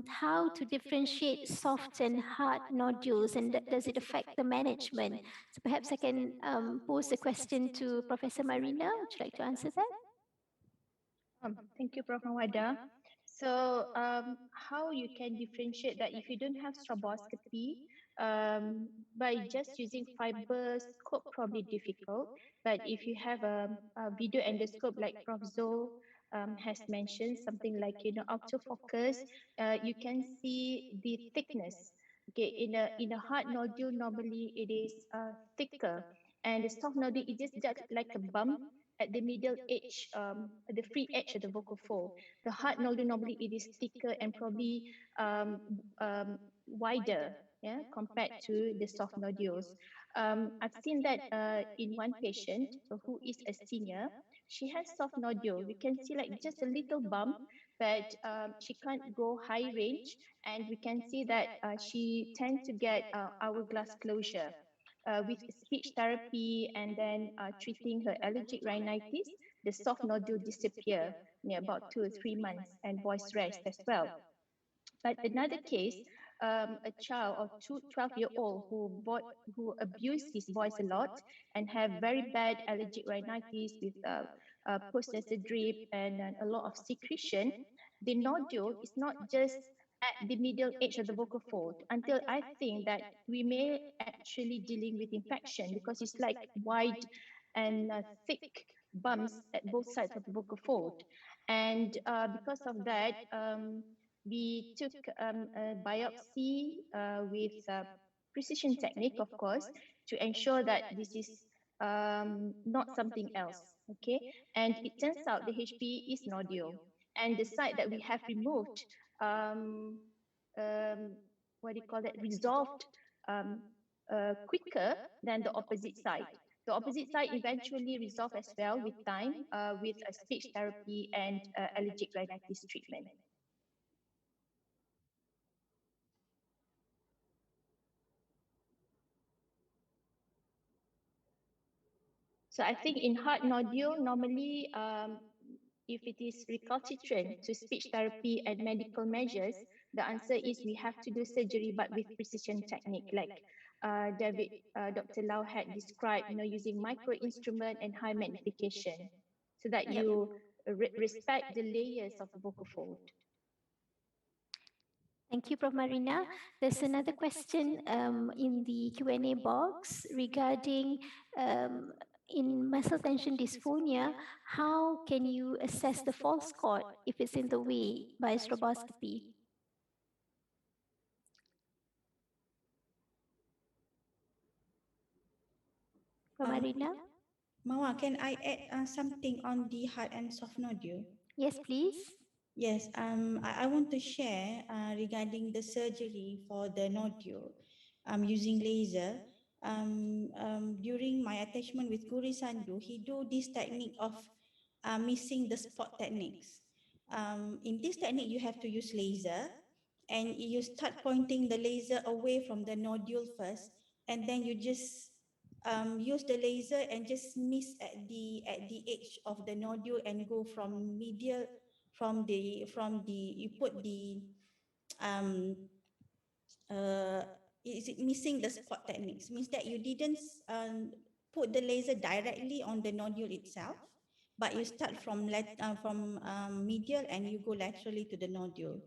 how to differentiate soft and hard nodules, and does it affect the management? So perhaps I can pose the question to Professor Marina. Would you like to answer that? Thank you, Prof. Mawada. So how you can differentiate that if you don't have stroboscopy, by just using fiber scope probably difficult, but if you have a video endoscope like Prof. Zoe has mentioned, something like autofocus, you can see the thickness. Okay, in a hard nodule normally it is thicker, and the soft nodule is just like a bump at the middle edge, the free edge of the vocal fold. The hard nodule normally it is thicker and probably wider, yeah, compared to the soft nodules. I've seen that in one patient who is a senior. She has soft nodule. We can see like just a little bump, but she can't go high range, and we can see that she tends to get hourglass closure. With speech therapy and then treating her allergic rhinitis, the soft nodule disappear in about 2 or 3 months, and voice rest as well. But another case, a child of 12-year-old who abused his voice a lot and have very bad allergic rhinitis with postnasal drip and a lot of secretion. The nodule is not just at the middle edge of the vocal fold until I think that we may actually dealing with infection because it's like wide and thick bumps at both sides of the vocal fold. And because of that, we took a biopsy with precision technique, of course, to ensure that this is not something else. Okay, and it turns out the HP is nodule, and the site that we have removed, what do you call that, resolved quicker than the opposite side. The opposite side eventually resolved as well with time, with a speech therapy and allergic rhinitis treatment. So I think in heart nodule, normally, if it is recalcitrant to speech therapy and medical measures, the answer is we have to do surgery, but with precision technique, like Dr. Lau had described, using micro instrument and high magnification, so that you respect the layers of the vocal fold. Thank you, Prof. Marina. There's another question in the Q&A box regarding in muscle tension dysphonia, how can you assess the false chord if it's in the way by stroboscopy? Prof. Marina? Mawa, can I add something on the hard and soft nodule? Yes, please. Yes, I want to share regarding the surgery for the nodule using laser. During my attachment with Guri Sandu, he do this technique of missing the spot techniques. In this technique, you have to use laser, and you start pointing the laser away from the nodule first, and then you just use the laser and just miss at the edge of the nodule and go from medial, you put the is it missing the spot techniques, means that you didn't put the laser directly on the nodule itself, but you start from medial and you go laterally to the nodule.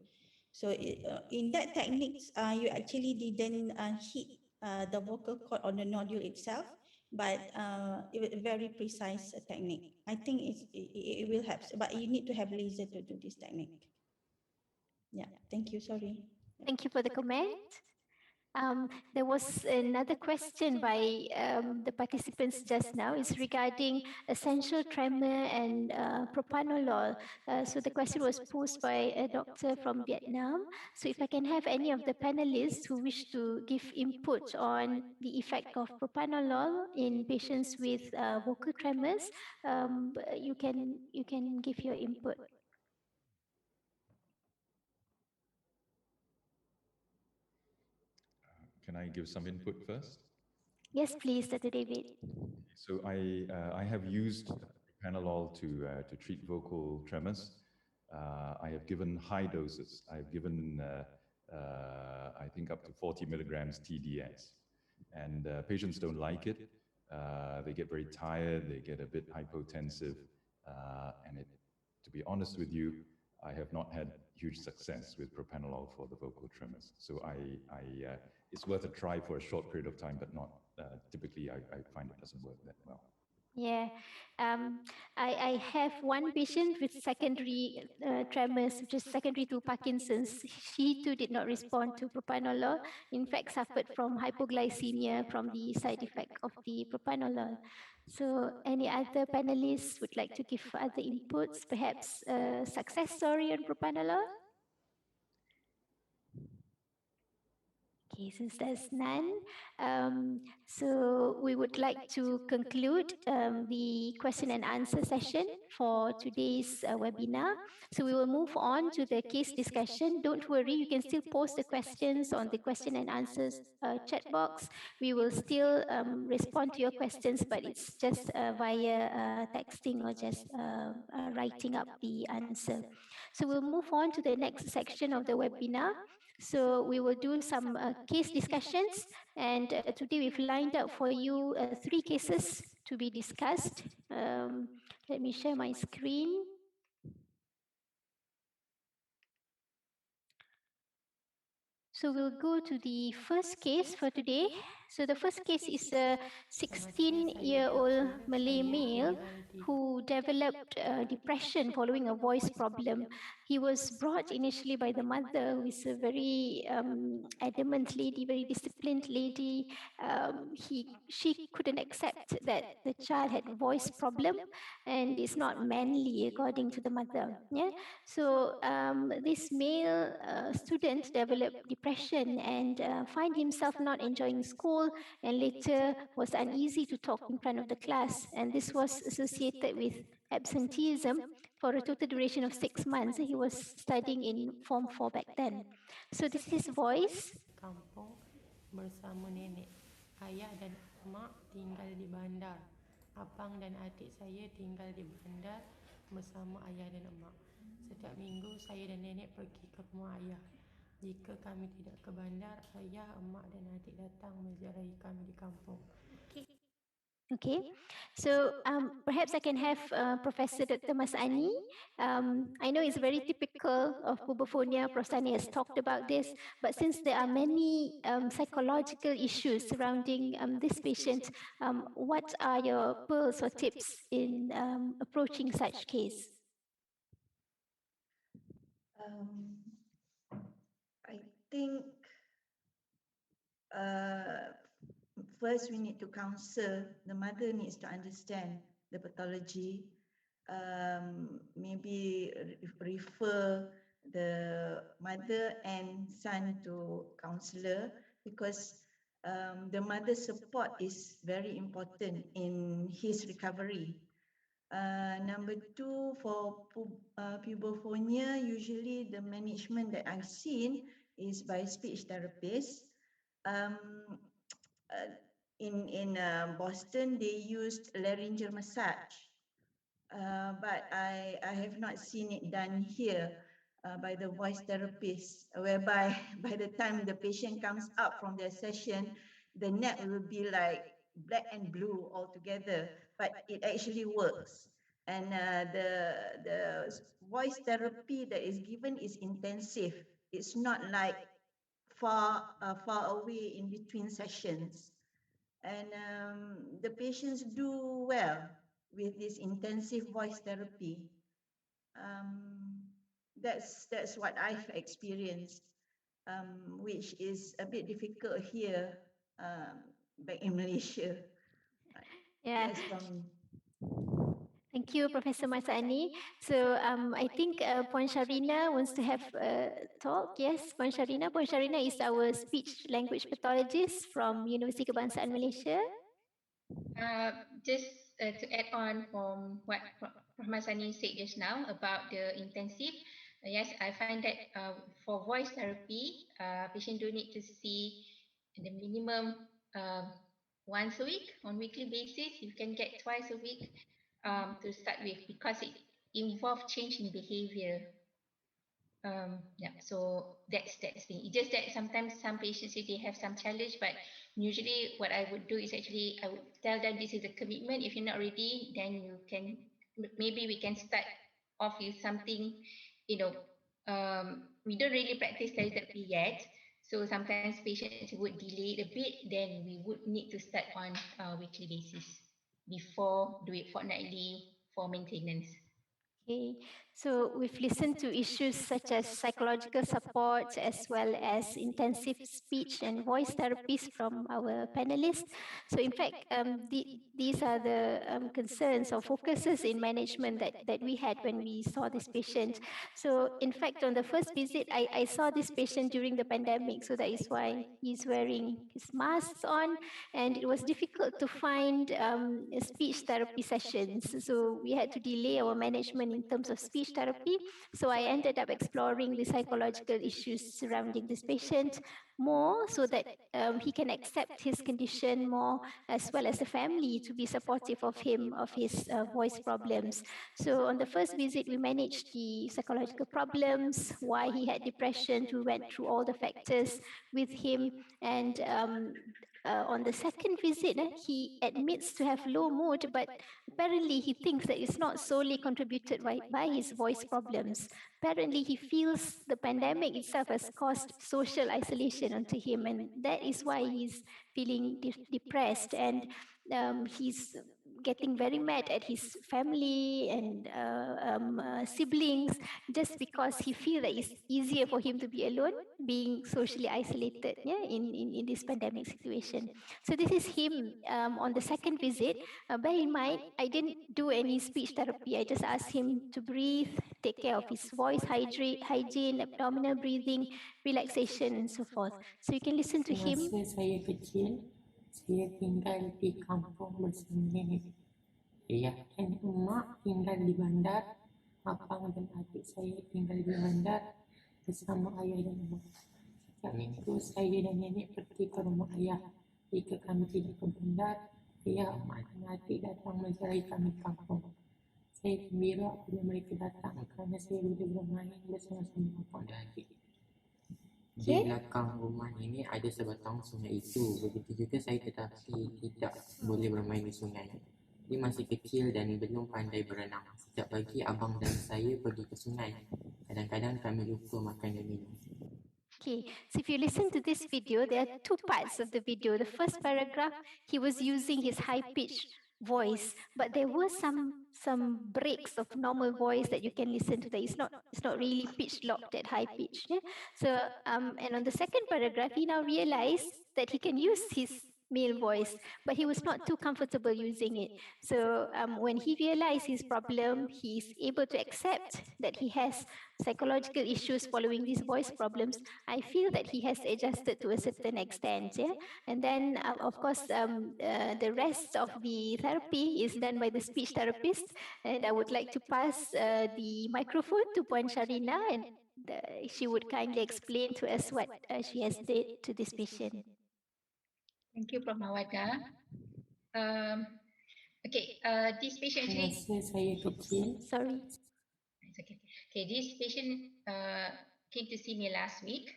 So in that techniques, you actually didn't hit the vocal cord on the nodule itself, but it was a very precise technique. I think it will help, but you need to have laser to do this technique. Yeah, thank you. Sorry. Thank you for the comment. There was another question by the participants just now. It's regarding essential tremor and propranolol. So the question was posed by a doctor from Vietnam. So if I can have any of the panelists who wish to give input on the effect of propranolol in patients with vocal tremors, you can give your input. Can I give some input first? Yes, please, Dr. David. So I have used propranolol to treat vocal tremors. I have given high doses. I've given, I think, up to 40 milligrams TDS. And patients don't like it. They get very tired. They get a bit hypotensive. And to be honest with you, I have not had huge success with propranolol for the vocal tremors. So it's worth a try for a short period of time, but not typically. I find it doesn't work that well. Yeah, I have one patient with secondary tremors, which is secondary to Parkinson's. She too did not respond to propranolol. In fact, suffered from hypoglycemia from the side effect of the propranolol. So any other panelists would like to give other inputs, perhaps a success story on propranolol? Okay, since there's none, so we would like to conclude the question and answer session for today's webinar. So we will move on to the case discussion. Don't worry, you can still post the questions on the question and answers chat box. We will still respond to your questions, but it's just via texting or just writing up the answer. So we'll move on to the next section of the webinar. So we will do some case discussions, and today we've lined up for you 3 cases to be discussed. Let me share my screen. So we'll go to the first case for today. So the first case is a 16-year-old Malay male who developed depression following a voice problem. He was brought initially by the mother, who is a very adamant lady, very disciplined lady. She couldn't accept that the child had voice problem and is not manly according to the mother. Yeah. So this male student developed depression and find himself not enjoying school, and later was uneasy to talk in front of the class. And this was associated with absenteeism for a total duration of 6 months. He was studying in Form 4 back then. So this is his voice. Kampung bersama nenek. Ayah dan mak tinggal di bandar. Abang dan adik saya tinggal di bandar bersama ayah dan mak. Setiap minggu saya dan nenek pergi ke rumah ayah. Jika kami tidak ke bandar, ayah, emak dan adik datang menziarahi kami di kampung. Okay, so perhaps I can have Professor Dr. Masani. I know it's very typical of pubophonia. Prostani has talked about this, but since there are many psychological issues surrounding this patient, what are your pearls or tips in approaching such case? I think first we need to counsel. The mother needs to understand the pathology. Maybe refer the mother and son to counselor, because the mother's support is very important in his recovery. Number two, for pubophonia, usually the management that I've seen is by speech therapists. In Boston, they used laryngeal massage, but I have not seen it done here by the voice therapist, whereby by the time the patient comes up from their session, the neck will be like black and blue altogether, but it actually works. And the voice therapy that is given is intensive. It's not like far away in between sessions. And the patients do well with this intensive voice therapy. That's what I've experienced, which is a bit difficult here back in Malaysia. Yeah. That's from me. Thank you, Professor Masani. So I think Puan Sharina wants to have a talk. Yes, Puan Sharina. Puan Sharina is our speech language pathologist from Universiti Kebangsaan Malaysia. Just to add on from what Prof. Masani said just now about the intensive, yes, I find that for voice therapy, patient do need to see the minimum once a week, on weekly basis. You can get twice a week to start with, because it involves change in behavior. Yeah, so that's the thing. It's just that sometimes some patients say they have some challenge, but usually what I would do is actually I would tell them this is a commitment. If you're not ready, then you can, maybe we can start off with something, you know, we don't really practice therapy yet. So sometimes patients would delay it a bit, then we would need to start on a weekly basis before do it fortnightly for maintenance. Okay, so we've listened to issues such as psychological support as well as intensive speech and voice therapies from our panelists. So in fact, these are the concerns or focuses in management that we had when we saw this patient. So in fact, on the first visit, I saw this patient during the pandemic, so that is why he's wearing his masks on, and it was difficult to find speech therapy sessions. So we had to delay our management in terms of speech therapy. So I ended up exploring the psychological issues surrounding this patient more, so that he can accept his condition more, as well as the family to be supportive of him, of his voice problems. So on the first visit, we managed the psychological problems, why he had depression. We went through all the factors with him, and on the second visit, he admits to have low mood, but apparently he thinks that it's not solely contributed by his voice problems. Apparently, he feels the pandemic itself has caused social isolation onto him, and that is why he's feeling depressed, and he's getting very mad at his family and siblings, just because he feels that it's easier for him to be alone, being socially isolated, in this pandemic situation. So this is him on the second visit. Bear in mind, I didn't do any speech therapy. I just asked him to breathe, take care of his voice hygiene, abdominal breathing, relaxation, and so forth. So you can listen to him. Semasa saya kecil, saya tinggal di kampung bersama nenek. Ayah dan emak tinggal di bandar. Abang dan adik saya tinggal di bandar bersama ayah dan emak. Setiap minggu saya dan nenek pergi ke rumah ayah. Jika kami pergi ke bandar, ayah, emak dan adik datang menziarahi kami di kampung. Saya gembira apabila mereka datang kerana saya boleh bermain bersama-sama abang dan adik. Di belakang rumah nenek ada sebatang sungai itu. Begitu juga saya, tetapi tidak boleh bermain di sungai. Dia masih kecil dan belum pandai berenang. Setiap pagi abang dan saya pergi ke sungai. Kadang-kadang kami lupa makan dan minum. Okay, so if you listen to this video, there are two parts of the video. The first paragraph, he was using his high-pitched voice, but there were some breaks of normal voice that you can listen to. That it's not really pitch locked at high pitch. Yeah? So and on the second paragraph, he now realized that he can use his male voice, but he was not too comfortable using it. So when he realized his problem, he's able to accept that he has psychological issues following these voice problems. I feel that he has adjusted to a certain extent, yeah. And then, of course, the rest of the therapy is done by the speech therapist. And I would like to pass the microphone to Puan Sharina, and she would kindly explain to us what she has did to this patient. Thank you, Prof. Mawada. This patient actually. Semasa saya kecil, sorry. It's okay. Okay, this patient came to see me last week,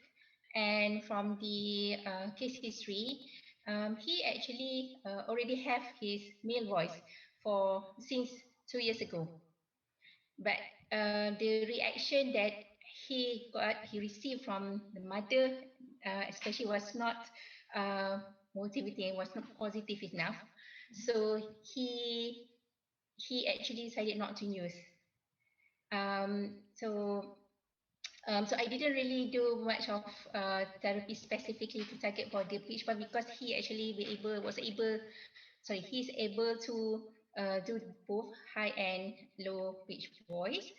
and from the case history, he actually already have his male voice since 2 years ago. But the reaction that he received from the mother, especially, was not motivating, was not positive enough. So he actually decided not to use. So I didn't really do much of therapy specifically to target for the pitch, but because he actually he's able to do both high and low pitch voice.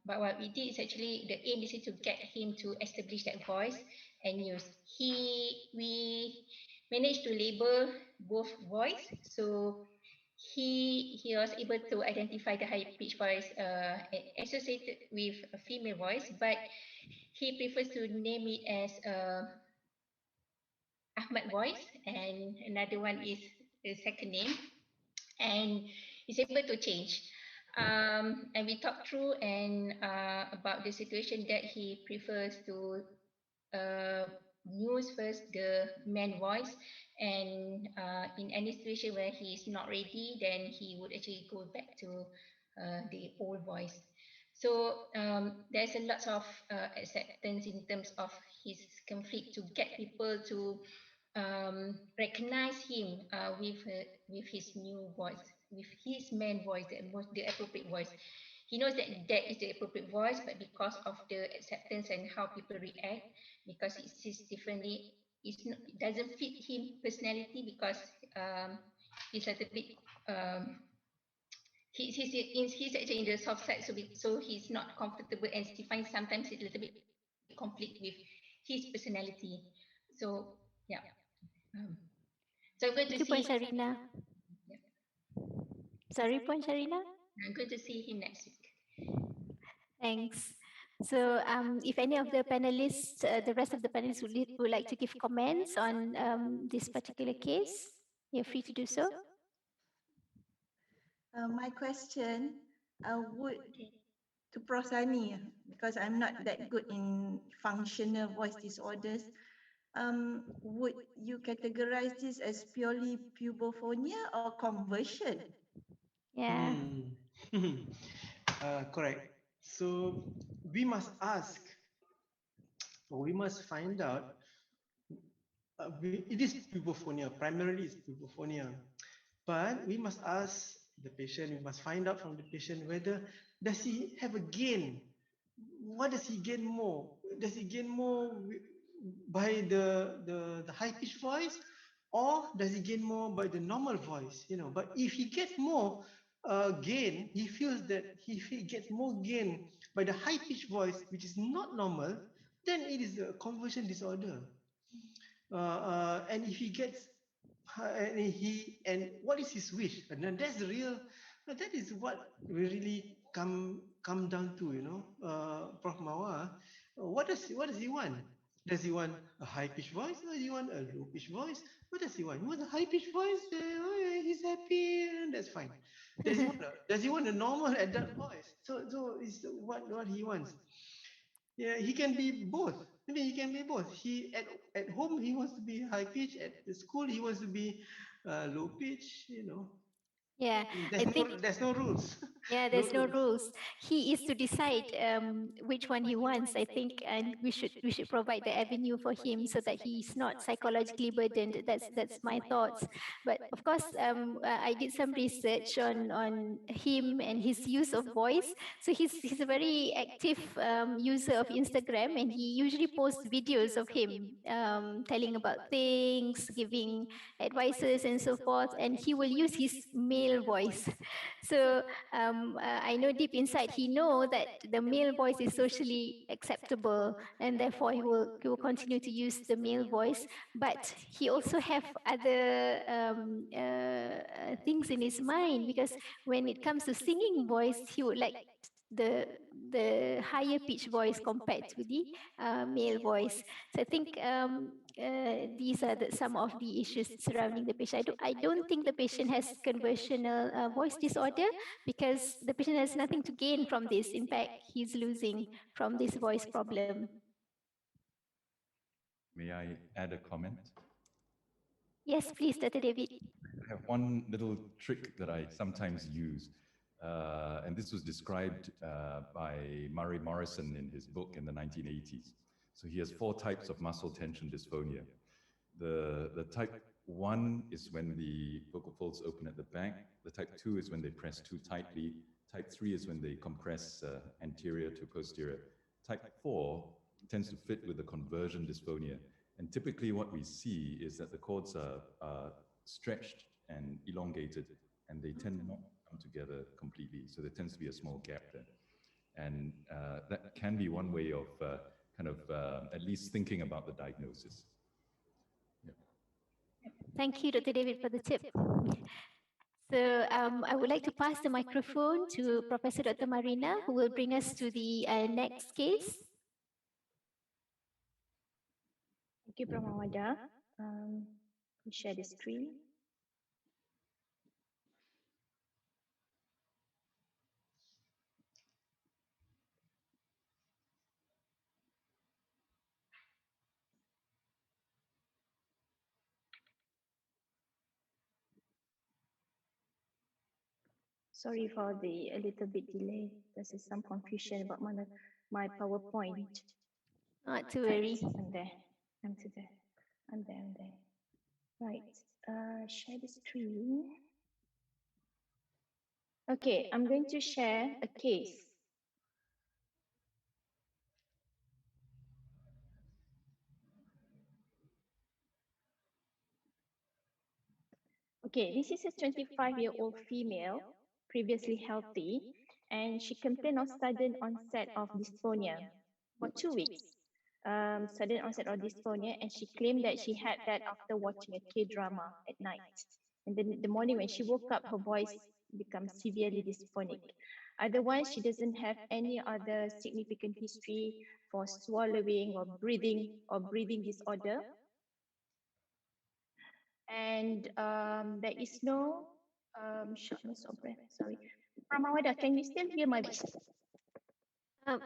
But what we did is actually, the aim is to get him to establish that voice and use. We managed to label both voice, so he was able to identify the high pitch voice associated with a female voice, but he prefers to name it as Ahmad voice, and another one is the second name, and he's able to change. And we talked through and about the situation that he prefers to use first the man voice, and in any situation where he is not ready, then he would actually go back to the old voice. So there's a lot of acceptance in terms of his conflict to get people to recognize him with his new voice, with his man voice, the appropriate voice. He knows that that is the appropriate voice, but because of the acceptance and how people react, because it sees differently, it doesn't fit him personality, because he's a little bit he's actually in the soft side, so he's not comfortable, and he finds sometimes it's a little bit conflict with his personality. So yeah. So I'm going to see. Sharina. Yeah. Sorry, Puan Sharina. I'm going to see him next week. Thanks. So if any of the panelists, the rest of the panelists would like to give comments on this particular case, you're free to do so. My question would to Prof. Sani, because I'm not that good in functional voice disorders. would you categorize this as purely pubophonia or conversion? Yeah. Correct. So we must ask, or we must find out. It is pubophonia. Primarily, it's pubophonia, but we must ask the patient. We must find out from the patient whether does he have a gain. What does he gain more? Does he gain more by the high pitched voice, or does he gain more by the normal voice? You know, but if he gets more gain, he feels that if he gets more gain by the high pitched voice, which is not normal, then it is a conversion disorder. And if he gets and what is his wish, and then that's the real, that is what we really come down to, you know, Prof Mawa. What does he want? Does he want a high pitched voice, or does he want a low pitched voice? What does he want? He wants a high pitched voice. He's happy, and that's fine. Does he want a normal adult voice? So is what he wants. Yeah, he can be both. I mean, he can be both. He at home he wants to be high pitch. At the school he wants to be low pitch. You know, Yeah, I think there's no rules. yeah, there's no rules. He is to decide which one he wants, I think, and we should provide the avenue for him so that he's not psychologically burdened. That's my thoughts. But of course, I did some research on him and his use of voice. So he's a very active user of Instagram, and he usually posts videos of him telling about things, giving advices, and so forth. And he will use his male voice. So I know deep inside he know that the male voice is socially acceptable, and therefore he will continue to use the male voice. But he also have other things in his mind, because when it comes to singing voice, he would like the higher pitch voice compared to the male voice. So I think these are some of the issues surrounding the patient. I don't think the patient has conversational voice disorder, because the patient has nothing to gain from this. In fact, he's losing from this voice problem. May I add a comment? Yes, please, Dr. David. I have one little trick that I sometimes use, and this was described by Murray Morrison in his book in the 1980s. So he has 4 types of muscle tension dysphonia. The type 1 is when the vocal folds open at the back. The type 2 is when they press too tightly. Type 3 is when they compress anterior to posterior. Type 4 tends to fit with the conversion dysphonia. And typically what we see is that the chords are stretched and elongated, and they tend not to come together completely. So there tends to be a small gap there. And that can be one way of at least thinking about the diagnosis. Yeah. Thank you, Dr. David, for the tip. So I would like to pass the microphone to Professor Dr. Marina, who will bring us to the next case. Thank you, Prof. Mawada. Share the screen. Sorry for the a little bit delay. There's some confusion about my PowerPoint. Not to worry. I'm there. I'm there. I'm there. Right. Share the screen. Okay, I'm going to share a case. Okay, this is a 25-year-old female, previously healthy, and she complained of sudden onset of dysphonia for 2 weeks. Sudden onset of dysphonia, and she claimed that she had that after watching a K-drama at night. And then the morning when she woke up, her voice becomes severely dysphonic. Otherwise, she doesn't have any other significant history for swallowing or breathing disorder. And there is no shortness of breath. Sorry, Pramawada, can you still hear my voice?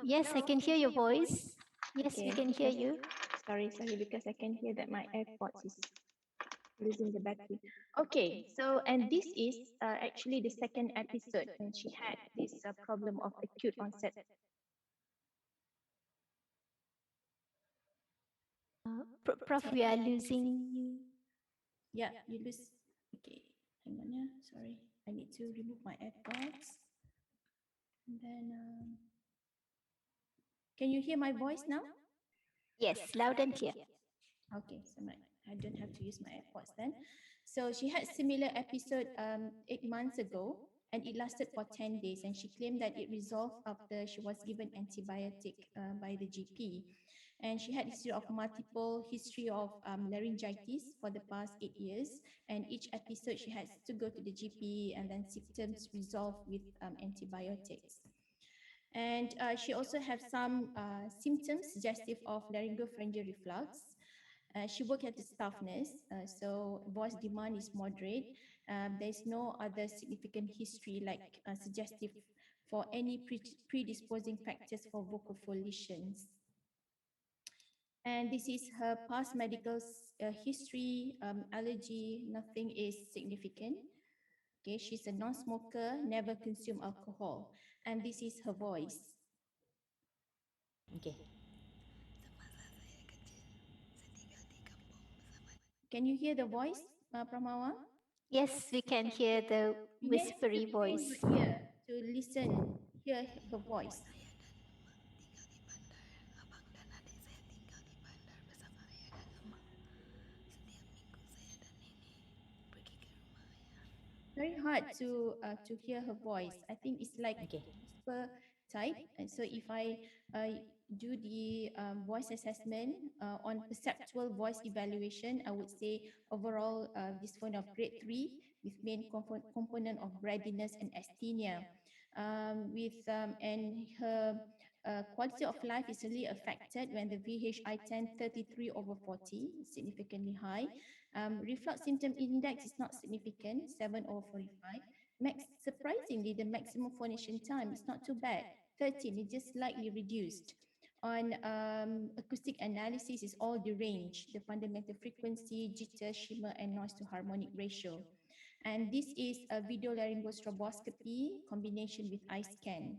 Yes, I can hear your voice. Yes, Okay, we can hear you. Sorry, because I can hear that my AirPods is losing the battery. Okay, so and this is actually the second episode when she had this problem of acute onset. Prof, we are losing you. Yeah, you lose. Okay, hang on, yeah. Sorry, I need to remove my AirPods. And then, can you hear my voice now? Yes, loud and clear. Okay, so I don't have to use my AirPods then. So she had similar episode 8 months ago, and it lasted for 10 days, and she claimed that it resolved after she was given antibiotic by the GP. And she had multiple history of laryngitis for the past 8 years, and each episode she has to go to the GP, and then symptoms resolve with antibiotics. And she also has some symptoms suggestive of laryngopharyngeal reflux. She worked at the staff nurse, so voice demand is moderate. There's no other significant history like suggestive for any predisposing factors for vocal fold lesions. And this is her past medical history, allergy, nothing is significant. Okay, she's a non-smoker, never consumed alcohol, and this is her voice. Okay. Can you hear the voice, Pramawa? Yes, we can hear the You need to whispery bring voice. your ear to listen, hear her voice. Very hard to hear her voice. I think it's like whisper type. And so if I do the voice assessment on perceptual voice evaluation, I would say overall dysphonia of grade 3 with main component of breathiness and asthenia. And her quality of life is really affected when the VHI-10 33/40, significantly high. Reflux symptom index is not significant, 7/45. Surprisingly, the maximum phonation time is not too bad, 13, it's just slightly reduced. On acoustic analysis is all the range, the fundamental frequency, jitter, shimmer, and noise to harmonic ratio. And this is a video laryngostroboscopy combination with eye scan.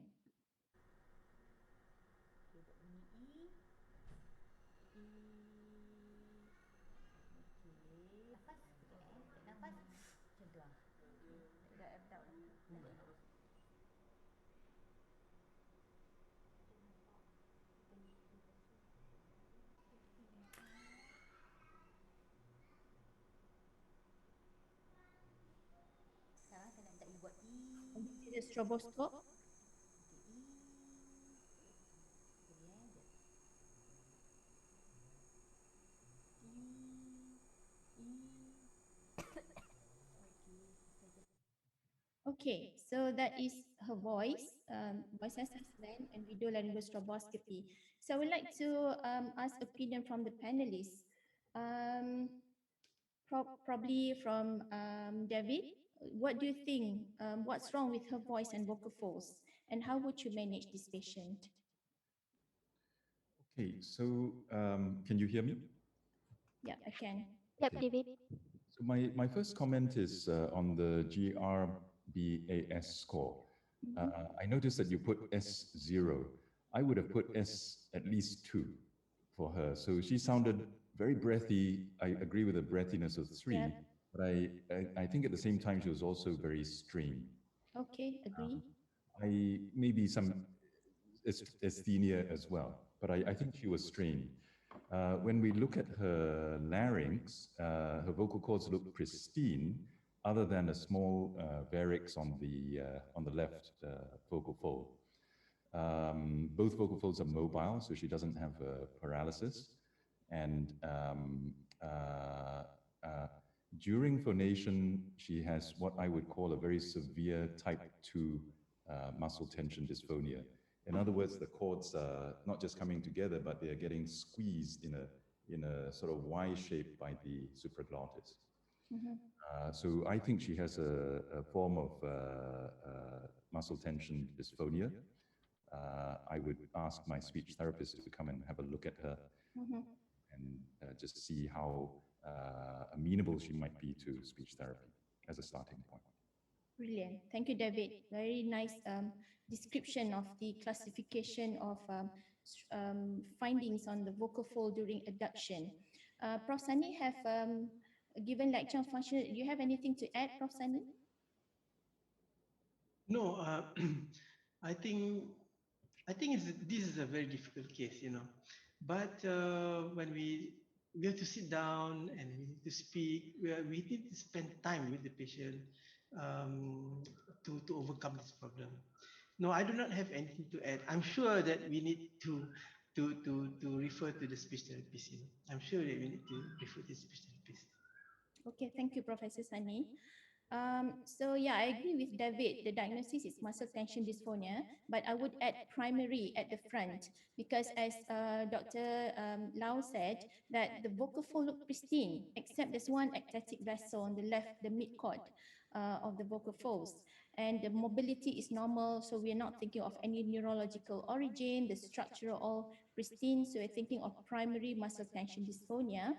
And this is a stroboscope. Okay, so that is her voice, voice assessment and video laryngostroboscopy. So I would like to ask opinion from the panelists. Probably from David. What do you think? What's wrong with her voice and vocal folds? And how would you manage this patient? Okay, so can you hear me? Yeah, I can. Yep, David. So my first comment is on the GRBAS score. I noticed that you put S0. I would have put S at least 2 for her. So she sounded very breathy. I agree with the breathiness of 3, yeah. But I think at the same time she was also very strained. Okay, agree. Maybe some asthenia as well, but I think she was strained. When we look at her larynx, her vocal cords look pristine, other than a small varix on the left vocal fold. Both vocal folds are mobile, so she doesn't have paralysis. And during phonation, she has what I would call a very severe type 2 muscle tension dysphonia. In other words, the cords are not just coming together, but they are getting squeezed in a sort of Y shape by the supraglottis. So I think she has a form of muscle tension dysphonia. I would ask my speech therapist to come and have a look at her and just see how amenable she might be to speech therapy as a starting point. Brilliant. Thank you, David. Very nice description of the classification of findings on the vocal fold during adduction. Prof. Sani have given lecture on functional. Do you have anything to add, Prof. Sani? No, I think this is a very difficult case, But when we have to sit down and we need to speak, we need to spend time with the patient to overcome this problem. No, I do not have anything to add. I'm sure that we need to refer to the speech therapist. I'm sure that we need to refer to the speech therapist. Okay, thank you, Professor Sani. So yeah, I agree with David. The diagnosis is muscle tension dysphonia, but I would add primary at the front because as Dr. Lau said, that the vocal fold look pristine, except there's one ectatic vessel on the left, the mid-cord of the vocal folds. And the mobility is normal, so we're not thinking of any neurological origin, the structure are all pristine, so we're thinking of primary muscle tension dysphonia.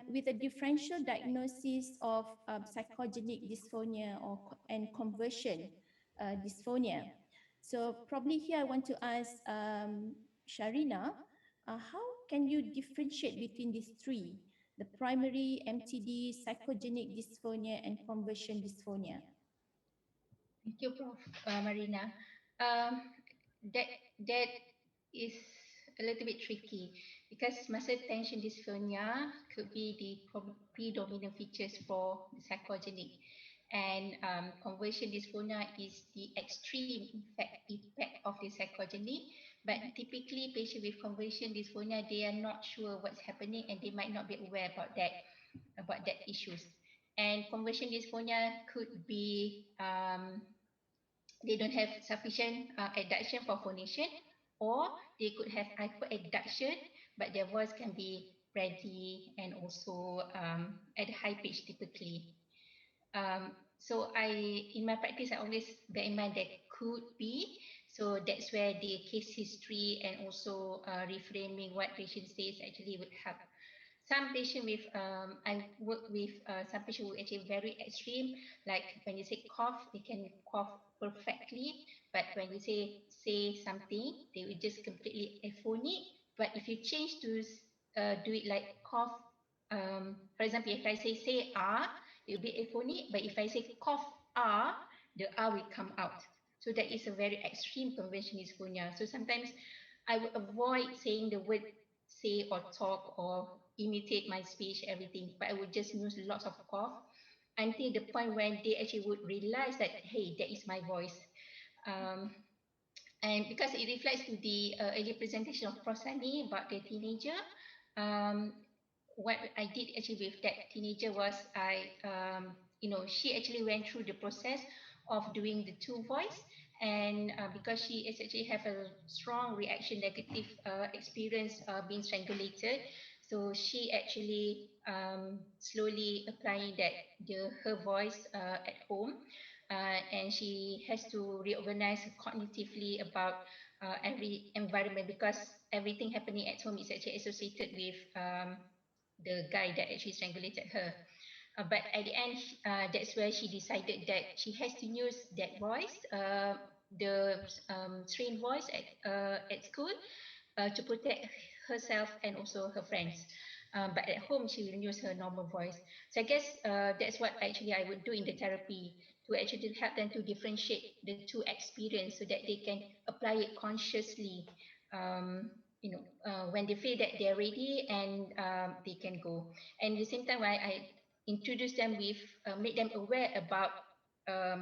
With a differential diagnosis of psychogenic dysphonia and conversion dysphonia. So probably here I want to ask Sharina, how can you differentiate between these three, the primary, MTD, psychogenic dysphonia, and conversion dysphonia? Thank you, Prof. Marina. That is a little bit tricky because muscle tension dysphonia could be the predominant features for the psychogenic, and conversion dysphonia is the extreme effect of the psychogenic. But typically, patients with conversion dysphonia, they are not sure what's happening and they might not be aware about that issues. And conversion dysphonia could be they don't have sufficient adduction for phonation, or they could have hyperadduction, but their voice can be ready and also at a high pitch typically. So in my practice, I always bear in mind there could be. So that's where the case history and also reframing what patient says actually would help. Some patient with, I work with some patient who actually very extreme, like when you say cough, they can cough perfectly, but when you say something, they will just completely aphonic. But if you change to do it like cough, for example, if I say ah, it will be aphonic, but if I say cough ah, the ah will come out. So that is a very extreme convention dysphonia. So sometimes I would avoid saying the word say or talk or imitate my speech, everything, but I would just use lots of cough until the point when they actually would realize that, hey, that is my voice. And because it reflects to the earlier presentation of Prosani about the teenager, what I did actually with that teenager was she actually went through the process of doing the two voice, and because she is actually have a strong reaction, negative experience being strangulated, so she actually slowly applying her voice at home, and she has to reorganize cognitively about every environment, because everything happening at home is actually associated with the guy that actually strangulated her. But at the end, that's where she decided that she has to use that voice, the trained voice at school, to protect herself and also her friends. But at home, she will use her normal voice. So I guess that's what actually I would do in the therapy, to actually help them to differentiate the two experience so that they can apply it consciously. When they feel that they're ready, and they can go. And at the same time, I introduce them with, make them aware about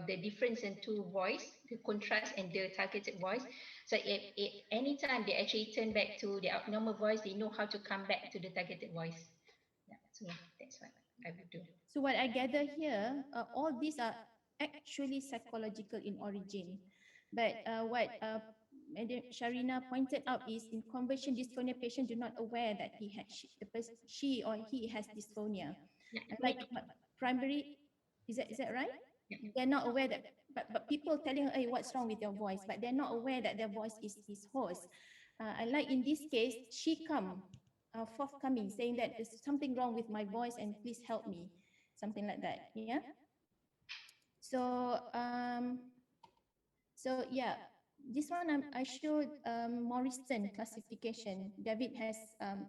the difference in two voice, the contrast and the targeted voice. So if any time they actually turn back to the abnormal voice, they know how to come back to the targeted voice. Yeah, so that's what I would do. So what I gather here, all these are actually psychological in origin. But what Madam Sharina pointed out is in conversion dysphonia, patients do not aware that she or he has dysphonia. Like primary, is that right? They're not aware that, but people telling her, hey, what's wrong with your voice? But they're not aware that their voice is hoarse. I like in this case, she come forthcoming, saying that there's something wrong with my voice and please help me, something like that. Yeah. So yeah, this one I showed Morrison classification. David has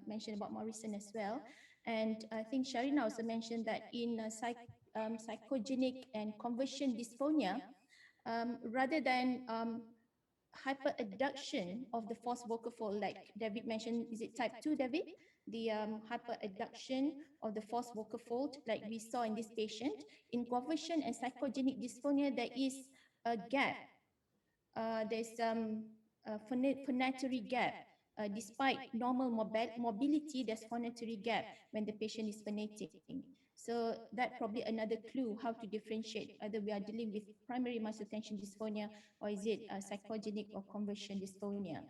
mentioned about Morrison as well, and I think Sharina also mentioned that in psychogenic and conversion dysphonia, rather than hyperadduction of the false vocal fold, like David mentioned, is it type 2, David? The hyperadduction of the false vocal fold, like we saw in this patient. In conversion and psychogenic dysphonia, there is a gap. There's phonatory gap. Despite normal mobility, there's phonatory gap when the patient is phonating. So that probably another clue how to differentiate whether we are dealing with primary muscle tension dysphonia or is it psychogenic or conversion dysphonia.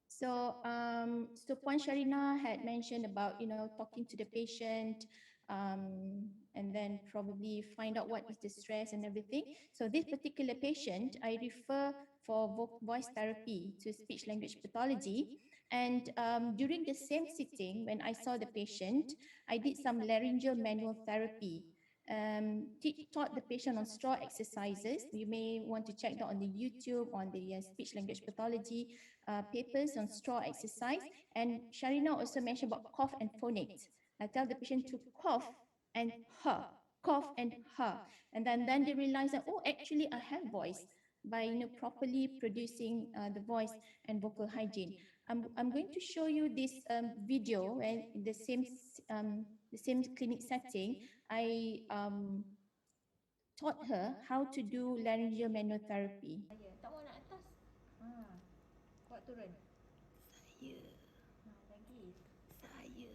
So, so Puan Sharina had mentioned about, talking to the patient, and then probably find out what is the stress and everything. So this particular patient, I refer for voice therapy to speech language pathology. And during the same sitting, when I saw the patient, I did some laryngeal manual therapy. Taught the patient on straw exercises. You may want to check that on the YouTube, on the speech language pathology papers on straw exercise. And Sharina also mentioned about cough and phonate. I tell the patient to cough and cough and and then they realize that, oh, actually I have voice by properly producing the voice and vocal hygiene. I'm going to show you this video and in the same clinic setting. I taught her how to do laryngeal manual therapy. Tak mau nak atas. Kuat turun. Saya. Lagi. Saya.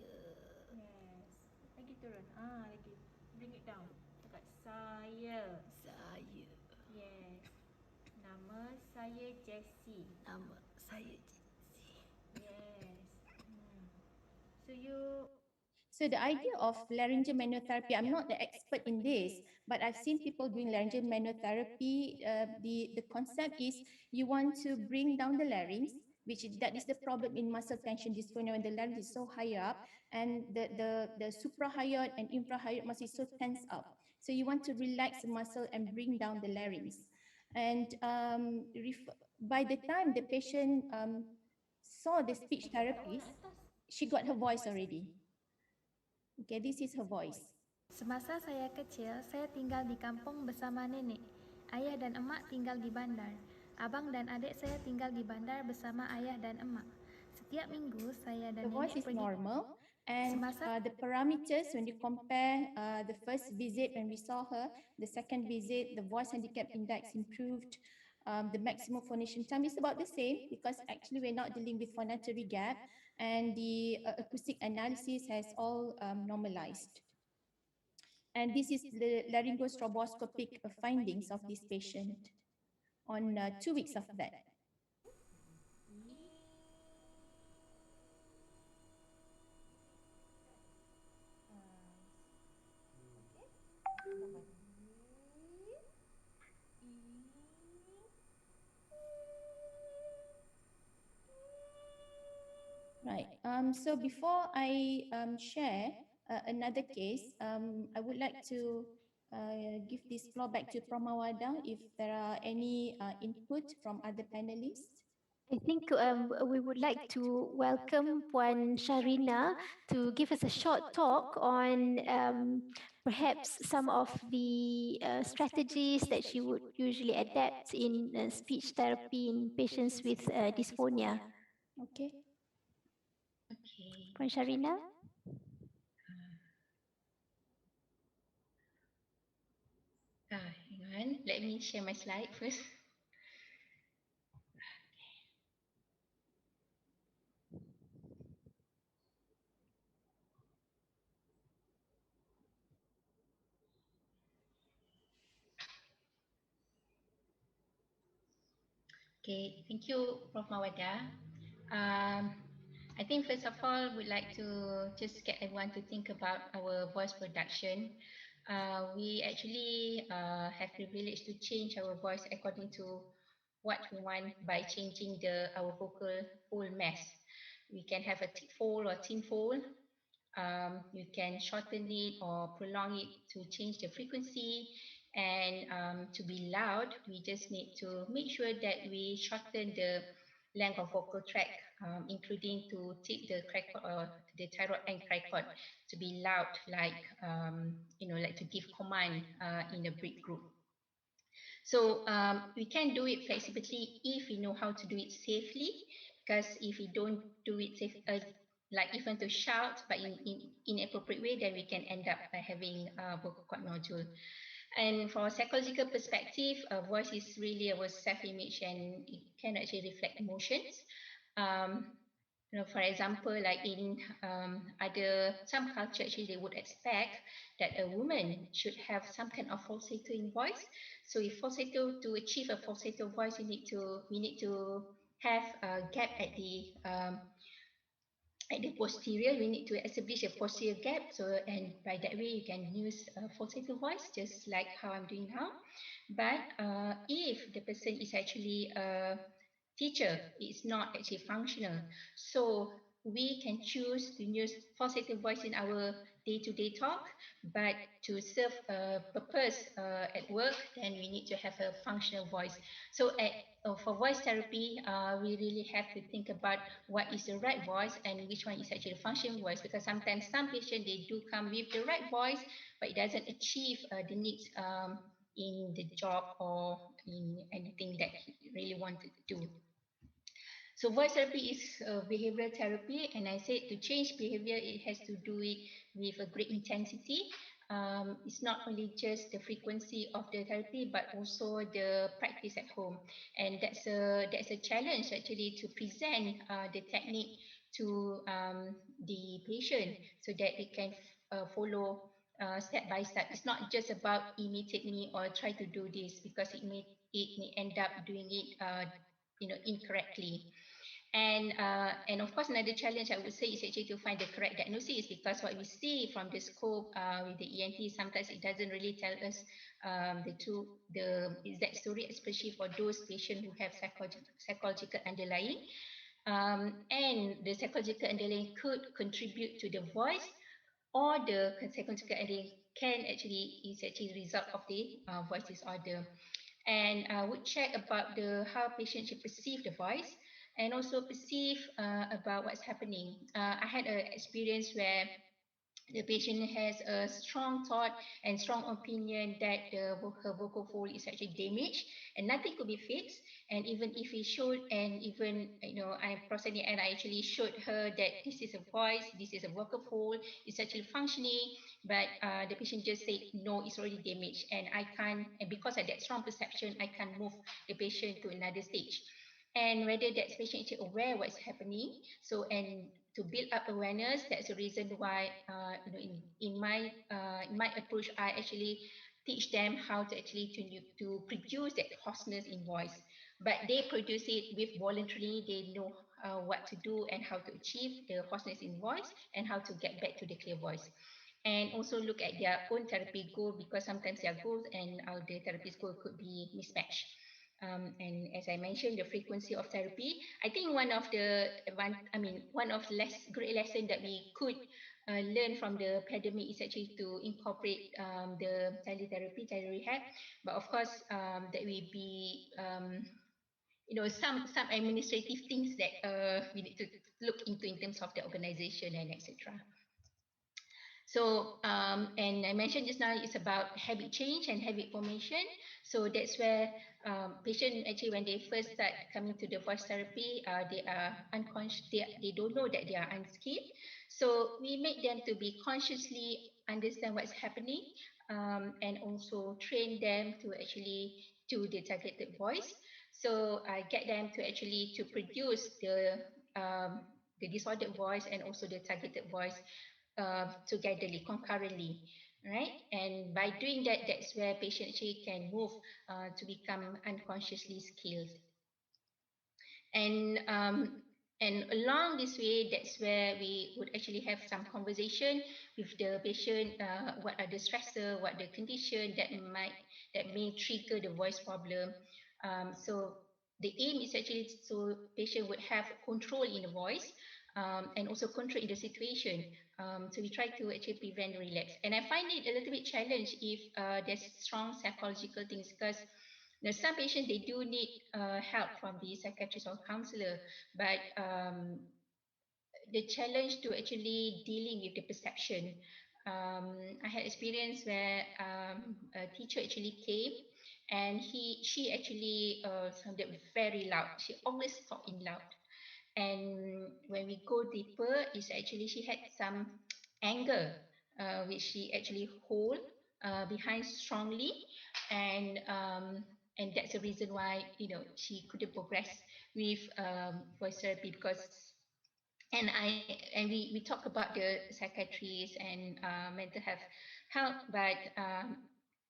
Yes. Lagi turun. Lagi. Bring it down. Cakap saya. Saya. Yes. Nama saya Jessie. Nama saya Jessie. Yes. So you So the idea of laryngeal manual therapy, I'm not the expert in this, but I've seen people doing laryngeal manual therapy. The concept is you want to bring down the larynx, that is the problem in muscle tension dysphonia when the larynx is so high up and the suprahyoid and infrahyoid muscle is so tense up. So you want to relax the muscle and bring down the larynx. And by the time the patient saw the speech therapist, she got her voice already. Okay, this is her voice. Semasa saya kecil, saya tinggal di kampung bersama nenek. Ayah dan emak tinggal di bandar. Abang dan adik saya tinggal di bandar bersama ayah dan emak. Setiap minggu saya dan The voice nenek is normal, and the parameters when you compare the first visit when we saw her, the second visit, the voice handicap index improved. The maximum phonation time is about the same because actually we're not dealing with phonatory gap, and the acoustic analysis has all normalized. And this is the laryngostroboscopic findings of this patient on 2 weeks of that. Right. So before I share another case, I would like to give this floor back to Pramawada if there are any input from other panelists. I think we would like to welcome Puan Sharina to give us a short talk on perhaps some of the strategies that she would usually adapt in speech therapy in patients with dysphonia. Okay. Okay. Puan Sharina? Hang on. Let me share my slide first. Okay, thank you, Prof. Mawada. I think first of all, we'd like to just get everyone to think about our voice production. We actually have privilege to change our voice according to what we want by changing our vocal whole mass. We can have a thick fold or thin fold. You can shorten it or prolong it to change the frequency. And to be loud, we just need to make sure that we shorten the length of vocal tract, including to take the cricot or the thyroid and cricot to be loud, like like to give command in a big group. So we can do it flexibly if we know how to do it safely, because if we don't do it safe, like even to shout but in inappropriate way, then we can end up by having vocal cord nodule. And for psychological perspective, voice is really our self-image and it can actually reflect emotions. Um, for example, like in other some culture, actually they would expect that a woman should have some kind of falsetto in voice. So if falsetto, to achieve a falsetto voice, we need to have a gap at the posterior. We need to establish a posterior gap. So, and by that way you can use a falsetto voice, just like how I'm doing now. But if the person is actually a teacher, it's not actually functional. So we can choose to use falsetto voice in our day-to-day talk, but to serve a purpose at work, then we need to have a functional voice. So for voice therapy, we really have to think about what is the right voice and which one is actually a functional voice, because sometimes some patients, they do come with the right voice, but it doesn't achieve the needs in the job or in anything that he really wanted to do. So voice therapy is behavioral therapy, and I said to change behavior, it has to do it with a great intensity. It's not only just the frequency of the therapy, but also the practice at home, and that's a challenge actually to present the technique to the patient so that they can follow step by step. It's not just about imitate me or try to do this, because it may end up doing it incorrectly. And of course, another challenge I would say is actually to find the correct diagnosis, because what we see from the scope with the ENT, sometimes it doesn't really tell us the exact story, especially for those patients who have psychological underlying. And the psychological underlying could contribute to the voice, or the psychological underlying is actually the result of the voice disorder. And would check about how patients should perceive the voice, and also perceive about what's happening. I had an experience where the patient has a strong thought and strong opinion that her vocal fold is actually damaged and nothing could be fixed. And even if we showed, and even I personally, and I actually showed her that this is a voice, this is a vocal fold, it's actually functioning, but the patient just said no, it's already damaged, and I can't, and because of that strong perception, I can't move the patient to another stage. And whether that patient is aware what's happening. So, and to build up awareness, that's the reason why in my approach, I actually teach them how to actually to produce that hoarseness in voice, but they produce it with voluntarily. They know what to do and how to achieve the hoarseness in voice and how to get back to the clear voice. And also look at their own therapy goal, because sometimes their goals and the therapist goal could be mismatched. And as I mentioned, the frequency of therapy. I think one of great lesson that we could learn from the pandemic is actually to incorporate the teletherapy, telerehab. But of course, that will be some administrative things that we need to look into in terms of the organization and etc. So, and I mentioned just now, it's about habit change and habit formation. So that's where patient actually, when they first start coming to the voice therapy, they are unconscious, they don't know that they are unskilled. So we make them to be consciously understand what's happening, and also train them to actually do the targeted voice. So I get them to actually to produce the disordered voice and also the targeted voice togetherly, concurrently, right? And by doing that, that's where patient actually can move to become unconsciously skilled. And along this way, that's where we would actually have some conversation with the patient. What are the stressor, what the condition that may trigger the voice problem. So the aim is actually so patient would have control in the voice, and also control in the situation. So we try to actually prevent relapse. And I find it a little bit challenge if there's strong psychological things, because some patients, they do need help from the psychiatrist or counselor, but the challenge to actually dealing with the perception. I had experience where a teacher actually came, and she actually sounded very loud. She always talk in loud. And when we go deeper, is actually she had some anger, which she actually hold behind strongly, and that's the reason why she couldn't progress with voice therapy. Because we talk about the psychiatrist and mental health help, but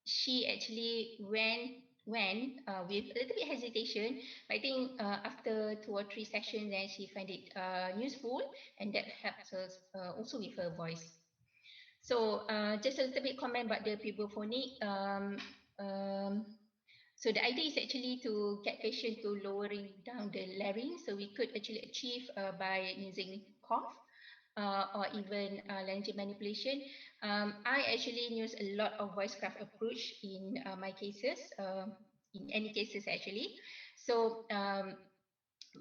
she actually went with a little bit hesitation. But I think after 2 or 3 sessions, then she find it useful, and that helps us also with her voice. So just a little bit comment about the pubophonic. So the idea is actually to get patient to lowering down the larynx. So we could actually achieve by using cough or even laryngeal manipulation. I actually use a lot of voice craft approach in my cases, in any cases actually. So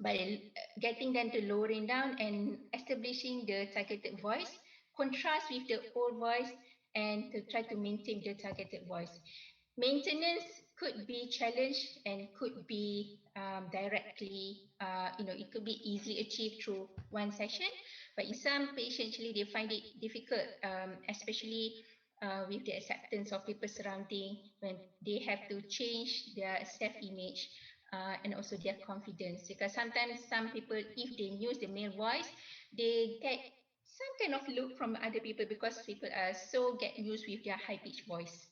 by getting them to lowering down and establishing the targeted voice, contrast with the old voice, and to try to maintain the targeted voice. Maintenance could be challenged and could be directly, it could be easily achieved through one session, but in some patients actually they find it difficult, especially with the acceptance of people surrounding, when they have to change their self-image and also their confidence. Because sometimes some people, if they use the male voice, they get some kind of look from other people, because people are so get used with their high-pitched voice.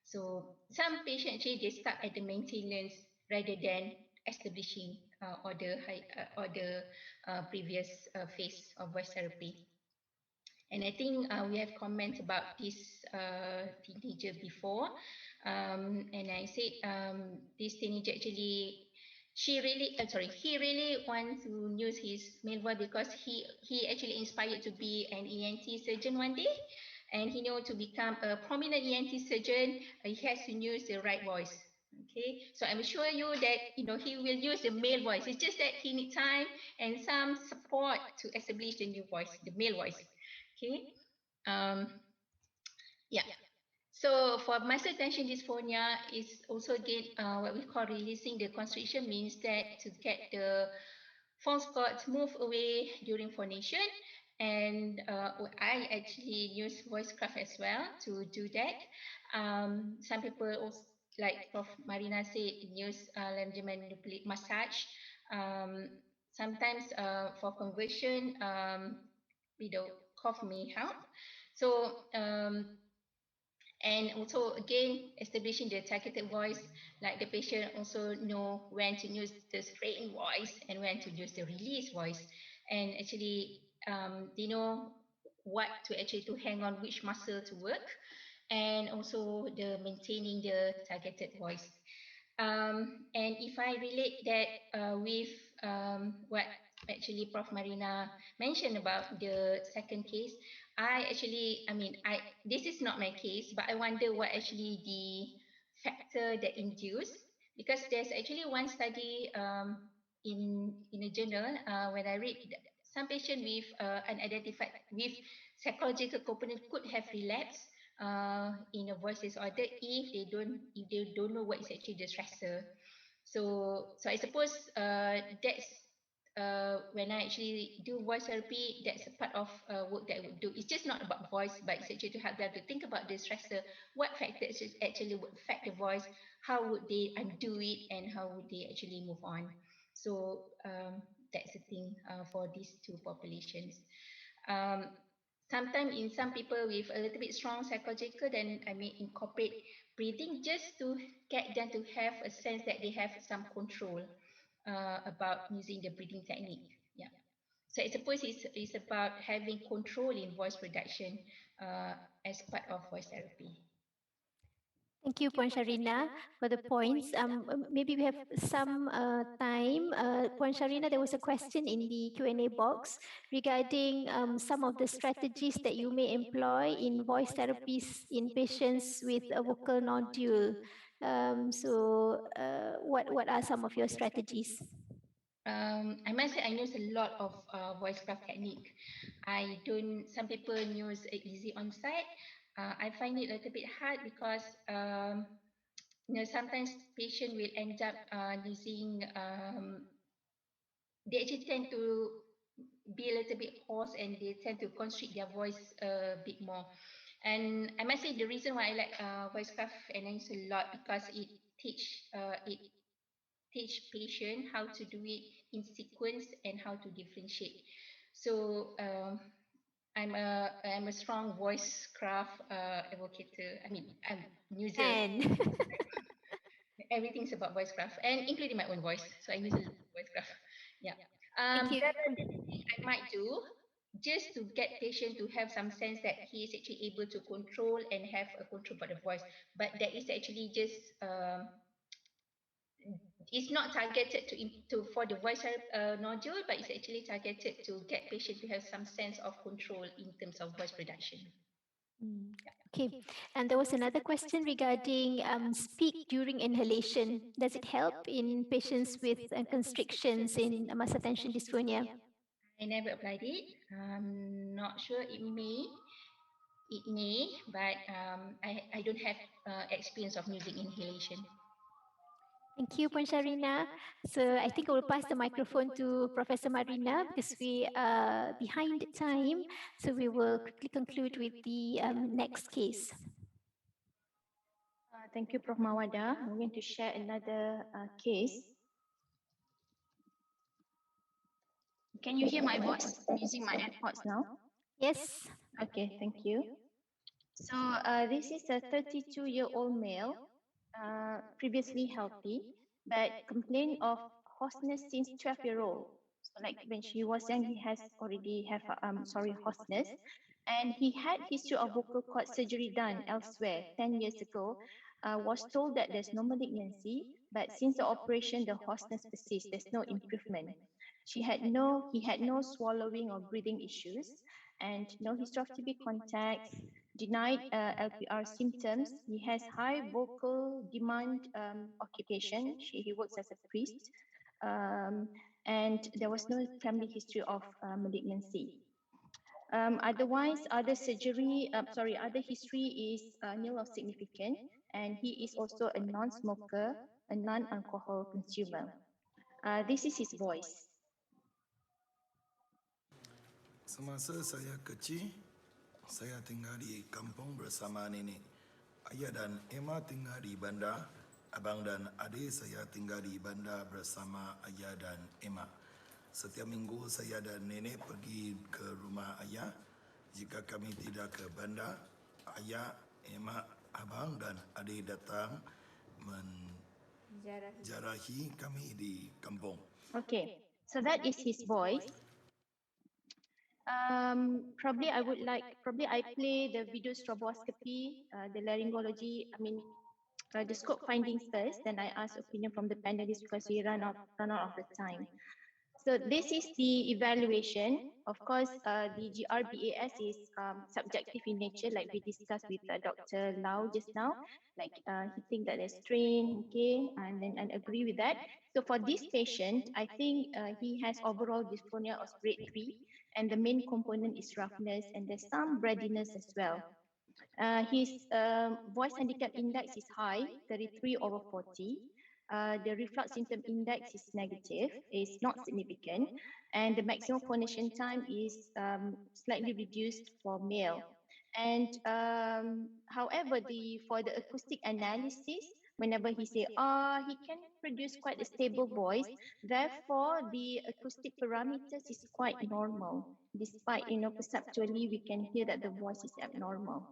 So some patients actually they start at the maintenance rather than establishing or the previous phase of voice therapy. And I think we have comments about this teenager before, and I said this teenager actually, he really wants to use his male voice, because he actually inspired to be an ENT surgeon one day, and he know to become a prominent ENT surgeon, he has to use the right voice. Okay, so I'm sure you that he will use the male voice. It's just that he need time and some support to establish the new voice, the male voice. Okay, yeah. So for muscle tension dysphonia is also again what we call releasing the constriction, means that to get the false chords move away during phonation. And I actually use voice craft as well to do that. Some people also, like Prof. Marina said, use laryngeal manipulate massage. Sometimes for conversion, cough may help. So and also again establishing the targeted voice, like the patient also know when to use the straightened voice and when to use the release voice, and actually they know what to actually to hang on which muscle to work, and also the maintaining the targeted voice. And if I relate that with what actually Prof. Marina mentioned about the second case, this is not my case, but I wonder what actually the factor that induced, because there's actually one study in a journal when I read some patient with unidentified with psychological component could have relapsed in a voice disorder if they don't know what is actually the stressor. So I suppose that's when I actually do voice therapy, that's a part of work that I would do. It's just not about voice, but it's actually to help them to think about the stressor, what factors actually would affect the voice, how would they undo it, and how would they actually move on. So that's the thing for these two populations. Sometimes in some people with a little bit strong psychological, then I may incorporate breathing just to get them to have a sense that they have some control about using the breathing technique. Yeah. So I suppose it's about having control in voice production as part of voice therapy. Thank you, Puan Sharina, for the points. Maybe we have some time. Puan Sharina, there was a question in the Q&A box regarding some of the strategies that you may employ in voice therapies in patients with a vocal nodule. What are some of your strategies? I must say I use a lot of voice craft technique. Some people use easy onside. I find it a little bit hard because sometimes patient will end up using, they actually tend to be a little bit hoarse and they tend to constrict their voice a bit more. And I must say the reason why I like voice craft and I use a lot because it teach patient how to do it in sequence and how to differentiate. So I'm a strong voice craft advocator. I mean, I'm user. And Everything's about voice craft and including my own voice. So I use a lot of voice craft. Yeah. Thank you. There are things I might do just to get patient to have some sense that he is actually able to control and have a control about the voice. But that is actually just it's not targeted to for the voice nodule, but it's actually targeted to get patient to have some sense of control in terms of voice production. Okay, and there was another question regarding speak during inhalation. Does it help in patients with constrictions in muscle tension dysphonia? I never applied it. I'm not sure it may, but I don't have experience of using inhalation. Thank you, Puan Sharina. So I think I will pass the microphone to Professor Marina because we are behind time. So we will quickly conclude with the next case. Thank you, Prof. Mawada. I'm going to share another case. Can you hear my voice? I'm using my AirPods now. Yes. Okay, thank you. So this is a 32-year-old male, previously healthy, but complained of hoarseness since 12-year-old. So like when she was young, he has already have hoarseness, and he had history of vocal cord surgery done elsewhere 10 years ago. Was told that there's no malignancy, but since the operation, the hoarseness persists. There's no improvement. He had no swallowing or breathing issues, and no history of TB contacts. Denied LPR symptoms. He has high vocal demand occupation. He works as a priest, and there was no family history of malignancy. Otherwise, other history is nil or significant, and he is also a non-smoker, a non-alcohol consumer. This is his voice. Semasa saya kecil, saya tinggal di kampung bersama nenek. Ayah dan Emma tinggal di bandar. Abang dan adik saya tinggal di bandar bersama ayah dan Emma. Setiap minggu saya dan nenek pergi ke rumah ayah. Jika kami tidak ke bandar, ayah, Emma, abang dan adik datang menjarahi kami di kampung. Okay, so that is his voice. Probably I play the video stroboscopy, the laryngology, the scope findings first, then I ask opinion from the panelists because we run out of the time. So this is the evaluation. Of course, the GRBAS is subjective in nature, like we discussed with Dr. Lau just now. Like he thinks that there's strain, okay, and then I agree with that. So for this patient, I think he has overall dysphonia of grade 3, and the main component is roughness, and there's some breathiness as well. His voice handicap index is high, 33/40. The reflux symptom index is negative, is not significant, and the maximum phonation time is slightly reduced for male. And however, for the acoustic analysis, whenever he say he can produce quite a stable voice. Therefore, the acoustic parameters is quite normal. Despite perceptually we can hear that the voice is abnormal.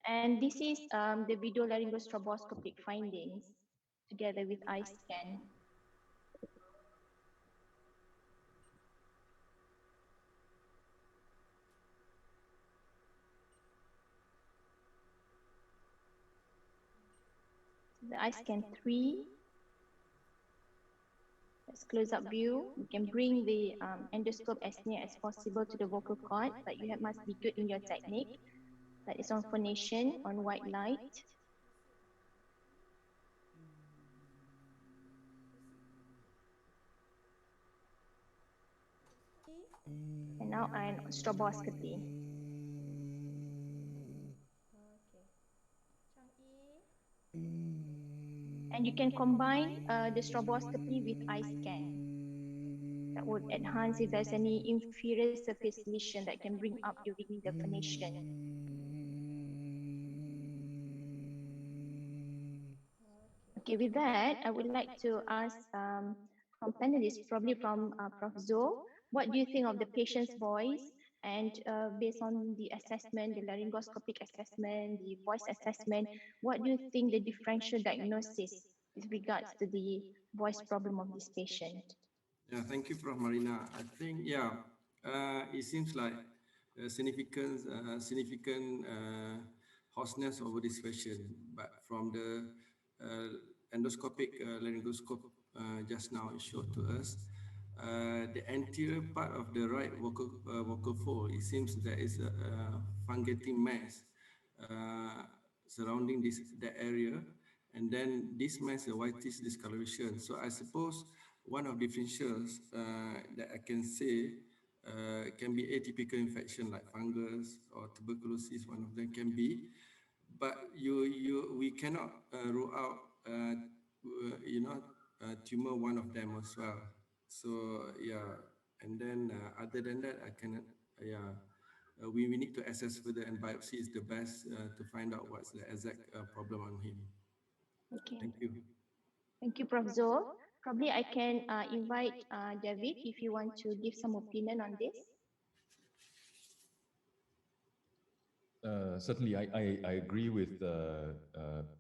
And this is the video laryngostroboscopic findings together with eye scan. the eye scan 3. Let's close up view. You can bring the endoscope as near as possible to the vocal cord, but you must be good in your technique. That is on phonation, on white light. And now I'm on stroboscopy. Okay. Changi. And you can combine the stroboscopy with eye scan. That would enhance if there's any inferior surface lesion that can bring up during the phonation. Okay, with that, I would like to ask from panelists, probably from Prof. Zul, what do you think of the patient's voice? And based on the assessment, the laryngoscopic assessment, the voice assessment, what do you think the differential diagnosis with regards to the voice problem of this patient? Yeah, thank you, Prof. Marina. I think, it seems like significant hoarseness over this patient, but from the endoscopic laryngoscope just now it showed to us, the anterior part of the right vocal fold, it seems there is a fungating mass surrounding that area, and then this mass a whitish discoloration. So I suppose one of differentials that I can say can be atypical infection like fungus or tuberculosis. One of them can be, but we cannot rule out tumor one of them as well. So yeah, and then other than that, I cannot. We need to assess further, and biopsy is the best to find out what's the exact problem on him. Okay. Thank you. Thank you, Prof. Zul. Probably I can invite David if you want to give some opinion on this. Certainly, I agree with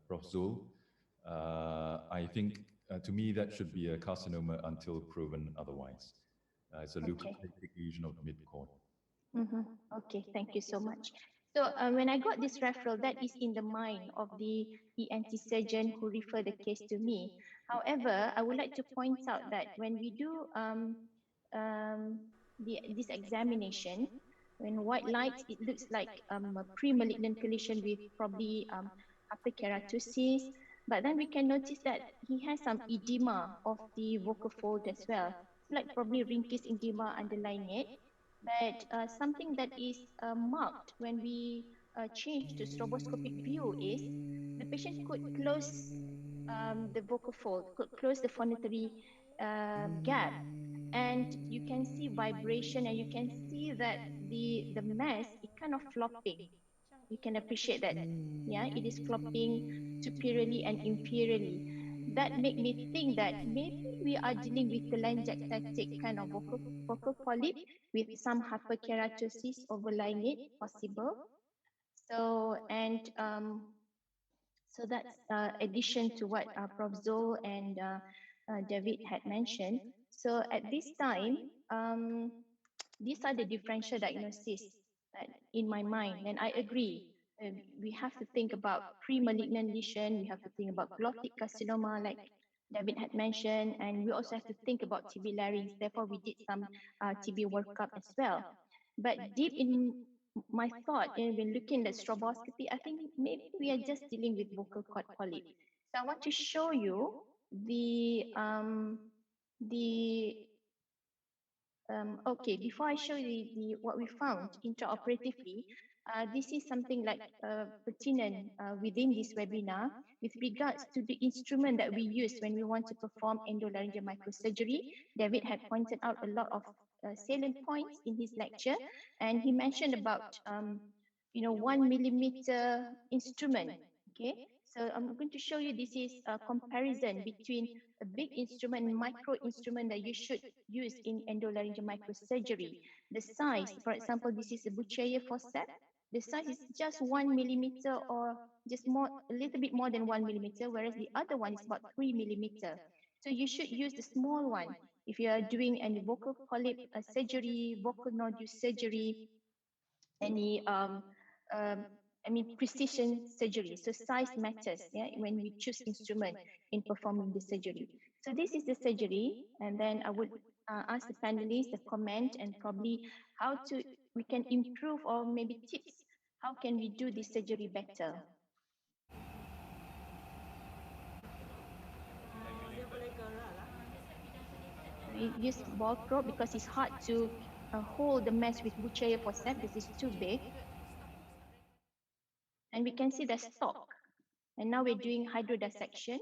Prof. Zul. I think, to me, that should be a carcinoma until proven otherwise. It's a leukocytic lesion of the midcord. Okay, thank you so much. So when I got this referral, that is in the mind of the ENT surgeon who referred the case to me. However, I would like to point out that when we do this examination, when white light, it looks like a pre-malignant lesion with probably hyperkeratosis. But then we can notice that he has some edema of the vocal fold as well, like probably Rinke's edema underlying it. But something that is marked when we change to stroboscopic view is the patient could close the vocal fold, could close the phonatory gap, and you can see vibration, and you can see that the mass is kind of flopping. You can appreciate that, yeah, it is flopping superiorly and inferiorly. That make me think that maybe we are dealing with telangiectatic kind of vocal polyp with some hyperkeratosis overlying it, possible. So, and so that's addition to what Prof. Zul and David had mentioned. So at this time, these are the differential diagnoses in my mind, and I agree. We have to think about pre-malignant lesion. We have to think about glottic carcinoma, like David had mentioned, and we also have to think about TB larynx. Therefore, we did some TB workup as well. But deep in my thought, when looking at stroboscopy, I think maybe we are just dealing with vocal cord polyp. So I want to show you okay, before I show you what we found intraoperatively, this is something like pertinent within this webinar with regards to the instrument that we use when we want to perform endolaryngeal microsurgery. David had pointed out a lot of salient points in his lecture, and he mentioned about 1 millimeter instrument. Okay, so I'm going to show you this is a comparison between a big instrument and micro instrument that you should use in endolaryngeal microsurgery. The size, for example, this is a Bucheyer forceps. The size is just 1 millimeter or just more, a little bit more than 1 millimeter, whereas the other one is about 3 millimeter. So you should use the small one if you are doing any vocal polyp surgery, vocal nodule surgery, any precision surgery. So size matters, yeah, when we choose instrument in performing the surgery. So this is the surgery, and then I would ask the panelists to comment and probably how we can improve, or maybe tips, how can we do this surgery better. We use ball probe because it's hard to hold the mesh with Bucheya forceps. This is too big. And we can see the stalk. And now we're doing hydrodissection.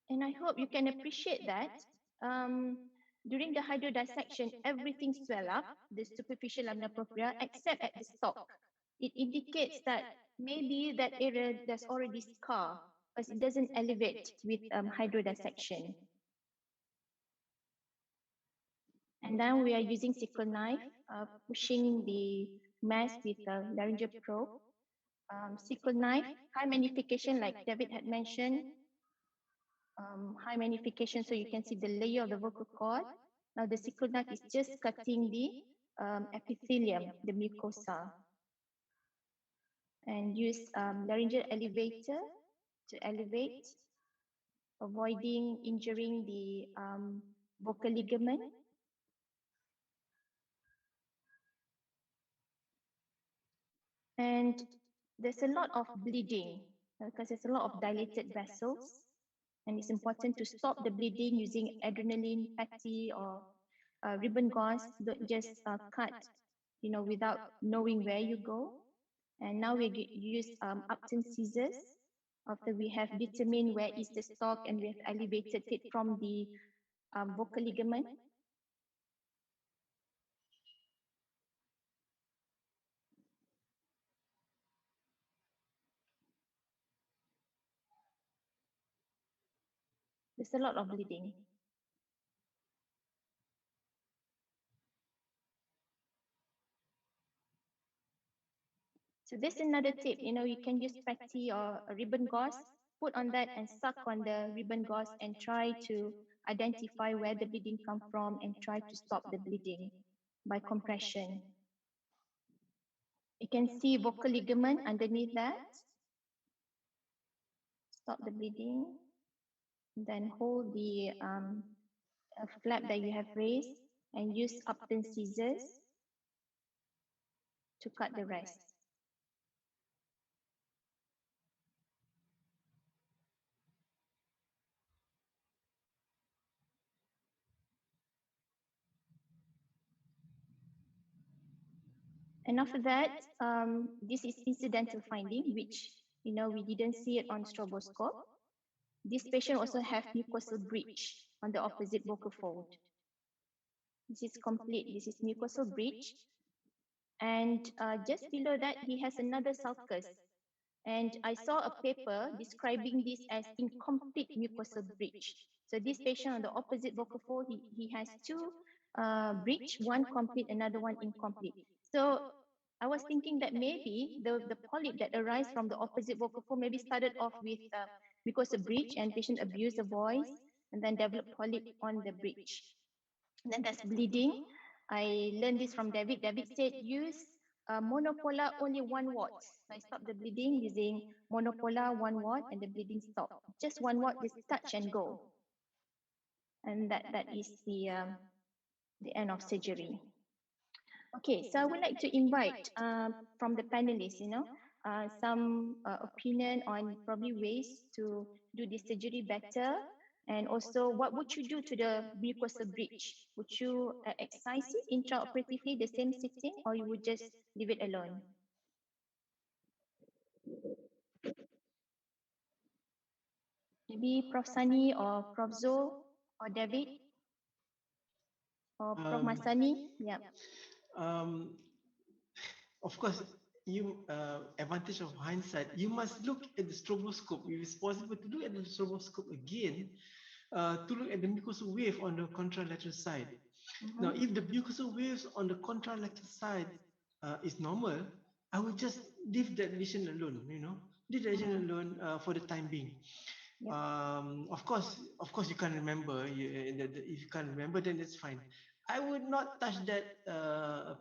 And I hope you can appreciate that during the hydrodissection, everything swell up, the superficial lamina propria, except at the stalk. It indicates that maybe that area there's already scar, because it doesn't elevate with hydrodissection. And now we are using sickle knife, pushing the mass with a laryngeal probe. Sickle knife, high magnification, like David had mentioned, high magnification so you can see the layer of the vocal cord. Now the sickle knife is just cutting the epithelium, the mucosa. And use laryngeal elevator to elevate, avoiding injuring the vocal ligament. And there's a lot of bleeding because there's a lot of dilated vessels. And it's important to stop the bleeding using adrenaline, patty, or ribbon gauze. Don't just cut, without knowing where you go. And now we use Upton scissors after we have determined where is the stalk and we have elevated it from the vocal ligament. There's a lot of bleeding. So this is another tip, you can use patty or a ribbon gauze, put on that and suck on the ribbon gauze and try to identify where the bleeding comes from and try to stop the bleeding by compression. You can see vocal ligament underneath that. Stop the bleeding. Then hold the flap that you have raised and use Upton scissors to cut the rest. And after that, this is incidental finding, which we didn't see it on stroboscope. This patient also have mucosal breach on the opposite vocal fold. This is complete. This is mucosal breach. And just below that, he has another sulcus. And I saw a paper describing this as incomplete mucosal breach. So this patient on the opposite vocal fold, he has two breach, one complete, another one incomplete. So I was thinking that maybe the polyp that arise from the opposite vocal fold maybe started off with mucosal breach and patient abused the voice and then developed polyp on the breach. And then there's bleeding. I learned this from David. David said use monopolar only 1 watt. I stopped the bleeding using monopolar 1 watt and the bleeding stopped. Just 1 watt, just touch and go. And that is the end of surgery. Okay, so I would like to invite from the panelists, some opinion on probably ways to do this surgery better. And also, what would you do to the mucosal breach? Would you excise it intraoperatively, the same sitting, or you would just leave it alone? Maybe Prof. Sani or Prof. Zul or David or Prof. Masani? Yeah. Of course, advantage of hindsight, you must look at the stroboscope. If it's possible to look at the stroboscope again, to look at the mucosal wave on the contralateral side. Now, if the mucosal waves on the contralateral side is normal, I would just leave that lesion alone, leave the lesion alone for the time being. Of course, you can't remember. If you can't remember, then it's fine. I would not touch that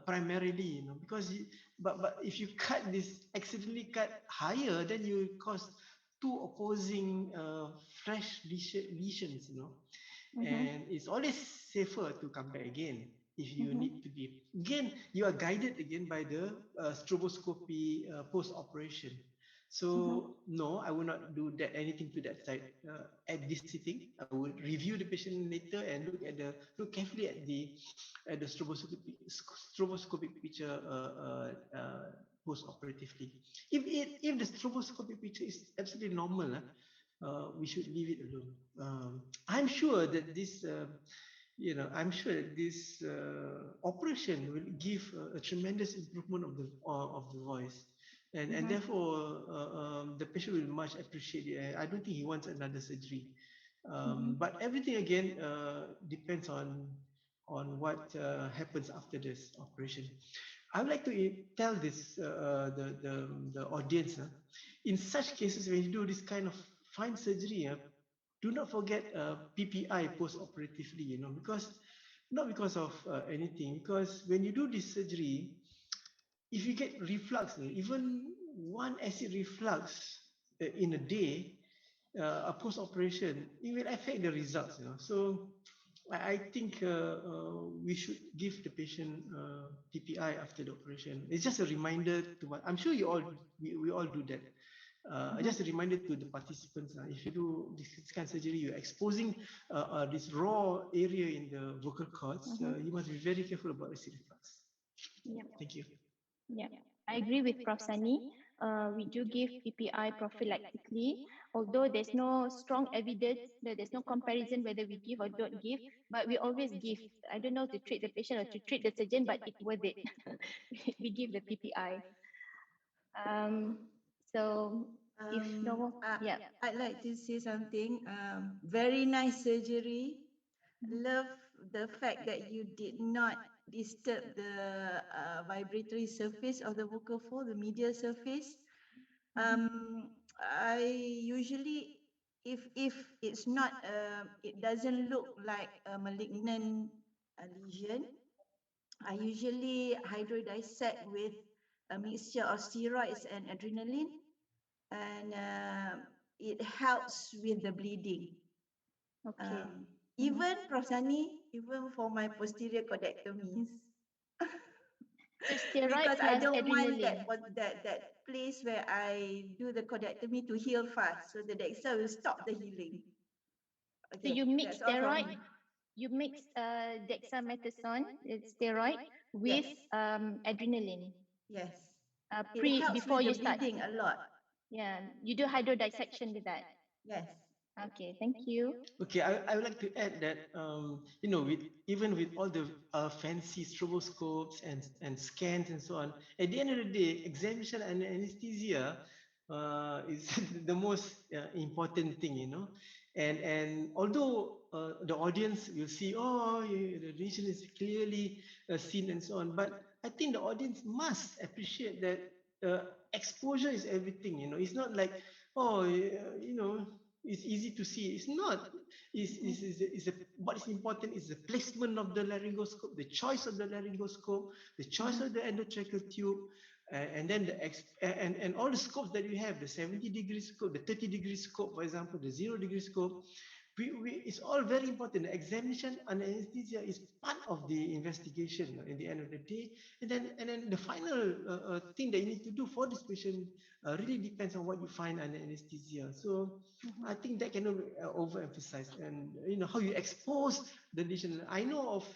primarily, because but if you cut this accidentally cut higher, then you cause two opposing fresh lesions, and it's always safer to come back again if you need to be. Again, you are guided again by the stroboscopy post operation. So no, I will not do that anything to that side at this sitting. I will review the patient later and look carefully at the stroboscopic picture post operatively. If the stroboscopic picture is absolutely normal, we should leave it alone. I'm sure that this operation will give a tremendous improvement of the voice, and therefore the patient will much appreciate it. I don't think he wants another surgery, but everything again depends on what happens after this operation. I would like to tell this the audience, in such cases when you do this kind of fine surgery, do not forget PPI post-operatively, because not because of anything, because when you do this surgery, if you get reflux, even one acid reflux in a day, a post-operation, it will affect the results. So I think we should give the patient PPI after the operation. It's just a reminder to what I'm sure we all do that. Just a reminder to the participants, if you do this kind of surgery, you're exposing this raw area in the vocal cords. You must be very careful about acid reflux. Thank you. Yeah, I agree with Prof. Sani. We do give PPI prophylactically, although there's no strong evidence, there's no comparison whether we give or don't give, but we always give. I don't know to treat the patient or to treat the surgeon, but it's worth it. We give the PPI. So if no, yeah. I'd like to say something. Very nice surgery. Love the fact that you did not disturb the vibratory surface of the vocal fold, the medial surface. I usually, if it's not, it doesn't look like a malignant lesion, I usually hydrodissect with a mixture of steroids and adrenaline, and it helps with the bleeding. Okay. Even Prof. Sani, even for my posterior cordectomies. So steroid Because I plus don't want adrenaline. that place where I do the cordectomy to heal fast, so the DEXA will stop the healing. So you mix that's all from steroid, me. you mix dexamethasone, it's steroid, with adrenaline. Yes. It helps Before with the you start. bleeding a lot. Yeah, you do hydrodissection with that. Yes. Okay, thank you. Okay, I would like to add that even with all the fancy stroboscopes and scans and so on, at the end of the day, examination and anesthesia is the most important thing, and although the audience will see, the lesion is clearly seen and so on, but I think the audience must appreciate that exposure is everything. It's not like, it's easy to see. It's not. What is important is the placement of the laryngoscope, the choice of the laryngoscope, the choice of the endotracheal tube, and then and all the scopes that we have, the 70-degree scope, the 30-degree scope, for example, the 0-degree scope. It's all very important. The examination and anesthesia is part of the investigation in the end of the day. And then the final thing that you need to do for this patient really depends on what you find under anesthesia. So I think that cannot be overemphasized. And how you expose the lesion. I know of,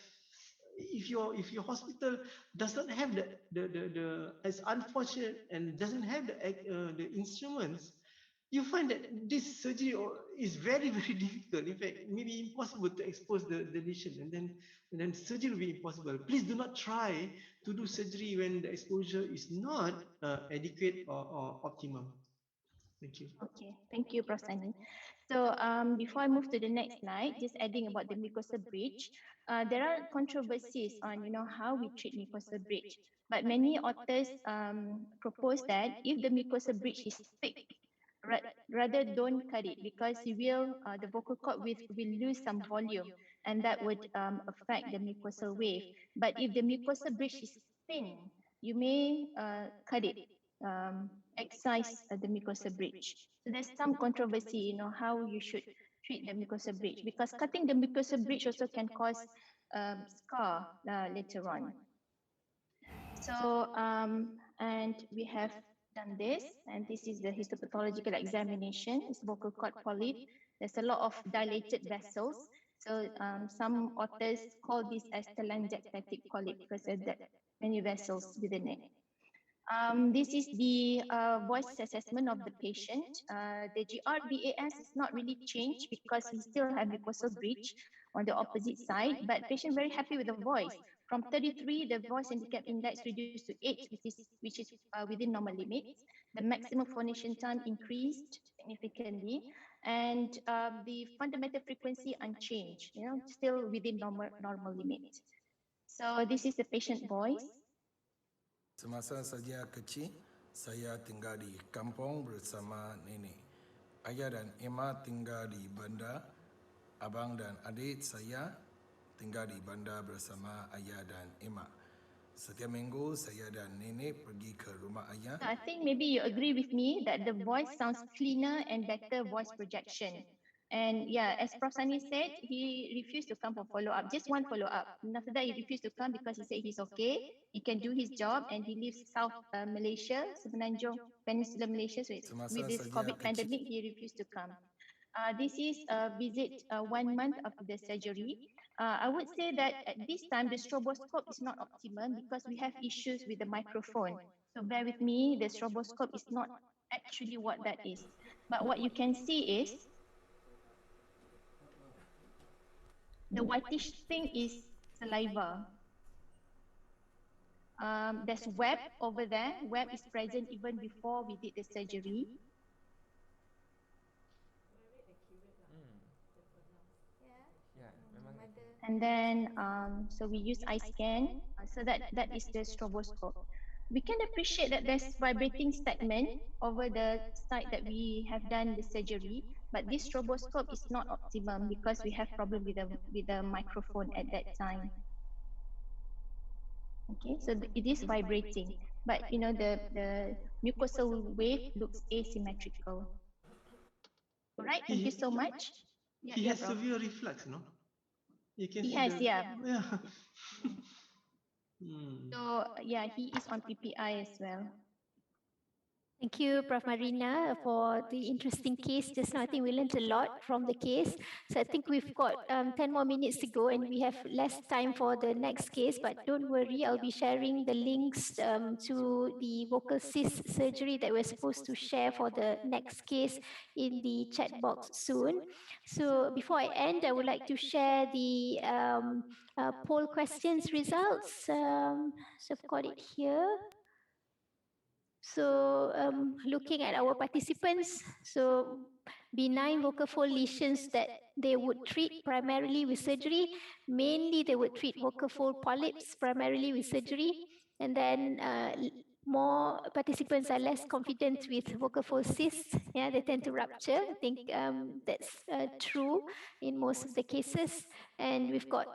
if your hospital does not have the as unfortunate and doesn't have the instruments, you find that this surgery is very, very difficult. In fact, maybe impossible to expose the lesion, and then surgery will be impossible. Please do not try to do surgery when the exposure is not adequate or optimum. Thank you. Okay, thank you, Prof. Sani. So before I move to the next slide, just adding about the mucosal bridge, there are controversies on how we treat mucosal bridge. But many authors propose that if the mucosal bridge is thick, rather don't cut it, because you will the vocal cord will lose some volume, and that would affect the mucosal wave. But if the mucosal bridge is thin, you may cut it, excise the mucosal bridge. So there's some controversy, how you should treat the mucosal bridge, because cutting the mucosal bridge also can cause scar later on. So, and we have done this, and this is the histopathological examination. It's vocal cord polyp. There's a lot of dilated vessels. So some authors call this as telangiectatic polyp because there's that many vessels within it. This is the voice assessment of the patient. The GRVAS is not really changed because we still have mucosal bridge on the opposite side, but patient very happy with the voice. From 33, the voice handicap index reduced to 8, which is within normal limits. The maximum phonation time increased significantly, and the fundamental frequency unchanged, still within normal limits. So this is the patient voice. Semasa saya kecil, saya tinggal di kampung bersama nenek. Ayah dan Emma tinggal di bandar. Abang dan adik saya tinggal di bandar bersama ayah dan Emma. Setiap minggu saya dan nenek pergi ke rumah ayah. I think maybe you agree with me that the voice sounds cleaner and better voice projection. And yeah, as Prof. Sani said, he refused to come for follow-up, just one follow-up. And after that, he refused to come because he said he's okay, he can do his job, and he lives South Malaysia, Semenanjung Peninsula Malaysia. So with this COVID pandemic, he refused to come. This is a visit 1 month after the surgery. I would say that at this time, the stroboscope is not optimum because we have issues with the microphone. So bear with me, the stroboscope is not actually what that is. But what you can see is the whitish thing is saliva. There's web over there. Web is present even before we did the surgery. And then, so we use eye scan. So that is the stroboscope. We can appreciate that there's vibrating segment over the site that we have done the surgery, but this stroboscope is not optimum because we have problem with the microphone at that time. Okay, so it is vibrating, but the mucosal wave looks asymmetrical. All right, thank you so much. He has severe reflux, no? You can He see has, the, yeah. yeah. So yeah, he is on PPI as well. Thank you, Prof. Marina, for the interesting case. Just now, I think we learned a lot from the case. So I think we've got 10 more minutes to go and we have less time for the next case. But don't worry, I'll be sharing the links to the vocal cyst surgery that we're supposed to share for the next case in the chat box soon. So before I end, I would like to share the poll questions results. So I've got it here. So looking at our participants, so benign vocal fold lesions that they would treat primarily with surgery, mainly they would treat vocal fold polyps primarily with surgery, and then more participants are less confident with vocal fold cysts. Yeah, they tend to rupture. I think that's true in most of the cases. And we've got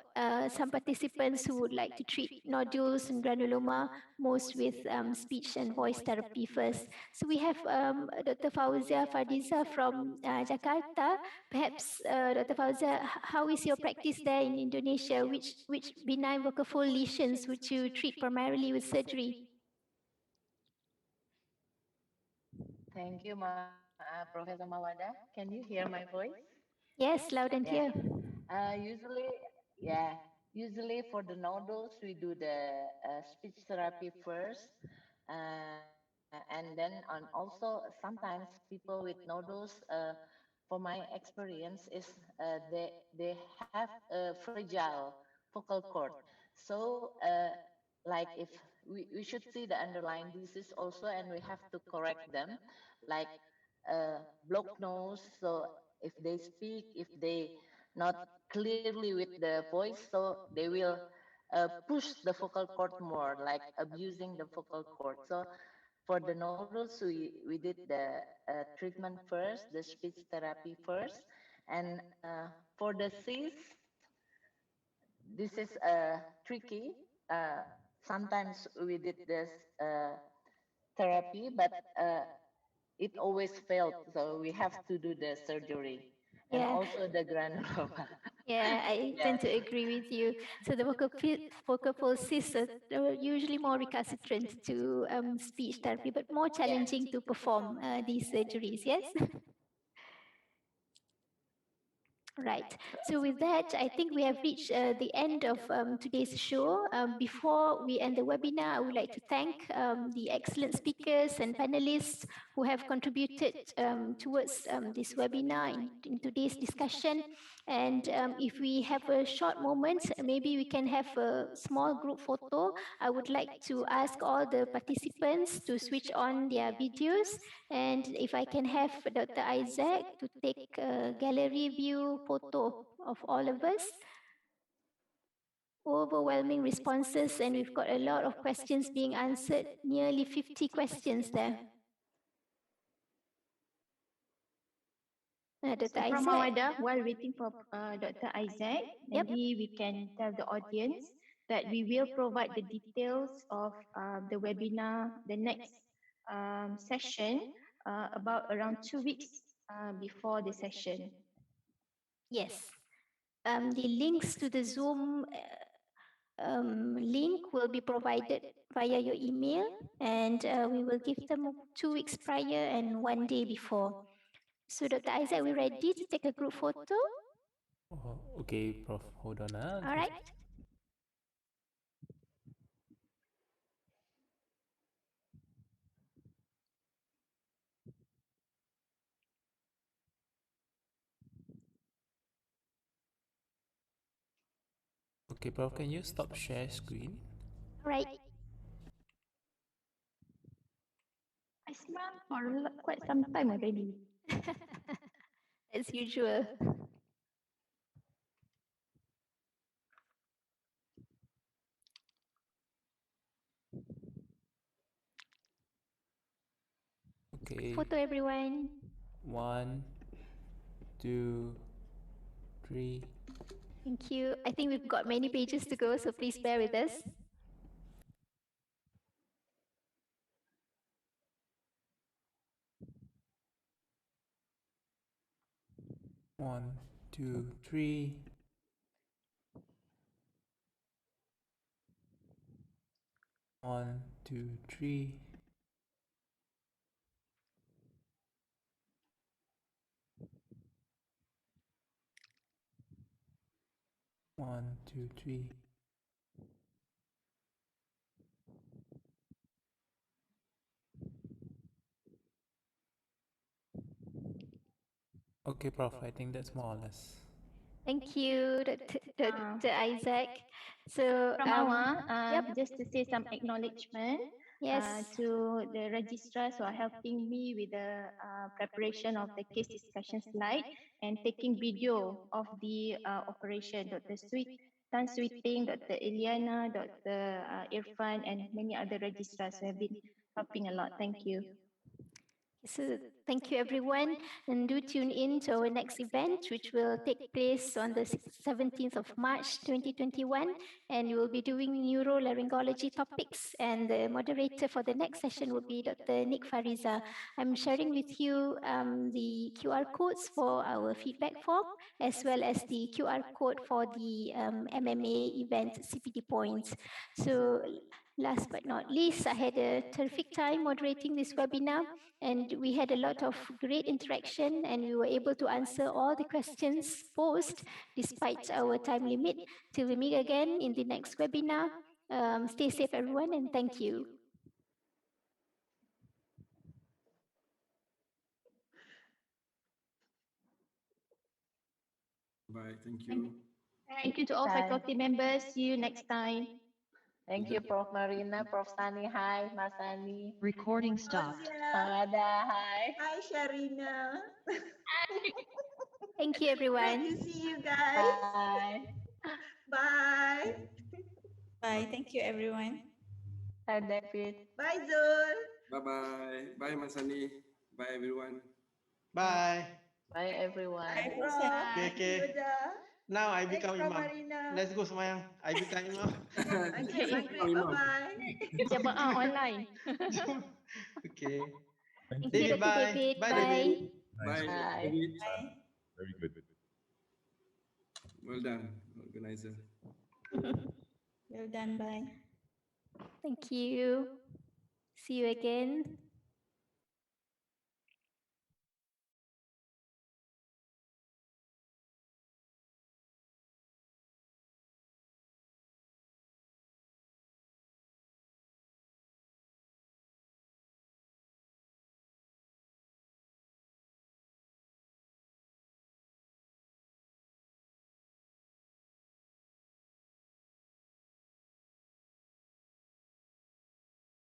some participants who would like to treat nodules and granuloma, most with speech and voice therapy first. So we have Dr. Fauzia Fardiza from Jakarta. Perhaps, Dr. Fauzia, how is your practice there in Indonesia? Which benign vocal fold lesions would you treat primarily with surgery? Thank you, Professor Mawada. Can you hear my voice? Yes, loud and clear. Usually, usually for the nodules, we do the speech therapy first. And then also sometimes people with nodules, for my experience is they have a fragile vocal cord. So like if we should see the underlying disease also, and we have to correct them, like blocked nose. So if they speak, if they not clearly with the voice, so they will push the vocal cord more, like abusing the vocal cord. So For the nodules, we did the treatment first, the speech therapy first. And for the cyst, this is tricky. Sometimes we did this therapy, but it always failed. So we have to do the surgery and Yeah. also the granuloma. Yeah, I Yes. tend to agree with you. So the vocal fold cysts are usually more recalcitrant to speech therapy, but more challenging to perform these surgeries. Yes. Right. So with that, I think we have reached the end of today's show. Before we end the webinar, I would like to thank the excellent speakers and panelists who have contributed towards this webinar in today's discussion. And if we have a short moment, maybe we can have a small group photo. I would like to ask all the participants to switch on their videos. And if I can have Dr. Isaac to take a gallery view photo of all of us. Overwhelming responses, and we've got a lot of questions being answered, nearly 50 questions there. Dr. So from Isaac? Awada, while waiting for Dr. Isaac, maybe we can tell the audience that we will provide the details of the webinar, the next session, about around 2 weeks before the session. Yes. The links to the Zoom link will be provided via your email, and we will give them 2 weeks prior and 1 day before. So Dr. Isaac, are we ready to take a group photo? Oh, okay, Prof. Hold on. All right. Okay, Prof, can you stop share screen? All right. I smile for quite some time already. As usual. Okay. Photo everyone. 1, 2, 3. Thank you. I think we've got many pages to go, so please bear with us. One, two, three. One, two, three. One, two, three. Okay, Prof, I think that's more or less. Thank you, Dr. Isaac. So, From just to say some acknowledgement Yes. to the registrars who are helping me with the preparation of the case discussion slide and taking video of the operation. Dr. Tan Sweeting, Dr. Eliana, Dr. Irfan, and many other registrars who have been helping a lot. Thank you. So thank you everyone, and do tune in to our next event, which will take place on the 17th of March 2021, and we will be doing neurolaryngology topics, and the moderator for the next session will be Dr. Nick Fariza. I'm sharing with you the QR codes for our feedback form, as well as the QR code for the MMA event CPD points. So last but not least, I had a terrific time moderating this webinar, and we had a lot of great interaction, and we were able to answer all the questions posed despite our time limit. Till we meet again in the next webinar, stay safe everyone, and thank you. Bye, thank you. Thank you to all faculty members. See you next time. Thank you, Prof. Marina, Prof. Sani. Hi, Marsani. Recording stopped. Ada, hi. Hi, Sharina. Thank you, everyone. Great to see you guys. Bye. Bye. Bye. Thank you, everyone. Hi, David. Bye, Zul. Bye-bye. Bye, Masani. Bye, everyone. Bye. Bye everyone. Hi, Prof. Okay, okay. Yoda. Now I Thanks, become Prof. imam. Marina. Let's go semayang. I become imam. Maghrib, maghrib. Bye-bye. Jemaah online. Okay. Thank you, David, Dr. bye. David. Bye, Bye. David. Bye. Bye. David. Very good. Well done, organizer. Well done, bye. Thank you. See you again.